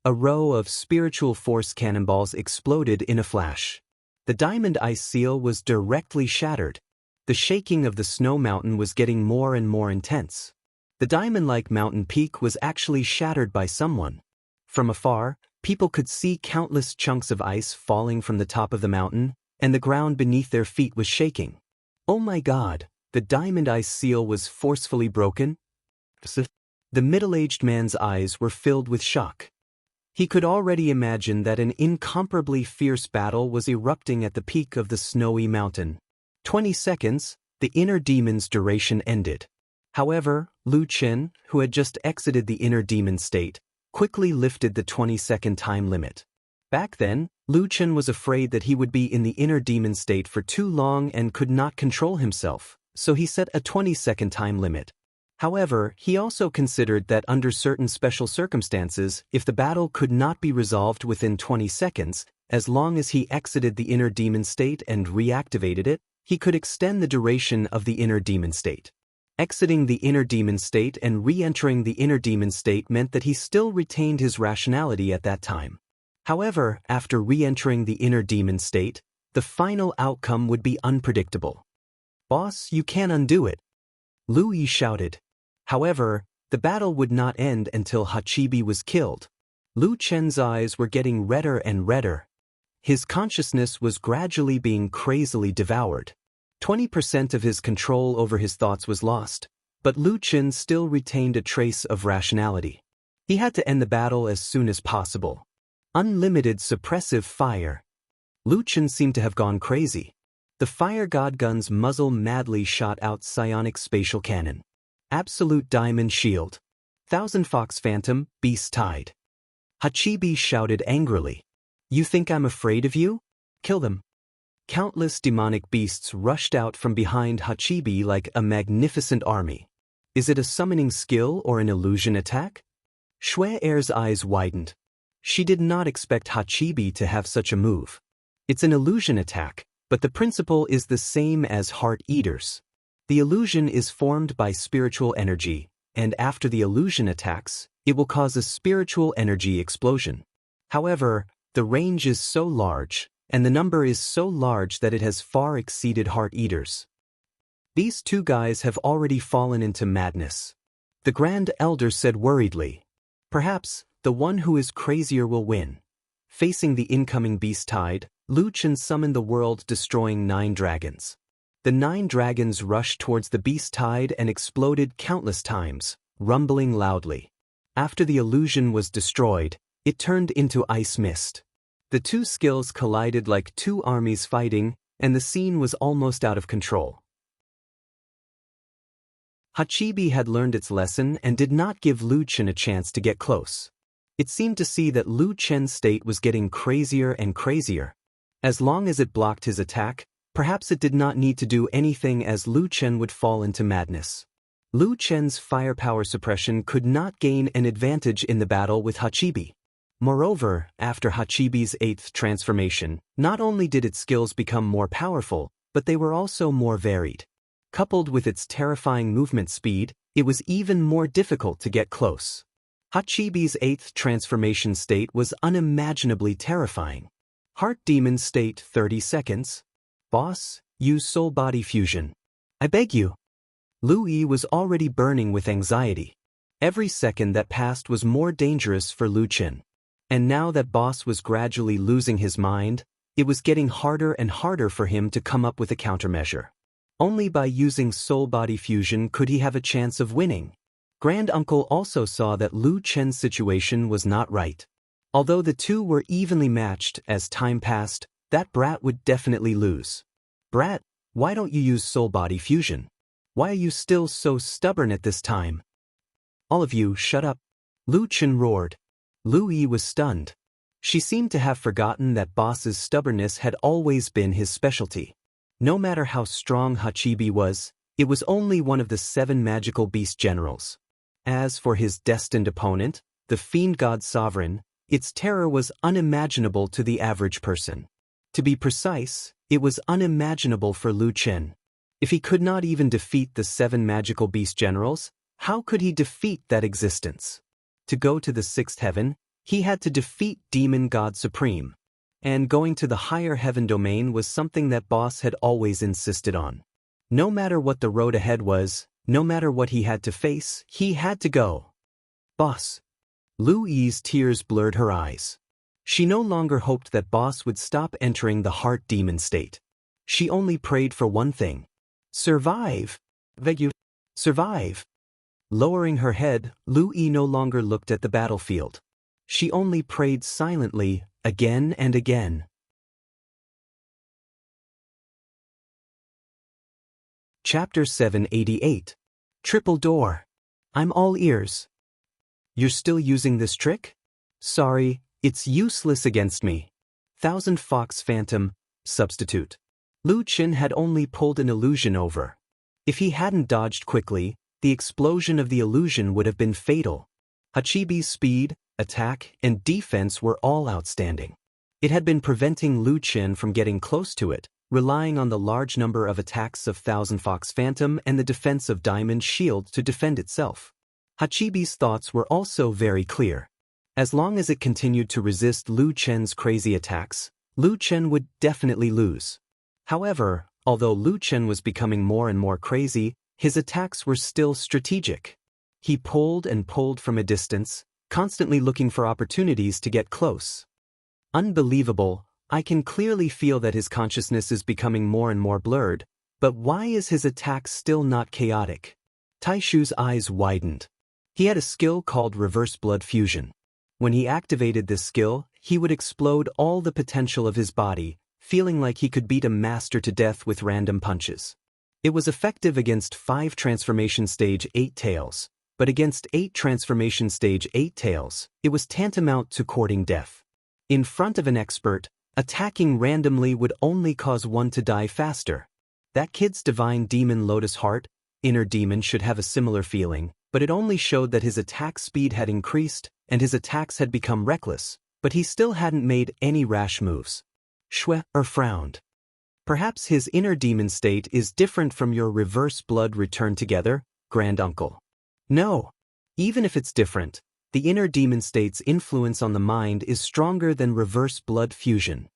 A row of spiritual force cannonballs exploded in a flash. The Diamond Ice Seal was directly shattered. The shaking of the snow mountain was getting more and more intense. The diamond-like mountain peak was actually shattered by someone. From afar, people could see countless chunks of ice falling from the top of the mountain, and the ground beneath their feet was shaking. Oh my God, the Diamond Ice Seal was forcefully broken? The middle-aged man's eyes were filled with shock. He could already imagine that an incomparably fierce battle was erupting at the peak of the snowy mountain. 20 seconds, the inner demon's duration ended. However, Lu Chen, who had just exited the inner demon state, quickly lifted the 20-second time limit. Back then, Lu Chen was afraid that he would be in the inner demon state for too long and could not control himself, so he set a 20-second time limit. However, he also considered that under certain special circumstances, if the battle could not be resolved within 20 seconds, as long as he exited the inner demon state and reactivated it, he could extend the duration of the inner demon state. Exiting the inner demon state and re-entering the inner demon state meant that he still retained his rationality at that time. However, after re-entering the inner demon state, the final outcome would be unpredictable. "Boss, you can't undo it," Lu Yi shouted. However, the battle would not end until Hachibi was killed. Lu Chen's eyes were getting redder and redder. His consciousness was gradually being crazily devoured. 20% of his control over his thoughts was lost, but Lu Chen still retained a trace of rationality. He had to end the battle as soon as possible. Unlimited suppressive fire. Lu Chen seemed to have gone crazy. The fire god gun's muzzle madly shot out psionic spatial cannon. Absolute diamond shield. Thousand Fox Phantom, Beast Tide. Hachibi shouted angrily. "You think I'm afraid of you? Kill them." Countless demonic beasts rushed out from behind Hachibi like a magnificent army. Is it a summoning skill or an illusion attack? Shui Er's eyes widened. She did not expect Hachibi to have such a move. It's an illusion attack, but the principle is the same as Heart Eaters. The illusion is formed by spiritual energy, and after the illusion attacks, it will cause a spiritual energy explosion. However, the range is so large, and the number is so large that it has far exceeded Heart Eaters. These two guys have already fallen into madness. The Grand Elder said worriedly. Perhaps, the one who is crazier will win. Facing the incoming beast tide, Lu Chen summoned the world-destroying 9 dragons. The 9 dragons rushed towards the beast tide and exploded countless times, rumbling loudly. After the illusion was destroyed, it turned into ice mist. The two skills collided like two armies fighting, and the scene was almost out of control. Hachibi had learned its lesson and did not give Lu Chen a chance to get close. It seemed to see that Lu Chen's state was getting crazier and crazier. As long as it blocked his attack, perhaps it did not need to do anything as Lu Chen would fall into madness. Lu Chen's firepower suppression could not gain an advantage in the battle with Hachibi. Moreover, after Hachibi's 8th transformation, not only did its skills become more powerful, but they were also more varied. Coupled with its terrifying movement speed, it was even more difficult to get close. Hachibi's 8th transformation state was unimaginably terrifying. Heart Demon state 30 seconds. Boss, use soul body fusion. I beg you. Lu Yi was already burning with anxiety. Every second that passed was more dangerous for Lu Chen. And now that boss was gradually losing his mind, it was getting harder and harder for him to come up with a countermeasure. Only by using soul body fusion could he have a chance of winning. Grand Uncle also saw that Lu Chen's situation was not right. Although the two were evenly matched as time passed, that brat would definitely lose. Brat, why don't you use soul body fusion? Why are you still so stubborn at this time? All of you, shut up. Lu Chen roared. Lu Yi was stunned. She seemed to have forgotten that boss's stubbornness had always been his specialty. No matter how strong Hachibi was, it was only one of the 7 magical beast generals. As for his destined opponent, the Fiend God Sovereign, its terror was unimaginable to the average person. To be precise, it was unimaginable for Lu Chen. If he could not even defeat the 7 magical beast generals, how could he defeat that existence? To go to the 6th heaven, he had to defeat Demon God Supreme. And going to the higher heaven domain was something that boss had always insisted on. No matter what the road ahead was, no matter what he had to face, he had to go. Boss. Lu Yi's tears blurred her eyes. She no longer hoped that boss would stop entering the heart demon state. She only prayed for one thing. Survive. Beg you. Survive. Lowering her head, Lu Yi no longer looked at the battlefield. She only prayed silently, again and again. Chapter 788. Triple Door. I'm all ears. You're still using this trick? Sorry, it's useless against me. Thousand Fox Phantom, substitute. Lu Chen had only pulled an illusion over. If he hadn't dodged quickly, the explosion of the illusion would have been fatal. Hachibi's speed, attack, and defense were all outstanding. It had been preventing Lu Chen from getting close to it, relying on the large number of attacks of Thousand Fox Phantom and the defense of Diamond Shield to defend itself. Hachibi's thoughts were also very clear. As long as it continued to resist Lu Chen's crazy attacks, Lu Chen would definitely lose. However, although Lu Chen was becoming more and more crazy, his attacks were still strategic. He pulled and pulled from a distance, constantly looking for opportunities to get close. Unbelievable, I can clearly feel that his consciousness is becoming more and more blurred, but why is his attack still not chaotic? Taishu's eyes widened. He had a skill called Reverse Blood Fusion. When he activated this skill, he would explode all the potential of his body, feeling like he could beat a master to death with random punches. It was effective against 5 Transformation Stage 8 Tails, but against 8 Transformation Stage 8 Tails, it was tantamount to courting death. In front of an expert, attacking randomly would only cause one to die faster. That kid's Divine Demon Lotus Heart, Inner Demon, should have a similar feeling, but it only showed that his attack speed had increased and his attacks had become reckless, but he still hadn't made any rash moves. Shui frowned. Perhaps his inner demon state is different from your reverse blood return together, Grand Uncle. No. Even if it's different, the inner demon state's influence on the mind is stronger than reverse blood fusion.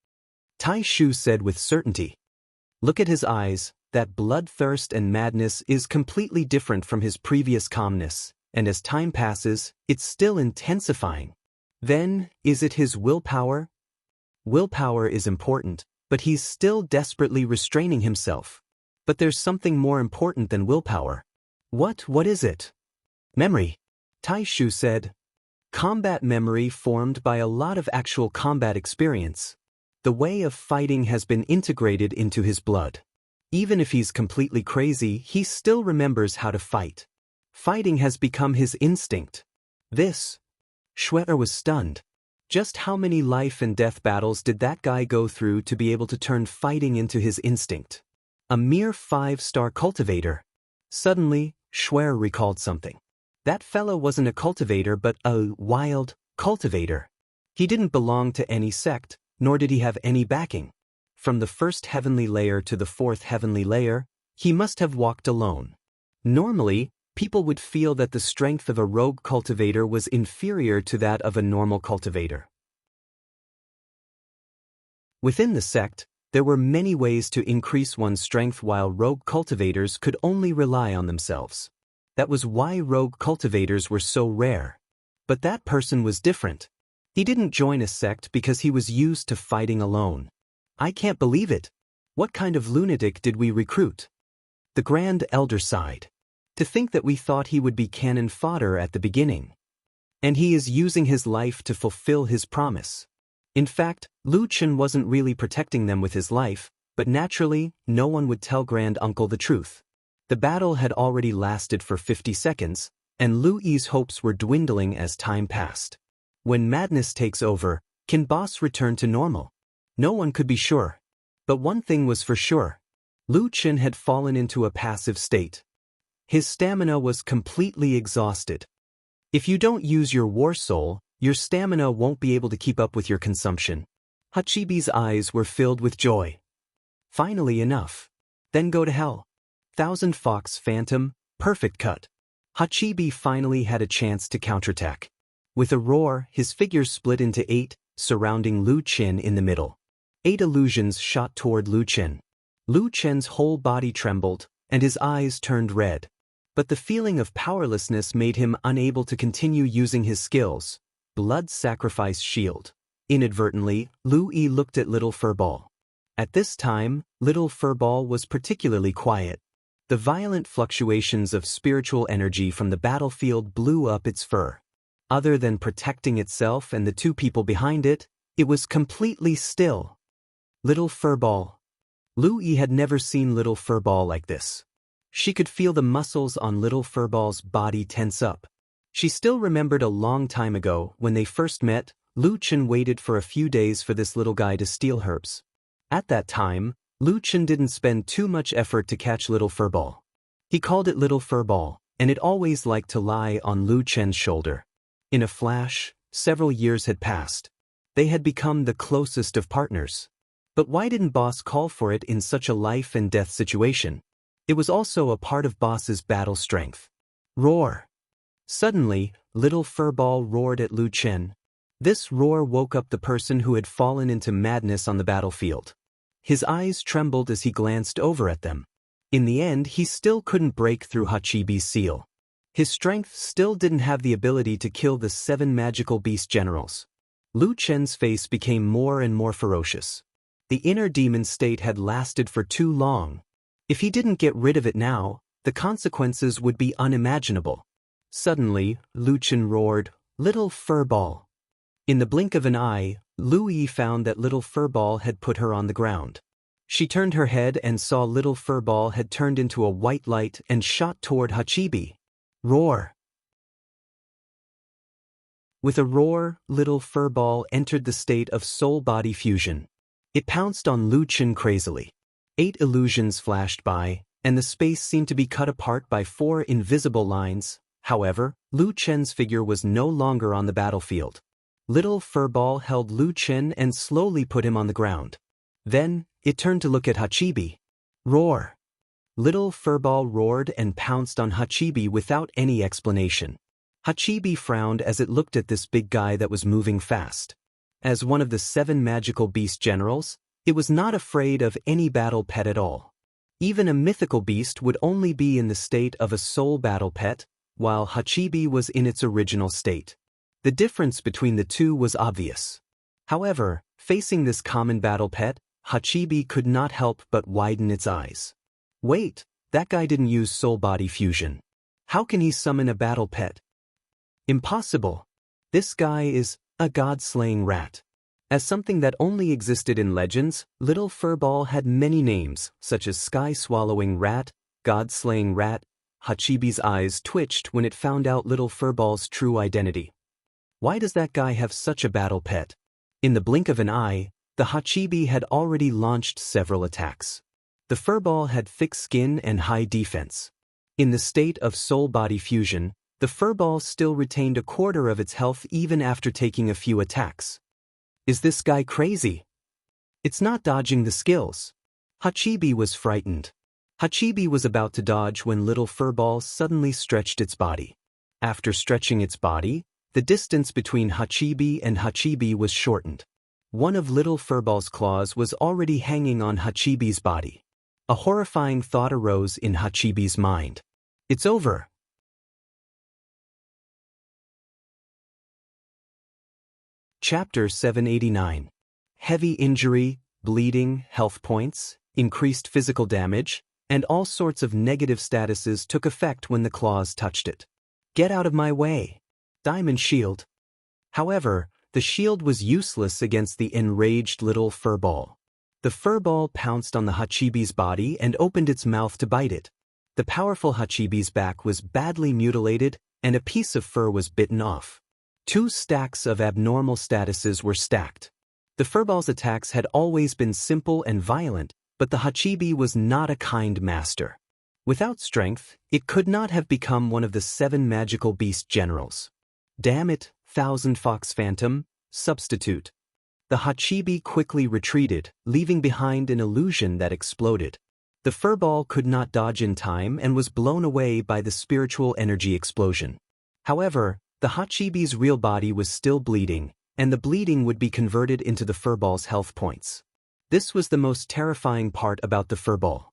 Taishu said with certainty. Look at his eyes, that bloodthirst and madness is completely different from his previous calmness, and as time passes, it's still intensifying. Then, is it his willpower? Willpower is important, but he's still desperately restraining himself. But there's something more important than willpower. What is it? Memory. Taishu said. Combat memory formed by a lot of actual combat experience. The way of fighting has been integrated into his blood. Even if he's completely crazy, he still remembers how to fight. Fighting has become his instinct. This. Schwetter was stunned. Just how many life and death battles did that guy go through to be able to turn fighting into his instinct? A mere 5-star cultivator. Suddenly, Schwer recalled something. That fellow wasn't a cultivator but a wild cultivator. He didn't belong to any sect, nor did he have any backing. From the 1st heavenly layer to the 4th heavenly layer, he must have walked alone. Normally, people would feel that the strength of a rogue cultivator was inferior to that of a normal cultivator. Within the sect, there were many ways to increase one's strength while rogue cultivators could only rely on themselves. That was why rogue cultivators were so rare. But that person was different. He didn't join a sect because he was used to fighting alone. I can't believe it. What kind of lunatic did we recruit? The Grand Elder sighed. To think that we thought he would be cannon fodder at the beginning. And he is using his life to fulfill his promise. In fact, Lu Chen wasn't really protecting them with his life, but naturally, no one would tell Grand Uncle the truth. The battle had already lasted for 50 seconds, and Lu Yi's hopes were dwindling as time passed. When madness takes over, can boss return to normal? No one could be sure. But one thing was for sure. Lu Chen had fallen into a passive state. His stamina was completely exhausted. If you don't use your war soul, your stamina won't be able to keep up with your consumption. Hachibi's eyes were filled with joy. Finally enough. Then go to hell. Thousand Fox Phantom, perfect cut. Hachibi finally had a chance to counterattack. With a roar, his figure split into 8, surrounding Lu Chen in the middle. 8 illusions shot toward Lu Chen. Lu Chen's whole body trembled, and his eyes turned red. But the feeling of powerlessness made him unable to continue using his skills. Blood Sacrifice Shield. Inadvertently, Lu Yi looked at Little Furball. At this time, Little Furball was particularly quiet. The violent fluctuations of spiritual energy from the battlefield blew up its fur. Other than protecting itself and the 2 people behind it, it was completely still. Little Furball. Lu Yi had never seen Little Furball like this. She could feel the muscles on Little Furball's body tense up. She still remembered a long time ago, when they first met, Lu Chen waited for a few days for this little guy to steal herbs. At that time, Lu Chen didn't spend too much effort to catch Little Furball. He called it Little Furball, and it always liked to lie on Lu Chen's shoulder. In a flash, several years had passed. They had become the closest of partners. But why didn't Boss call for it in such a life and death situation? It was also a part of Boss's battle strength. Roar! Suddenly, little Furball roared at Lu Chen. This roar woke up the person who had fallen into madness on the battlefield. His eyes trembled as he glanced over at them. In the end, he still couldn't break through Hachibi's seal. His strength still didn't have the ability to kill the 7 magical beast generals. Lu Chen's face became more and more ferocious. The inner demon state had lasted for too long. If he didn't get rid of it now, the consequences would be unimaginable. Suddenly, Lu Chen roared, "Little Furball!" In the blink of an eye, Lu Yi found that little Furball had put her on the ground. She turned her head and saw little Furball had turned into a white light and shot toward Hachibi. Roar! With a roar, little Furball entered the state of soul-body fusion. It pounced on Lu Chen crazily. 8 illusions flashed by, and the space seemed to be cut apart by 4 invisible lines. However, Lu Chen's figure was no longer on the battlefield. Little Furball held Lu Chen and slowly put him on the ground. Then, it turned to look at Hachibi. Roar! Little Furball roared and pounced on Hachibi without any explanation. Hachibi frowned as it looked at this big guy that was moving fast. As one of the 7 magical beast generals, it was not afraid of any battle pet at all. Even a mythical beast would only be in the state of a soul battle pet, while Hachibi was in its original state. The difference between the two was obvious. However, facing this common battle pet, Hachibi could not help but widen its eyes. Wait, that guy didn't use soul-body fusion. How can he summon a battle pet? Impossible. This guy is a god-slaying rat. As something that only existed in legends, little Furball had many names, such as sky-swallowing rat, god-slaying rat. Hachibi's eyes twitched when it found out little Furball's true identity. Why does that guy have such a battle pet? In the blink of an eye, the Hachibi had already launched several attacks. The Furball had thick skin and high defense. In the state of soul-body fusion, the Furball still retained a quarter of its health even after taking a few attacks. Is this guy crazy? It's not dodging the skills. Hachibi was frightened. Hachibi was about to dodge when little Furball suddenly stretched its body. After stretching its body, the distance between Hachibi was shortened. One of little Furball's claws was already hanging on Hachibi's body. A horrifying thought arose in Hachibi's mind. It's over. Chapter 789. Heavy injury, bleeding, health points, increased physical damage, and all sorts of negative statuses took effect when the claws touched it. Get out of my way! Diamond shield. However, the shield was useless against the enraged little Furball. The Furball pounced on the Hachibi's body and opened its mouth to bite it. The powerful Hachibi's back was badly mutilated, and a piece of fur was bitten off. 2 stacks of abnormal statuses were stacked. The Furball's attacks had always been simple and violent, but the Hachibi was not a kind master. Without strength, it could not have become one of the 7 magical beast generals. Damn it, Thousand Fox Phantom, substitute. The Hachibi quickly retreated, leaving behind an illusion that exploded. The Furball could not dodge in time and was blown away by the spiritual energy explosion. However, the Hachibi's real body was still bleeding, and the bleeding would be converted into the Furball's health points. This was the most terrifying part about the Furball.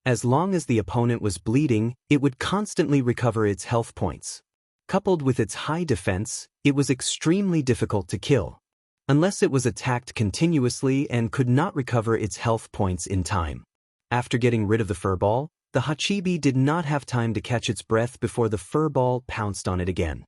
As long as the opponent was bleeding, it would constantly recover its health points. Coupled with its high defense, it was extremely difficult to kill. Unless it was attacked continuously and could not recover its health points in time. After getting rid of the Furball, the Hachibi did not have time to catch its breath before the Furball pounced on it again.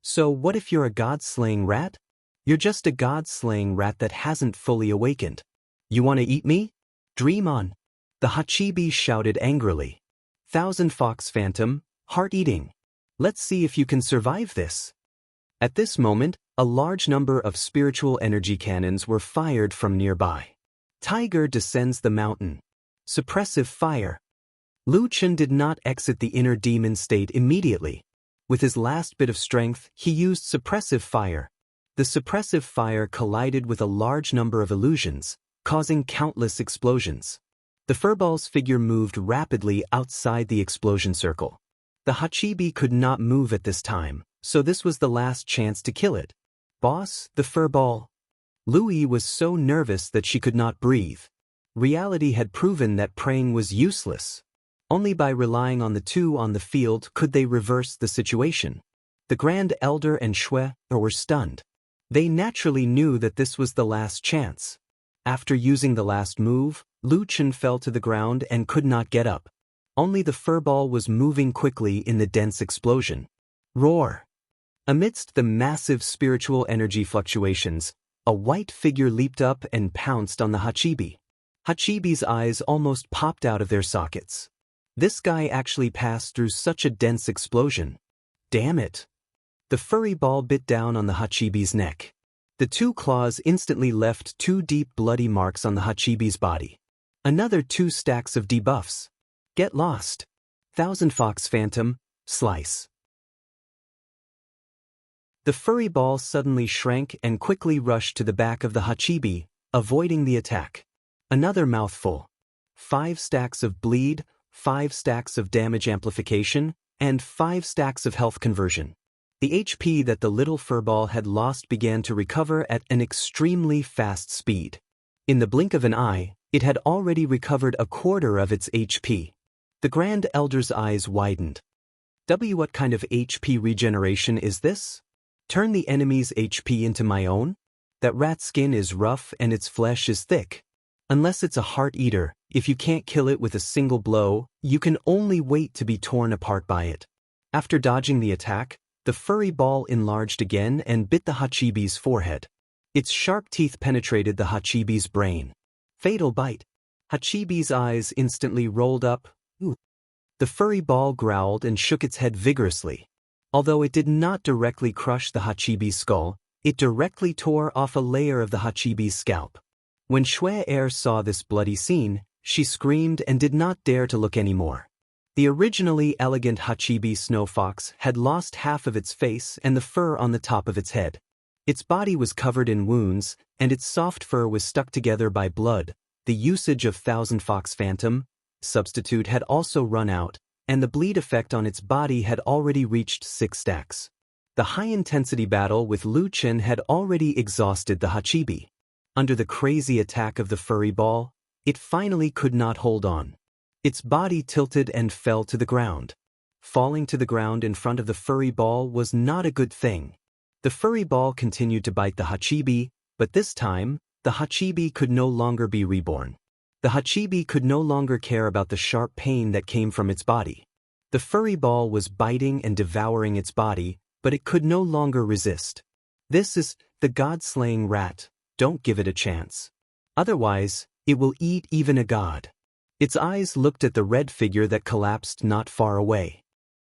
So what if you're a god-slaying rat? You're just a god-slaying rat that hasn't fully awakened. You want to eat me? Dream on. The Hachibi shouted angrily. Thousand Fox Phantom, heart-eating. Let's see if you can survive this. At this moment, a large number of spiritual energy cannons were fired from nearby. Tiger descends the mountain. Suppressive fire. Lu Chen did not exit the inner demon state immediately. With his last bit of strength, he used suppressive fire. The suppressive fire collided with a large number of illusions, causing countless explosions. The furball's figure moved rapidly outside the explosion circle. The Hachibi could not move at this time, so this was the last chance to kill it. Boss, the furball. Louis was so nervous that she could not breathe. Reality had proven that praying was useless. Only by relying on the two on the field could they reverse the situation. The Grand Elder and Shui were stunned. They naturally knew that this was the last chance. After using the last move, Lu Chen fell to the ground and could not get up. Only the furball was moving quickly in the dense explosion. Roar! Amidst the massive spiritual energy fluctuations, a white figure leaped up and pounced on the Hachibi. Hachibi's eyes almost popped out of their sockets. This guy actually passed through such a dense explosion. Damn it! The furry ball bit down on the Hachibi's neck. The two claws instantly left 2 deep bloody marks on the Hachibi's body. Another 2 stacks of debuffs. Get lost. Thousand Fox Phantom, slice. The furry ball suddenly shrank and quickly rushed to the back of the Hachibi, avoiding the attack. Another mouthful. 5 stacks of bleed, 5 stacks of damage amplification, and 5 stacks of health conversion. The HP that the little furball had lost began to recover at an extremely fast speed. In the blink of an eye, it had already recovered a quarter of its HP. The Grand Elder's eyes widened. What kind of HP regeneration is this? Turn the enemy's HP into my own? That rat skin is rough and its flesh is thick. Unless it's a heart eater, if you can't kill it with a single blow, you can only wait to be torn apart by it. After dodging the attack, the furry ball enlarged again and bit the Hachibi's forehead. Its sharp teeth penetrated the Hachibi's brain. Fatal bite. Hachibi's eyes instantly rolled up. Ooh. The furry ball growled and shook its head vigorously. Although it did not directly crush the Hachibi's skull, it directly tore off a layer of the Hachibi's scalp. When Shui saw this bloody scene, she screamed and did not dare to look anymore. The originally elegant Hachibi snow fox had lost half of its face and the fur on the top of its head. Its body was covered in wounds, and its soft fur was stuck together by blood. The usage of Thousand Fox Phantom substitute had also run out, and the bleed effect on its body had already reached 6 stacks. The high-intensity battle with Lu Chen had already exhausted the Hachibi. Under the crazy attack of the furry ball, it finally could not hold on. Its body tilted and fell to the ground. Falling to the ground in front of the furry ball was not a good thing. The furry ball continued to bite the Hachibi, but this time, the Hachibi could no longer be reborn. The Hachibi could no longer care about the sharp pain that came from its body. The furry ball was biting and devouring its body, but it could no longer resist. This is the god-slaying rat. Don't give it a chance. Otherwise, it will eat even a god. Its eyes looked at the red figure that collapsed not far away.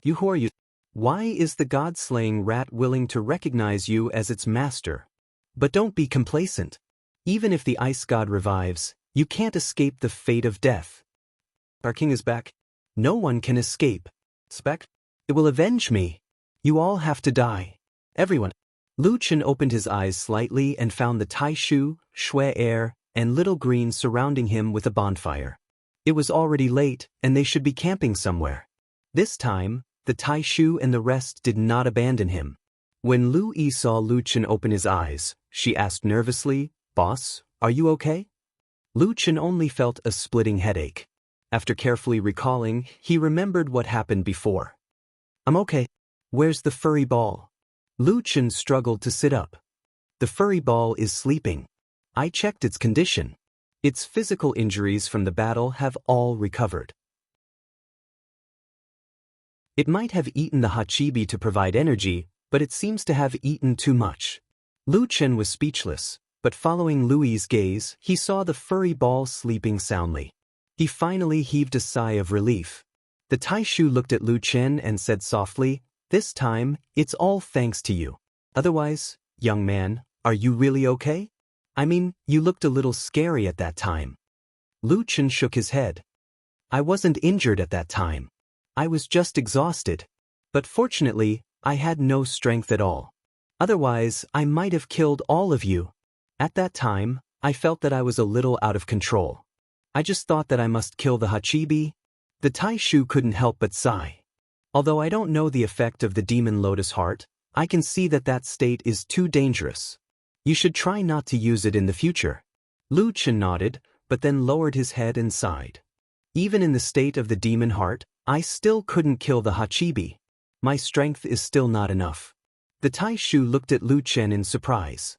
You who are you? Why is the god-slaying rat willing to recognize you as its master? But don't be complacent. Even if the ice god revives, you can't escape the fate of death. Our king is back. No one can escape. Spec? It will avenge me. You all have to die. Everyone. Lu Chen opened his eyes slightly and found the Taishu, Shui and Little Green surrounding him with a bonfire. It was already late, and they should be camping somewhere. This time, the Taishu and the rest did not abandon him. When Lu Yi saw Lu Chen open his eyes, she asked nervously, "Boss, are you okay?" Lu Chen only felt a splitting headache. After carefully recalling, he remembered what happened before. "I'm okay. Where's the furry ball?" Lu Chen struggled to sit up. "The furry ball is sleeping. I checked its condition. Its physical injuries from the battle have all recovered. It might have eaten the Hachibi to provide energy, but it seems to have eaten too much." Lu Chen was speechless, but following Louis's gaze, he saw the furry ball sleeping soundly. He finally heaved a sigh of relief. The Taishu looked at Lu Chen and said softly, "This time, it's all thanks to you. Otherwise, young man, are you really okay? I mean, you looked a little scary at that time." Lu Chen shook his head. I wasn't injured at that time. I was just exhausted. But fortunately, I had no strength at all. Otherwise, I might have killed all of you. At that time, I felt that I was a little out of control. I just thought that I must kill the Hachibi. The Taishu couldn't help but sigh. Although I don't know the effect of the demon lotus heart, I can see that that state is too dangerous. You should try not to use it in the future. Lu Chen nodded, but then lowered his head and sighed. Even in the state of the demon heart, I still couldn't kill the Hachibi. My strength is still not enough. The Taishu looked at Lu Chen in surprise.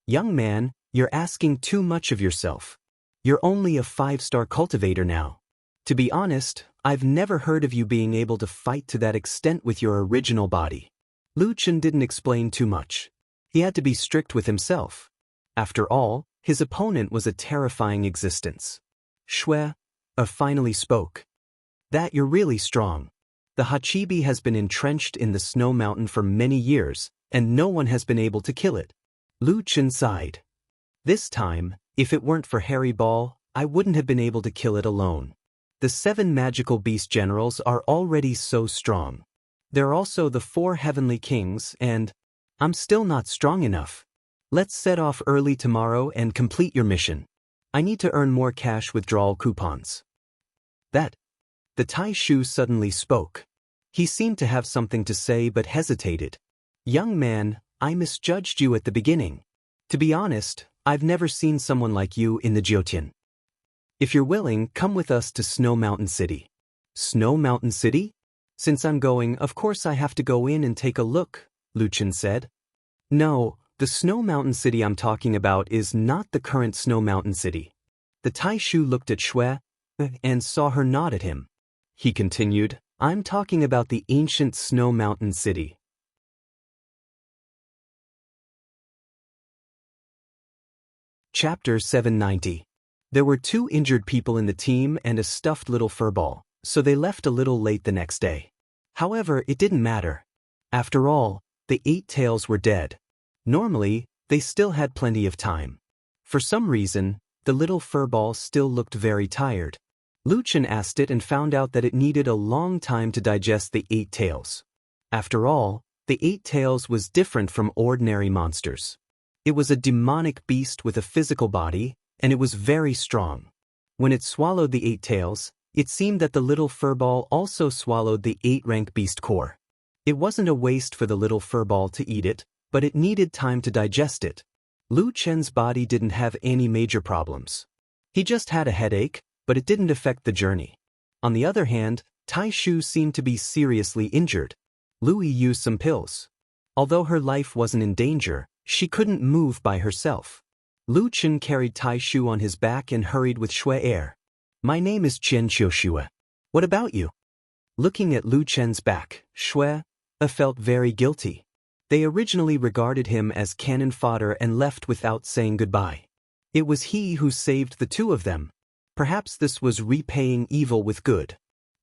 Young man, you're asking too much of yourself. You're only a 5-star cultivator now. To be honest, I've never heard of you being able to fight to that extent with your original body. Lu Chen didn't explain too much. He had to be strict with himself. After all, his opponent was a terrifying existence. Shui finally spoke. That you're really strong. The Hachibi has been entrenched in the snow mountain for many years, and no one has been able to kill it. Lu Chen sighed. This time, if it weren't for Harry Ball, I wouldn't have been able to kill it alone. The 7 magical beast generals are already so strong. There are also the 4 heavenly kings, and I'm still not strong enough. Let's set off early tomorrow and complete your mission. I need to earn more cash withdrawal coupons. That. The Taishu suddenly spoke. He seemed to have something to say but hesitated. Young man, I misjudged you at the beginning. To be honest, I've never seen someone like you in the Jiotian. If you're willing, come with us to Snow Mountain City. Snow Mountain City? Since I'm going, of course I have to go in and take a look, Lu Chen said. No, the Snow Mountain City I'm talking about is not the current Snow Mountain City. The Taishu looked at Shui and saw her nod at him. He continued, I'm talking about the ancient Snow Mountain City. Chapter 790. There were 2 injured people in the team and a stuffed little furball, so they left a little late the next day. However, it didn't matter. After all, the 8 tails were dead. Normally, they still had plenty of time. For some reason, the little furball still looked very tired. Lu Chen asked it and found out that it needed a long time to digest the 8 tails. After all, the 8 tails was different from ordinary monsters. It was a demonic beast with a physical body, and it was very strong. When it swallowed the 8 tails, it seemed that the little furball also swallowed the 8-rank beast core. It wasn't a waste for the little furball to eat it, but it needed time to digest it. Lu Chen's body didn't have any major problems. He just had a headache, but it didn't affect the journey. On the other hand, Taishu seemed to be seriously injured. Louis used some pills. Although her life wasn't in danger, she couldn't move by herself. Lu Chen carried Taishu on his back and hurried with Shui. My name is Chen Qiushue. What about you? Looking at Lu Chen's back, Shui felt very guilty. They originally regarded him as cannon fodder and left without saying goodbye. It was he who saved the 2 of them. Perhaps this was repaying evil with good.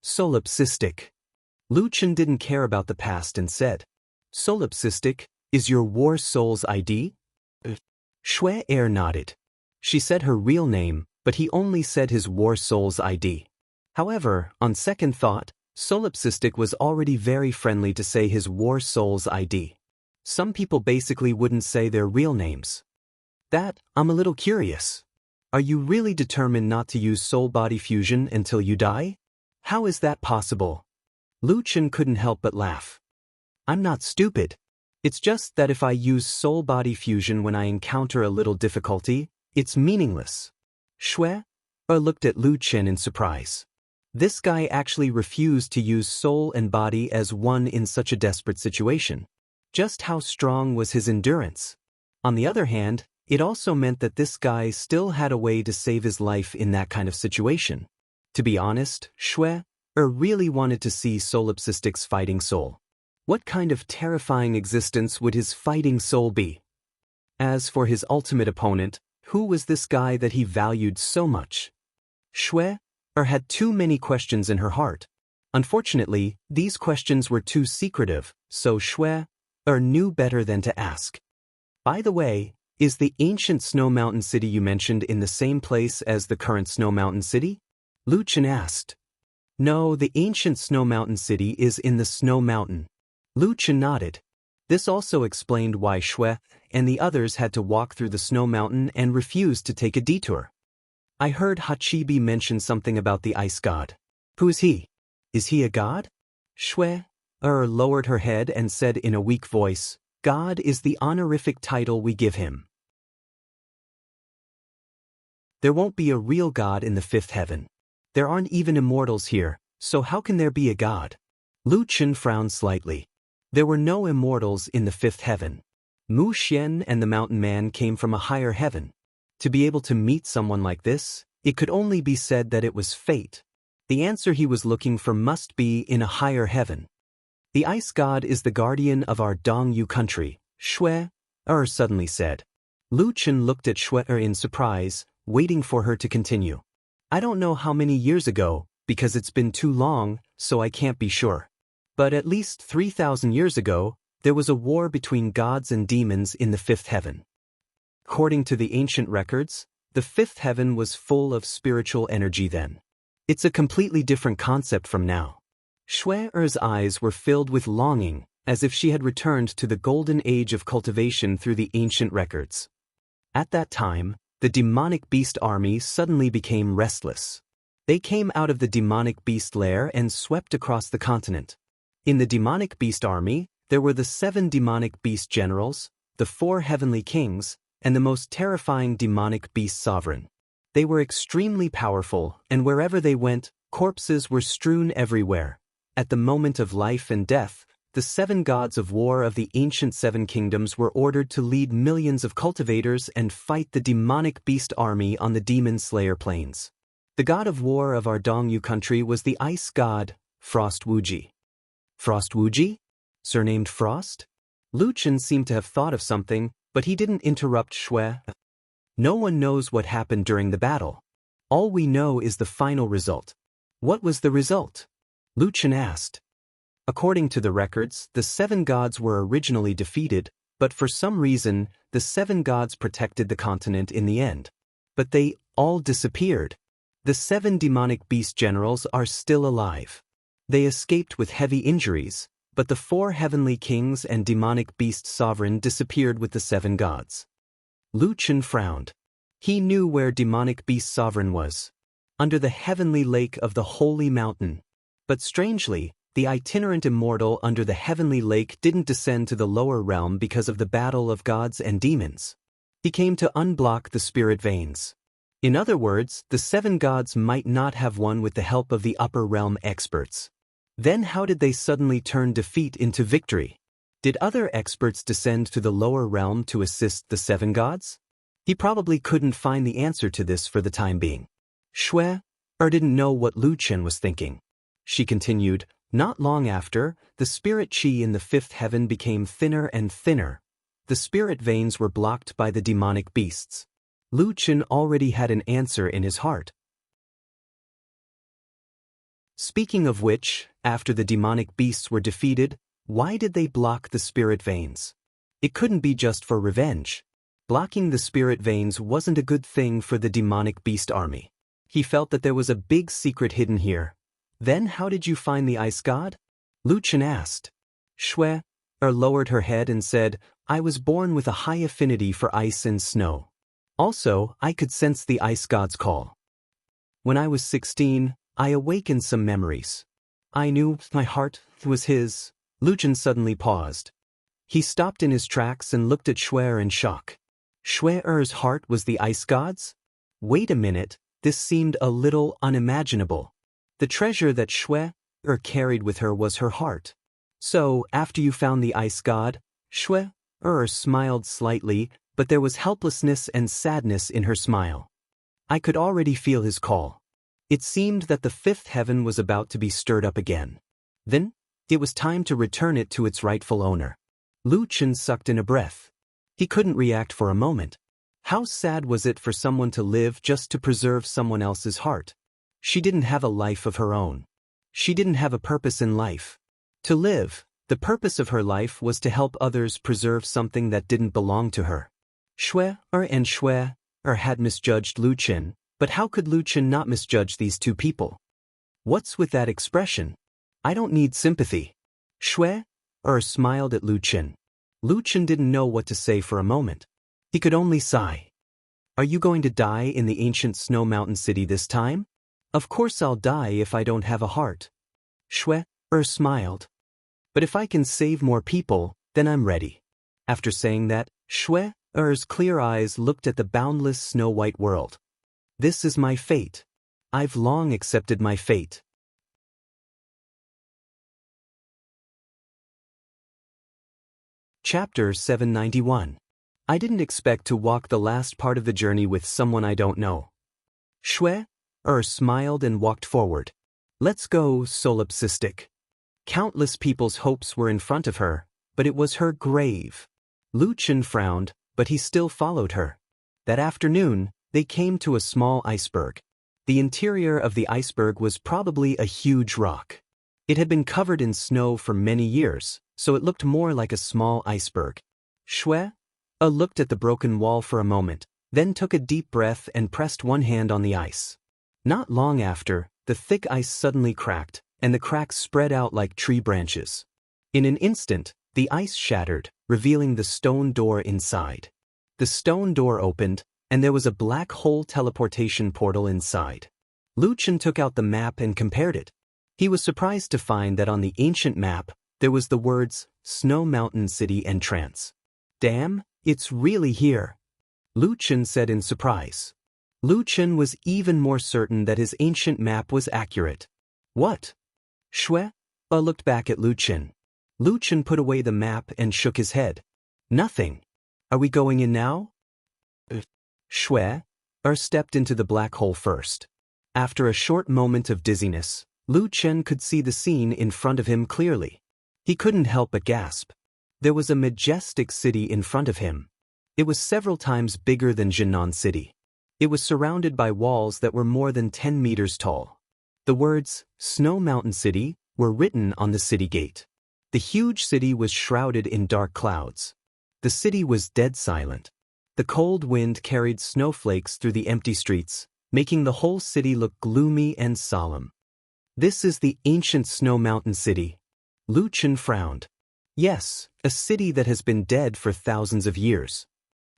Solipsistic. Lu Chen didn't care about the past and said, Solipsistic, is your war soul's ID? Shui nodded. She said her real name, but he only said his war soul's ID. However, on second thought, Solipsistic was already very friendly to say his war soul's ID. Some people basically wouldn't say their real names. That, I'm a little curious. Are you really determined not to use soul-body fusion until you die? How is that possible? Lu Chen couldn't help but laugh. I'm not stupid. It's just that if I use soul-body fusion when I encounter a little difficulty, it's meaningless. Shui looked at Lu Chen in surprise. This guy actually refused to use soul and body as one in such a desperate situation. Just how strong was his endurance? On the other hand, it also meant that this guy still had a way to save his life in that kind of situation. To be honest, Shui really wanted to see Solipsistic's fighting soul. What kind of terrifying existence would his fighting soul be? As for his ultimate opponent, who was this guy that he valued so much? Shui had too many questions in her heart. Unfortunately, these questions were too secretive, so Shui knew better than to ask. By the way, is the ancient Snow Mountain City you mentioned in the same place as the current Snow Mountain City? Lu Chen asked. No, the ancient Snow Mountain city is in the Snow Mountain. Lu Chen nodded. This also explained why Shui and the others had to walk through the Snow Mountain and refused to take a detour. I heard Hachibi mention something about the ice god. Who is he? Is he a god? Shui lowered her head and said in a weak voice, God is the honorific title we give him. There won't be a real god in the fifth heaven. There aren't even immortals here, so how can there be a god? Lu Chen frowned slightly. There were no immortals in the fifth heaven. Mu Xian and the mountain man came from a higher heaven. To be able to meet someone like this, it could only be said that it was fate. The answer he was looking for must be in a higher heaven. The ice god is the guardian of our Dongyu country, Shui suddenly said. Lu Chen looked at Shui in surprise, waiting for her to continue. I don't know how many years ago, because it's been too long, so I can't be sure. But at least 3,000 years ago, there was a war between gods and demons in the fifth heaven. According to the ancient records, the fifth heaven was full of spiritual energy then. It's a completely different concept from now. Shui's eyes were filled with longing, as if she had returned to the golden age of cultivation through the ancient records. At that time, the demonic beast army suddenly became restless. They came out of the demonic beast lair and swept across the continent. In the demonic beast army, there were the 7 demonic beast generals, the 4 heavenly kings, and the most terrifying demonic beast sovereign. They were extremely powerful, and wherever they went, corpses were strewn everywhere. At the moment of life and death, the 7 gods of war of the ancient 7 kingdoms were ordered to lead millions of cultivators and fight the demonic beast army on the demon slayer plains. The god of war of our Dongyu country was the ice god, Frost Wuji. Frost Wuji? Surnamed Frost? Lu Chen seemed to have thought of something, but he didn't interrupt Shui. No one knows what happened during the battle. All we know is the final result. What was the result? Lu Chen asked. According to the records, the 7 gods were originally defeated, but for some reason, the 7 gods protected the continent in the end. But they all disappeared. The 7 demonic beast generals are still alive. They escaped with heavy injuries, but the 4 heavenly kings and demonic beast sovereign disappeared with the 7 gods. Lu Chen frowned. He knew where demonic beast sovereign was. Under the heavenly lake of the holy mountain. But strangely, the itinerant immortal under the heavenly lake didn't descend to the lower realm because of the battle of gods and demons. He came to unblock the spirit veins. In other words, the 7 gods might not have won with the help of the upper realm experts. Then how did they suddenly turn defeat into victory? Did other experts descend to the lower realm to assist the 7 gods? He probably couldn't find the answer to this for the time being. Shui didn't know what Lu Chen was thinking. She continued, not long after, the spirit chi in the 5th heaven became thinner and thinner. The spirit veins were blocked by the demonic beasts. Lu Chen already had an answer in his heart. Speaking of which, after the demonic beasts were defeated, why did they block the spirit veins? It couldn't be just for revenge. Blocking the spirit veins wasn't a good thing for the demonic beast army. He felt that there was a big secret hidden here. Then how did you find the ice god? Lu Chen asked. Shui lowered her head and said, I was born with a high affinity for ice and snow. Also, I could sense the ice god's call. When I was 16, I awakened some memories. I knew my heart was his. Lu Chen suddenly paused. He stopped in his tracks and looked at Shui in shock. Shui's heart was the ice god's? Wait a minute, this seemed a little unimaginable. The treasure that Shui carried with her was her heart. So, after you found the ice god, Shui smiled slightly, but there was helplessness and sadness in her smile. I could already feel his call. It seemed that the 5th heaven was about to be stirred up again. Then, it was time to return it to its rightful owner. Lu Chen sucked in a breath. He couldn't react for a moment. How sad was it for someone to live just to preserve someone else's heart? She didn't have a life of her own. She didn't have a purpose in life. To live, the purpose of her life was to help others preserve something that didn't belong to her. Shui had misjudged Lu Chen, but how could Lu Chen not misjudge these 2 people? What's with that expression? I don't need sympathy. Shui smiled at Lu Chen. Lu Chen didn't know what to say for a moment. He could only sigh. Are you going to die in the ancient snow mountain city this time? Of course I'll die if I don't have a heart. Shui smiled. But if I can save more people, then I'm ready. After saying that, Shui's clear eyes looked at the boundless snow-white world. This is my fate. I've long accepted my fate. Chapter 791. I didn't expect to walk the last part of the journey with someone I don't know. Shui smiled and walked forward. Let's go, solipsistic. Countless people's hopes were in front of her, but it was her grave. Lu Chen frowned, but he still followed her. That afternoon, they came to a small iceberg. The interior of the iceberg was probably a huge rock. It had been covered in snow for many years, so it looked more like a small iceberg. Shui looked at the broken wall for a moment, then took a deep breath and pressed one hand on the ice. Not long after, the thick ice suddenly cracked, and the cracks spread out like tree branches. In an instant, the ice shattered, revealing the stone door inside. The stone door opened, and there was a black hole teleportation portal inside. Lu Chen took out the map and compared it. He was surprised to find that on the ancient map, there was the words, Snow Mountain City Entrance. Damn, it's really here. Lu Chen said in surprise. Lu Chen was even more certain that his ancient map was accurate. What? Shui looked back at Lu Chen. Lu Chen put away the map and shook his head. Nothing. Are we going in now? Shui stepped into the black hole first. After a short moment of dizziness, Lu Chen could see the scene in front of him clearly. He couldn't help but gasp. There was a majestic city in front of him. It was several times bigger than Jinan City. It was surrounded by walls that were more than 10 meters tall. The words, Snow Mountain City, were written on the city gate. The huge city was shrouded in dark clouds. The city was dead silent. The cold wind carried snowflakes through the empty streets, making the whole city look gloomy and solemn. This is the ancient Snow Mountain City. Lu Chen frowned. Yes, a city that has been dead for thousands of years.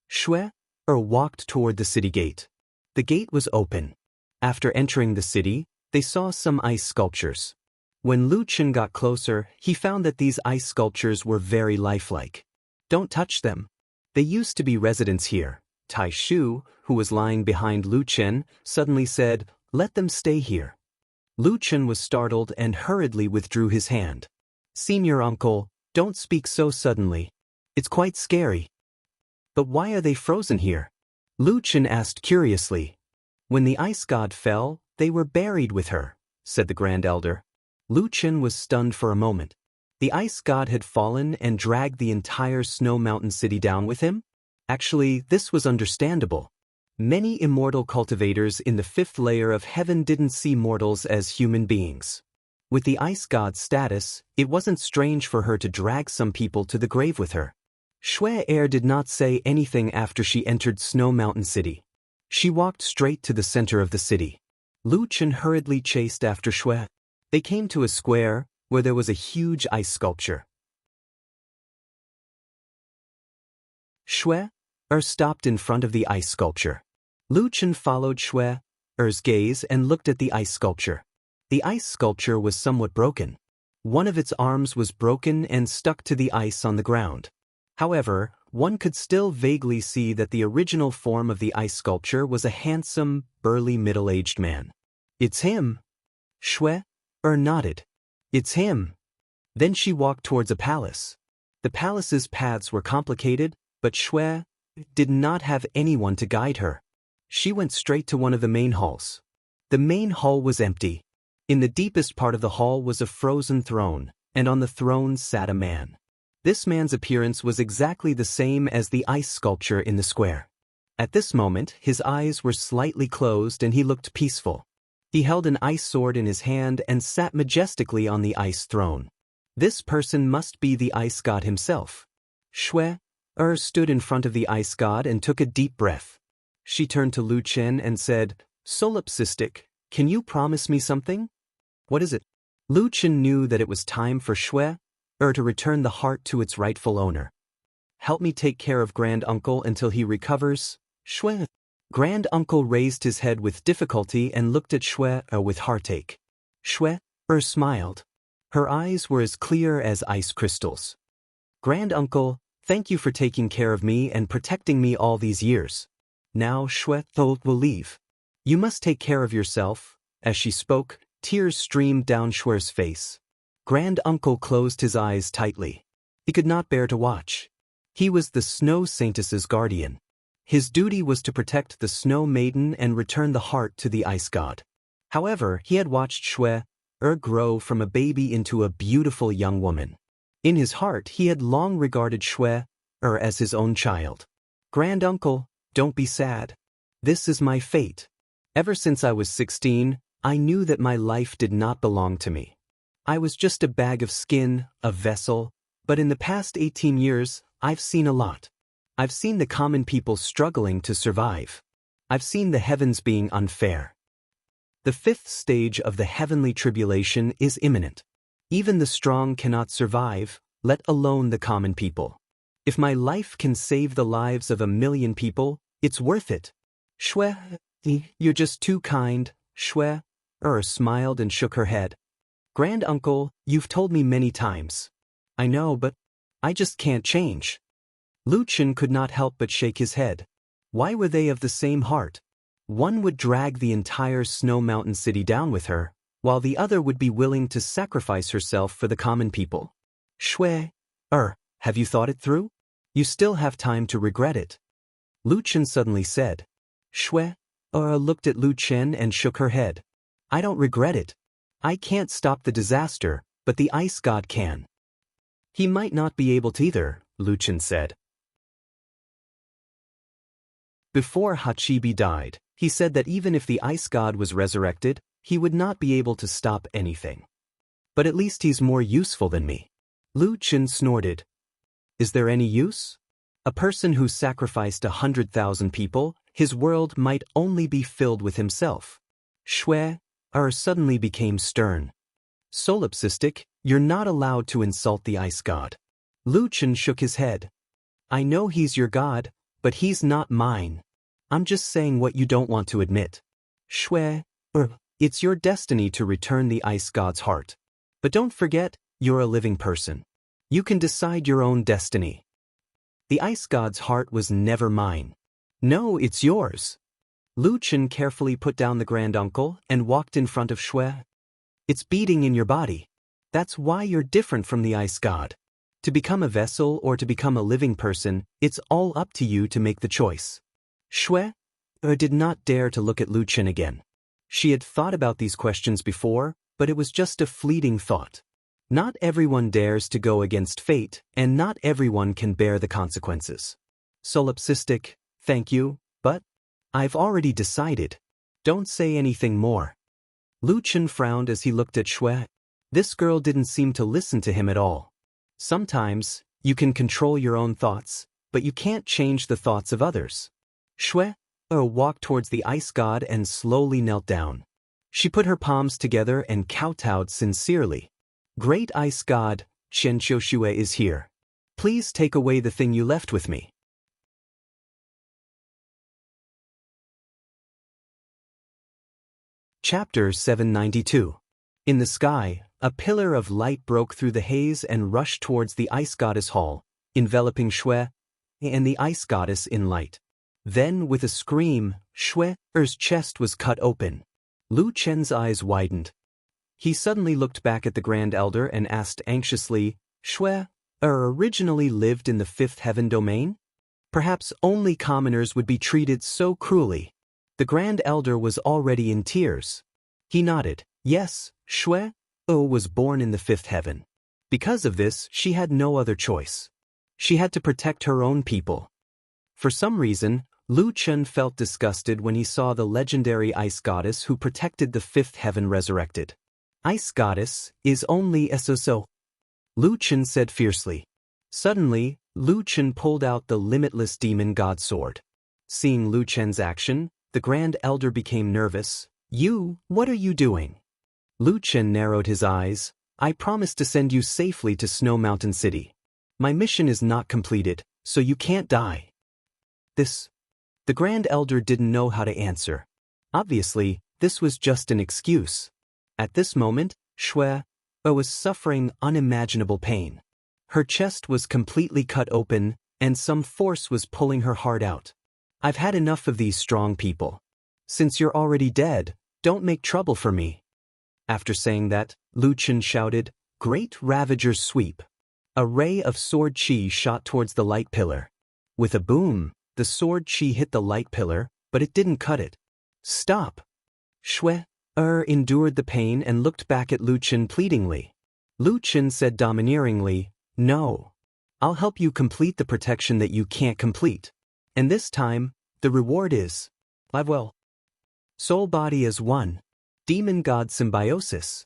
Shui walked toward the city gate. The gate was open. After entering the city, they saw some ice sculptures. When Lu Chen got closer, he found that these ice sculptures were very lifelike. Don't touch them. They used to be residents here. Tai Shu, who was lying behind Lu Chen, suddenly said, "Let them stay here." Lu Chen was startled and hurriedly withdrew his hand. "Senior uncle, don't speak so suddenly. It's quite scary." "But why are they frozen here?" Lu Chen asked curiously. "When the ice god fell, they were buried with her," said the Grand Elder. Lu Chen was stunned for a moment. The ice god had fallen and dragged the entire Snow Mountain City down with him? Actually, this was understandable. Many immortal cultivators in the 5th layer of heaven didn't see mortals as human beings. With the ice god's status, it wasn't strange for her to drag some people to the grave with her. Shui did not say anything after she entered Snow Mountain City. She walked straight to the center of the city. Lu Chen hurriedly chased after Shui. They came to a square where there was a huge ice sculpture. Shui stopped in front of the ice sculpture. Lu Chen followed Shui's gaze and looked at the ice sculpture. The ice sculpture was somewhat broken. One of its arms was broken and stuck to the ice on the ground. However, one could still vaguely see that the original form of the ice sculpture was a handsome, burly middle-aged man. "It's him." Shui nodded. "It's him." Then she walked towards a palace. The palace's paths were complicated, but Shui did not have anyone to guide her. She went straight to one of the main halls. The main hall was empty. In the deepest part of the hall was a frozen throne, and on the throne sat a man. This man's appearance was exactly the same as the ice sculpture in the square. At this moment, his eyes were slightly closed and he looked peaceful. He held an ice sword in his hand and sat majestically on the ice throne. This person must be the ice god himself. Shui stood in front of the ice god and took a deep breath. She turned to Lu Chen and said, "Solipsistic, can you promise me something?" What is it? Lu Chen knew that it was time for Shui to return the heart to its rightful owner. Help me take care of Grand-uncle until he recovers, Shui. Grand-uncle raised his head with difficulty and looked at Shui with heartache. Shui smiled. Her eyes were as clear as ice crystals. Grand-uncle, thank you for taking care of me and protecting me all these years. Now Shui will leave. You must take care of yourself. As she spoke, tears streamed down Shui's face. Grand-uncle closed his eyes tightly. He could not bear to watch. He was the Snow Saintess's guardian. His duty was to protect the Snow Maiden and return the heart to the Ice God. However, he had watched Shui grow from a baby into a beautiful young woman. In his heart, he had long regarded Shui as his own child. Grand-uncle, don't be sad. This is my fate. Ever since I was 16, I knew that my life did not belong to me. I was just a bag of skin, a vessel, but in the past 18 years, I've seen a lot. I've seen the common people struggling to survive. I've seen the heavens being unfair. The fifth stage of the heavenly tribulation is imminent. Even the strong cannot survive, let alone the common people. If my life can save the lives of 1 million people, it's worth it. Shui, you're just too kind, Shui smiled and shook her head. Grand-uncle, you've told me many times. I know, but I just can't change. Lu Chen could not help but shake his head. Why were they of the same heart? One would drag the entire Snow Mountain city down with her, while the other would be willing to sacrifice herself for the common people. Shui, have you thought it through? You still have time to regret it. Lu Chen suddenly said. Shui looked at Lu Chen and shook her head. I don't regret it. I can't stop the disaster, but the Ice God can. He might not be able to either, Lu Chen said. Before Hachibi died, he said that even if the Ice God was resurrected, he would not be able to stop anything. But at least he's more useful than me. Lu Chen snorted. Is there any use? A person who sacrificed 100,000 people, his world might only be filled with himself. Shui suddenly became stern. Solipsistic, you're not allowed to insult the Ice God. Lu Chen shook his head. I know he's your god, but he's not mine. I'm just saying what you don't want to admit. Shui, it's your destiny to return the Ice God's heart. But don't forget, you're a living person. You can decide your own destiny. The Ice God's heart was never mine. No, it's yours. Lu Chen carefully put down the Grand-uncle and walked in front of Shui. It's beating in your body. That's why you're different from the Ice God. To become a vessel or to become a living person, it's all up to you to make the choice. Shui did not dare to look at Lu Chen again. She had thought about these questions before, but it was just a fleeting thought. Not everyone dares to go against fate, and not everyone can bear the consequences. Solipsistic, thank you, but I've already decided. Don't say anything more. Lu Chen frowned as he looked at Shui. This girl didn't seem to listen to him at all. Sometimes, you can control your own thoughts, but you can't change the thoughts of others. Shui walked towards the Ice God and slowly knelt down. She put her palms together and kowtowed sincerely. Great Ice God, Chen Qiushui is here. Please take away the thing you left with me. Chapter 792. In the sky, a pillar of light broke through the haze and rushed towards the Ice Goddess Hall, enveloping Shui and the Ice Goddess in light. Then, with a scream, Shui's chest was cut open. Lu Chen's eyes widened. He suddenly looked back at the Grand Elder and asked anxiously, Shui originally lived in the fifth heaven domain? Perhaps only commoners would be treated so cruelly. The Grand Elder was already in tears. He nodded. Yes, Shui was born in the fifth heaven. Because of this, she had no other choice. She had to protect her own people. For some reason, Lu Chen felt disgusted when he saw the legendary Ice Goddess who protected the fifth heaven resurrected. Ice Goddess is only so. Lu Chen said fiercely. Suddenly, Lu Chen pulled out the limitless demon god sword. Seeing Lu Chen's action, the Grand Elder became nervous. What are you doing? Lu Chen narrowed his eyes. I promise to send you safely to Snow Mountain City. My mission is not completed, so you can't die. The Grand Elder didn't know how to answer. Obviously, this was just an excuse. At this moment, Shui was suffering unimaginable pain. Her chest was completely cut open, and some force was pulling her heart out. I've had enough of these strong people. Since you're already dead, don't make trouble for me. After saying that, Lu Chen shouted, Great Ravager Sweep. A ray of sword chi shot towards the light pillar. With a boom, the sword chi hit the light pillar, but it didn't cut it. Stop! Shui endured the pain and looked back at Lu Chen pleadingly. Lu Chen said domineeringly, No. I'll help you complete the protection that you can't complete. And this time, the reward is live well. Soul body as one. Demon God symbiosis.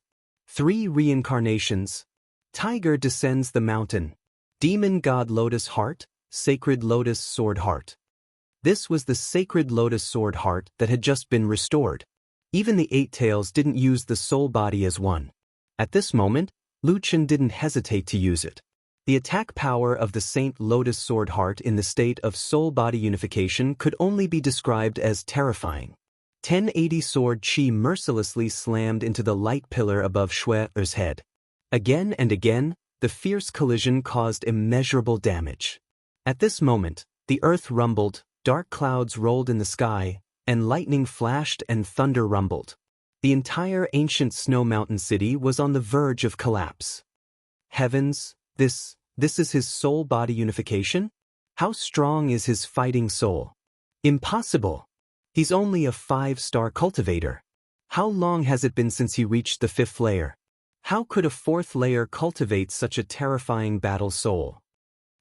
3 reincarnations. Tiger descends the mountain. Demon God lotus heart, sacred lotus sword heart. This was the sacred lotus sword heart that had just been restored. Even the 8 tails didn't use the soul body as one. At this moment, Lu Chen didn't hesitate to use it. The attack power of the Saint Lotus Sword Heart in the state of soul-body unification could only be described as terrifying. 1080 sword chi mercilessly slammed into the light pillar above Shui's head. Again and again, the fierce collision caused immeasurable damage. At this moment, the earth rumbled, dark clouds rolled in the sky, and lightning flashed and thunder rumbled. The entire ancient Snow Mountain City was on the verge of collapse. Heavens, this is his soul-body unification? How strong is his fighting soul? Impossible! He's only a 5-star cultivator. How long has it been since he reached the 5th layer? How could a 4th layer cultivate such a terrifying battle soul?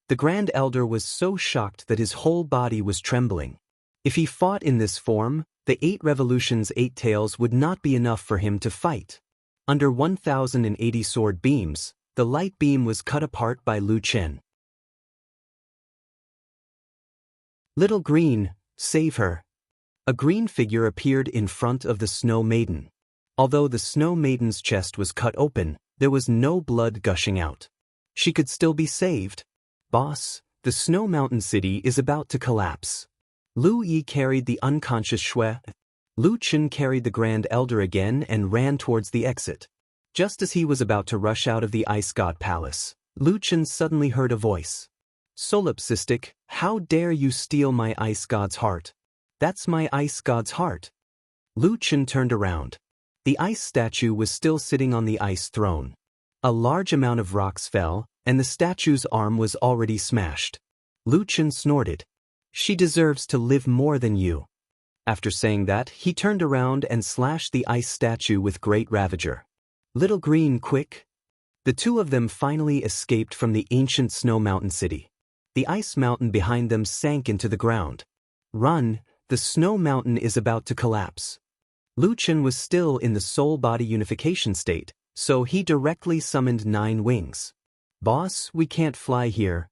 The Grand Elder was so shocked that his whole body was trembling. If he fought in this form, the 8 revolutions 8 tails would not be enough for him to fight. Under 1080 sword beams, the light beam was cut apart by Lu Chen. Little Green, save her. A green figure appeared in front of the Snow Maiden. Although the Snow Maiden's chest was cut open, there was no blood gushing out. She could still be saved. Boss, the Snow Mountain City is about to collapse. Lu Yi carried the unconscious Shui. Lu Chen carried the Grand Elder again and ran towards the exit. Just as he was about to rush out of the Ice God Palace, Lu Chen suddenly heard a voice. Solipsistic, how dare you steal my Ice God's heart? That's my Ice God's heart. Lu Chen turned around. The ice statue was still sitting on the ice throne. A large amount of rocks fell, and the statue's arm was already smashed. Lu Chen snorted. She deserves to live more than you. After saying that, he turned around and slashed the ice statue with great ravager. Little Green, quick! The two of them finally escaped from the ancient Snow Mountain City. The ice mountain behind them sank into the ground. Run, the Snow Mountain is about to collapse. Lu Chen was still in the soul-body unification state, so he directly summoned 9 wings. Boss, we can't fly here.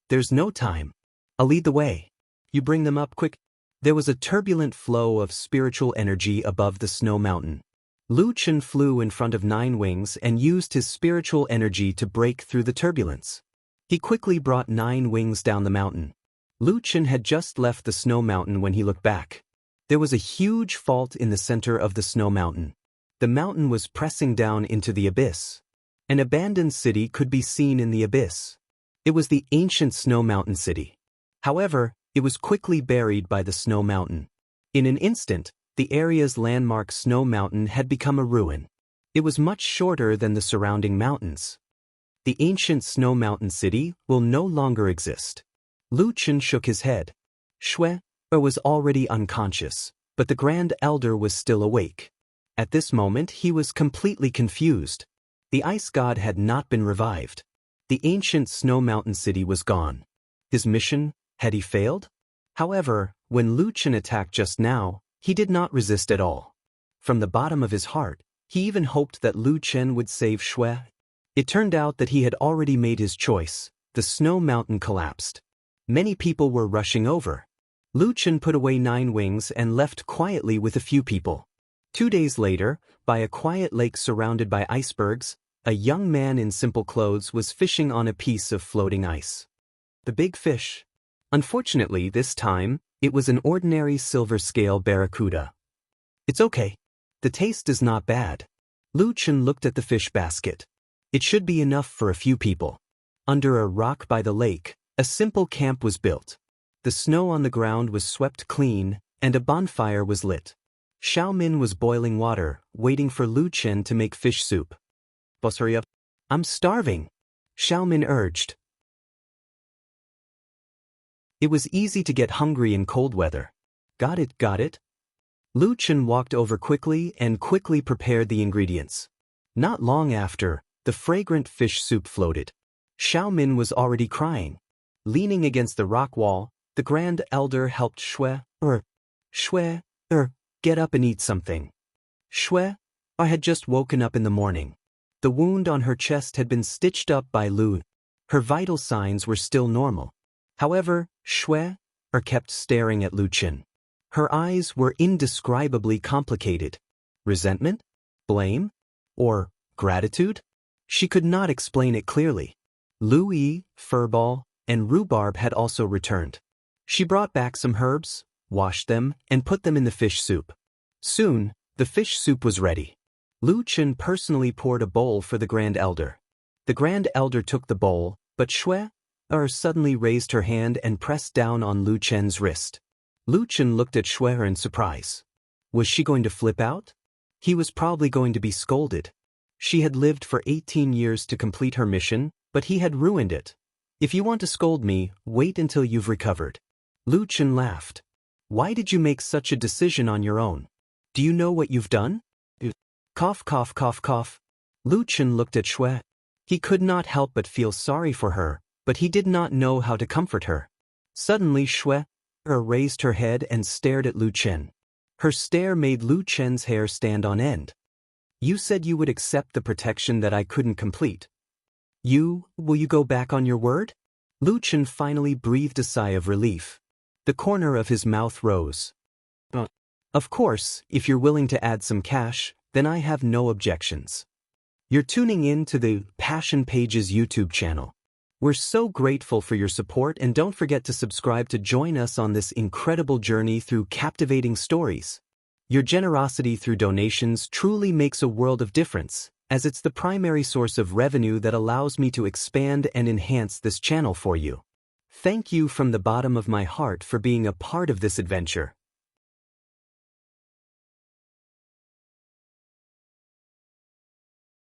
There's no time. I'll lead the way. You bring them up quick. There was a turbulent flow of spiritual energy above the Snow Mountain. Lu Chen flew in front of 9 wings and used his spiritual energy to break through the turbulence. He quickly brought 9 wings down the mountain. Lu Chen had just left the Snow Mountain when he looked back. There was a huge fault in the center of the Snow Mountain. The mountain was pressing down into the abyss. An abandoned city could be seen in the abyss. It was the ancient Snow Mountain City. However, it was quickly buried by the Snow Mountain. In an instant, the area's landmark Snow Mountain had become a ruin. It was much shorter than the surrounding mountains. The ancient Snow Mountain City will no longer exist. Lu Chen shook his head. Shui was already unconscious, but the Grand Elder was still awake. At this moment he was completely confused. The Ice God had not been revived. The ancient Snow Mountain City was gone. His mission, had he failed? However, when Lu Chen attacked just now, he did not resist at all. From the bottom of his heart, he even hoped that Lu Chen would save Shui. It turned out that he had already made his choice. The Snow Mountain collapsed. Many people were rushing over. Lu Chen put away 9 wings and left quietly with a few people. 2 days later, by a quiet lake surrounded by icebergs, a young man in simple clothes was fishing on a piece of floating ice. The big fish. Unfortunately, this time, it was an ordinary silver scale barracuda. It's okay. The taste is not bad. Lu Chen looked at the fish basket. It should be enough for a few people. Under a rock by the lake, a simple camp was built. The snow on the ground was swept clean, and a bonfire was lit. Xiaomin was boiling water, waiting for Lu Chen to make fish soup. Boss, hurry up. I'm starving, Xiaomin urged. It was easy to get hungry in cold weather. Got it, got it. Lu Chen walked over quickly and quickly prepared the ingredients. Not long after, the fragrant fish soup floated. Xiaomin was already crying. Leaning against the rock wall, the grand elder helped Shui, get up and eat something. Shui had just woken up in the morning. The wound on her chest had been stitched up by Lu. Her vital signs were still normal. However, Shui kept staring at Lu Chen. Her eyes were indescribably complicated. Resentment? Blame? Or gratitude? She could not explain it clearly. Louis, Furball, and Rhubarb had also returned. She brought back some herbs, washed them, and put them in the fish soup. Soon, the fish soup was ready. Lu Chen personally poured a bowl for the Grand Elder. The Grand Elder took the bowl, but Shui suddenly raised her hand and pressed down on Lu Chen's wrist. Lu Chen looked at Shui in surprise. Was she going to flip out? He was probably going to be scolded. She had lived for 18 years to complete her mission, but he had ruined it. If you want to scold me, wait until you've recovered. Lu Chen laughed. Why did you make such a decision on your own? Do you know what you've done? Cough, cough, cough, cough. Lu Chen looked at Shui. He could not help but feel sorry for her, but he did not know how to comfort her. Suddenly Shui raised her head and stared at Lu Chen. Her stare made Lu Chen's hair stand on end. You said you would accept the protection that I couldn't complete. Will you go back on your word? Lu Chen finally breathed a sigh of relief. The corner of his mouth rose. Of course, if you're willing to add some cash, then I have no objections. You're tuning in to the Passion Pages YouTube channel. We're so grateful for your support, and don't forget to subscribe to join us on this incredible journey through captivating stories. Your generosity through donations truly makes a world of difference, as it's the primary source of revenue that allows me to expand and enhance this channel for you. Thank you from the bottom of my heart for being a part of this adventure.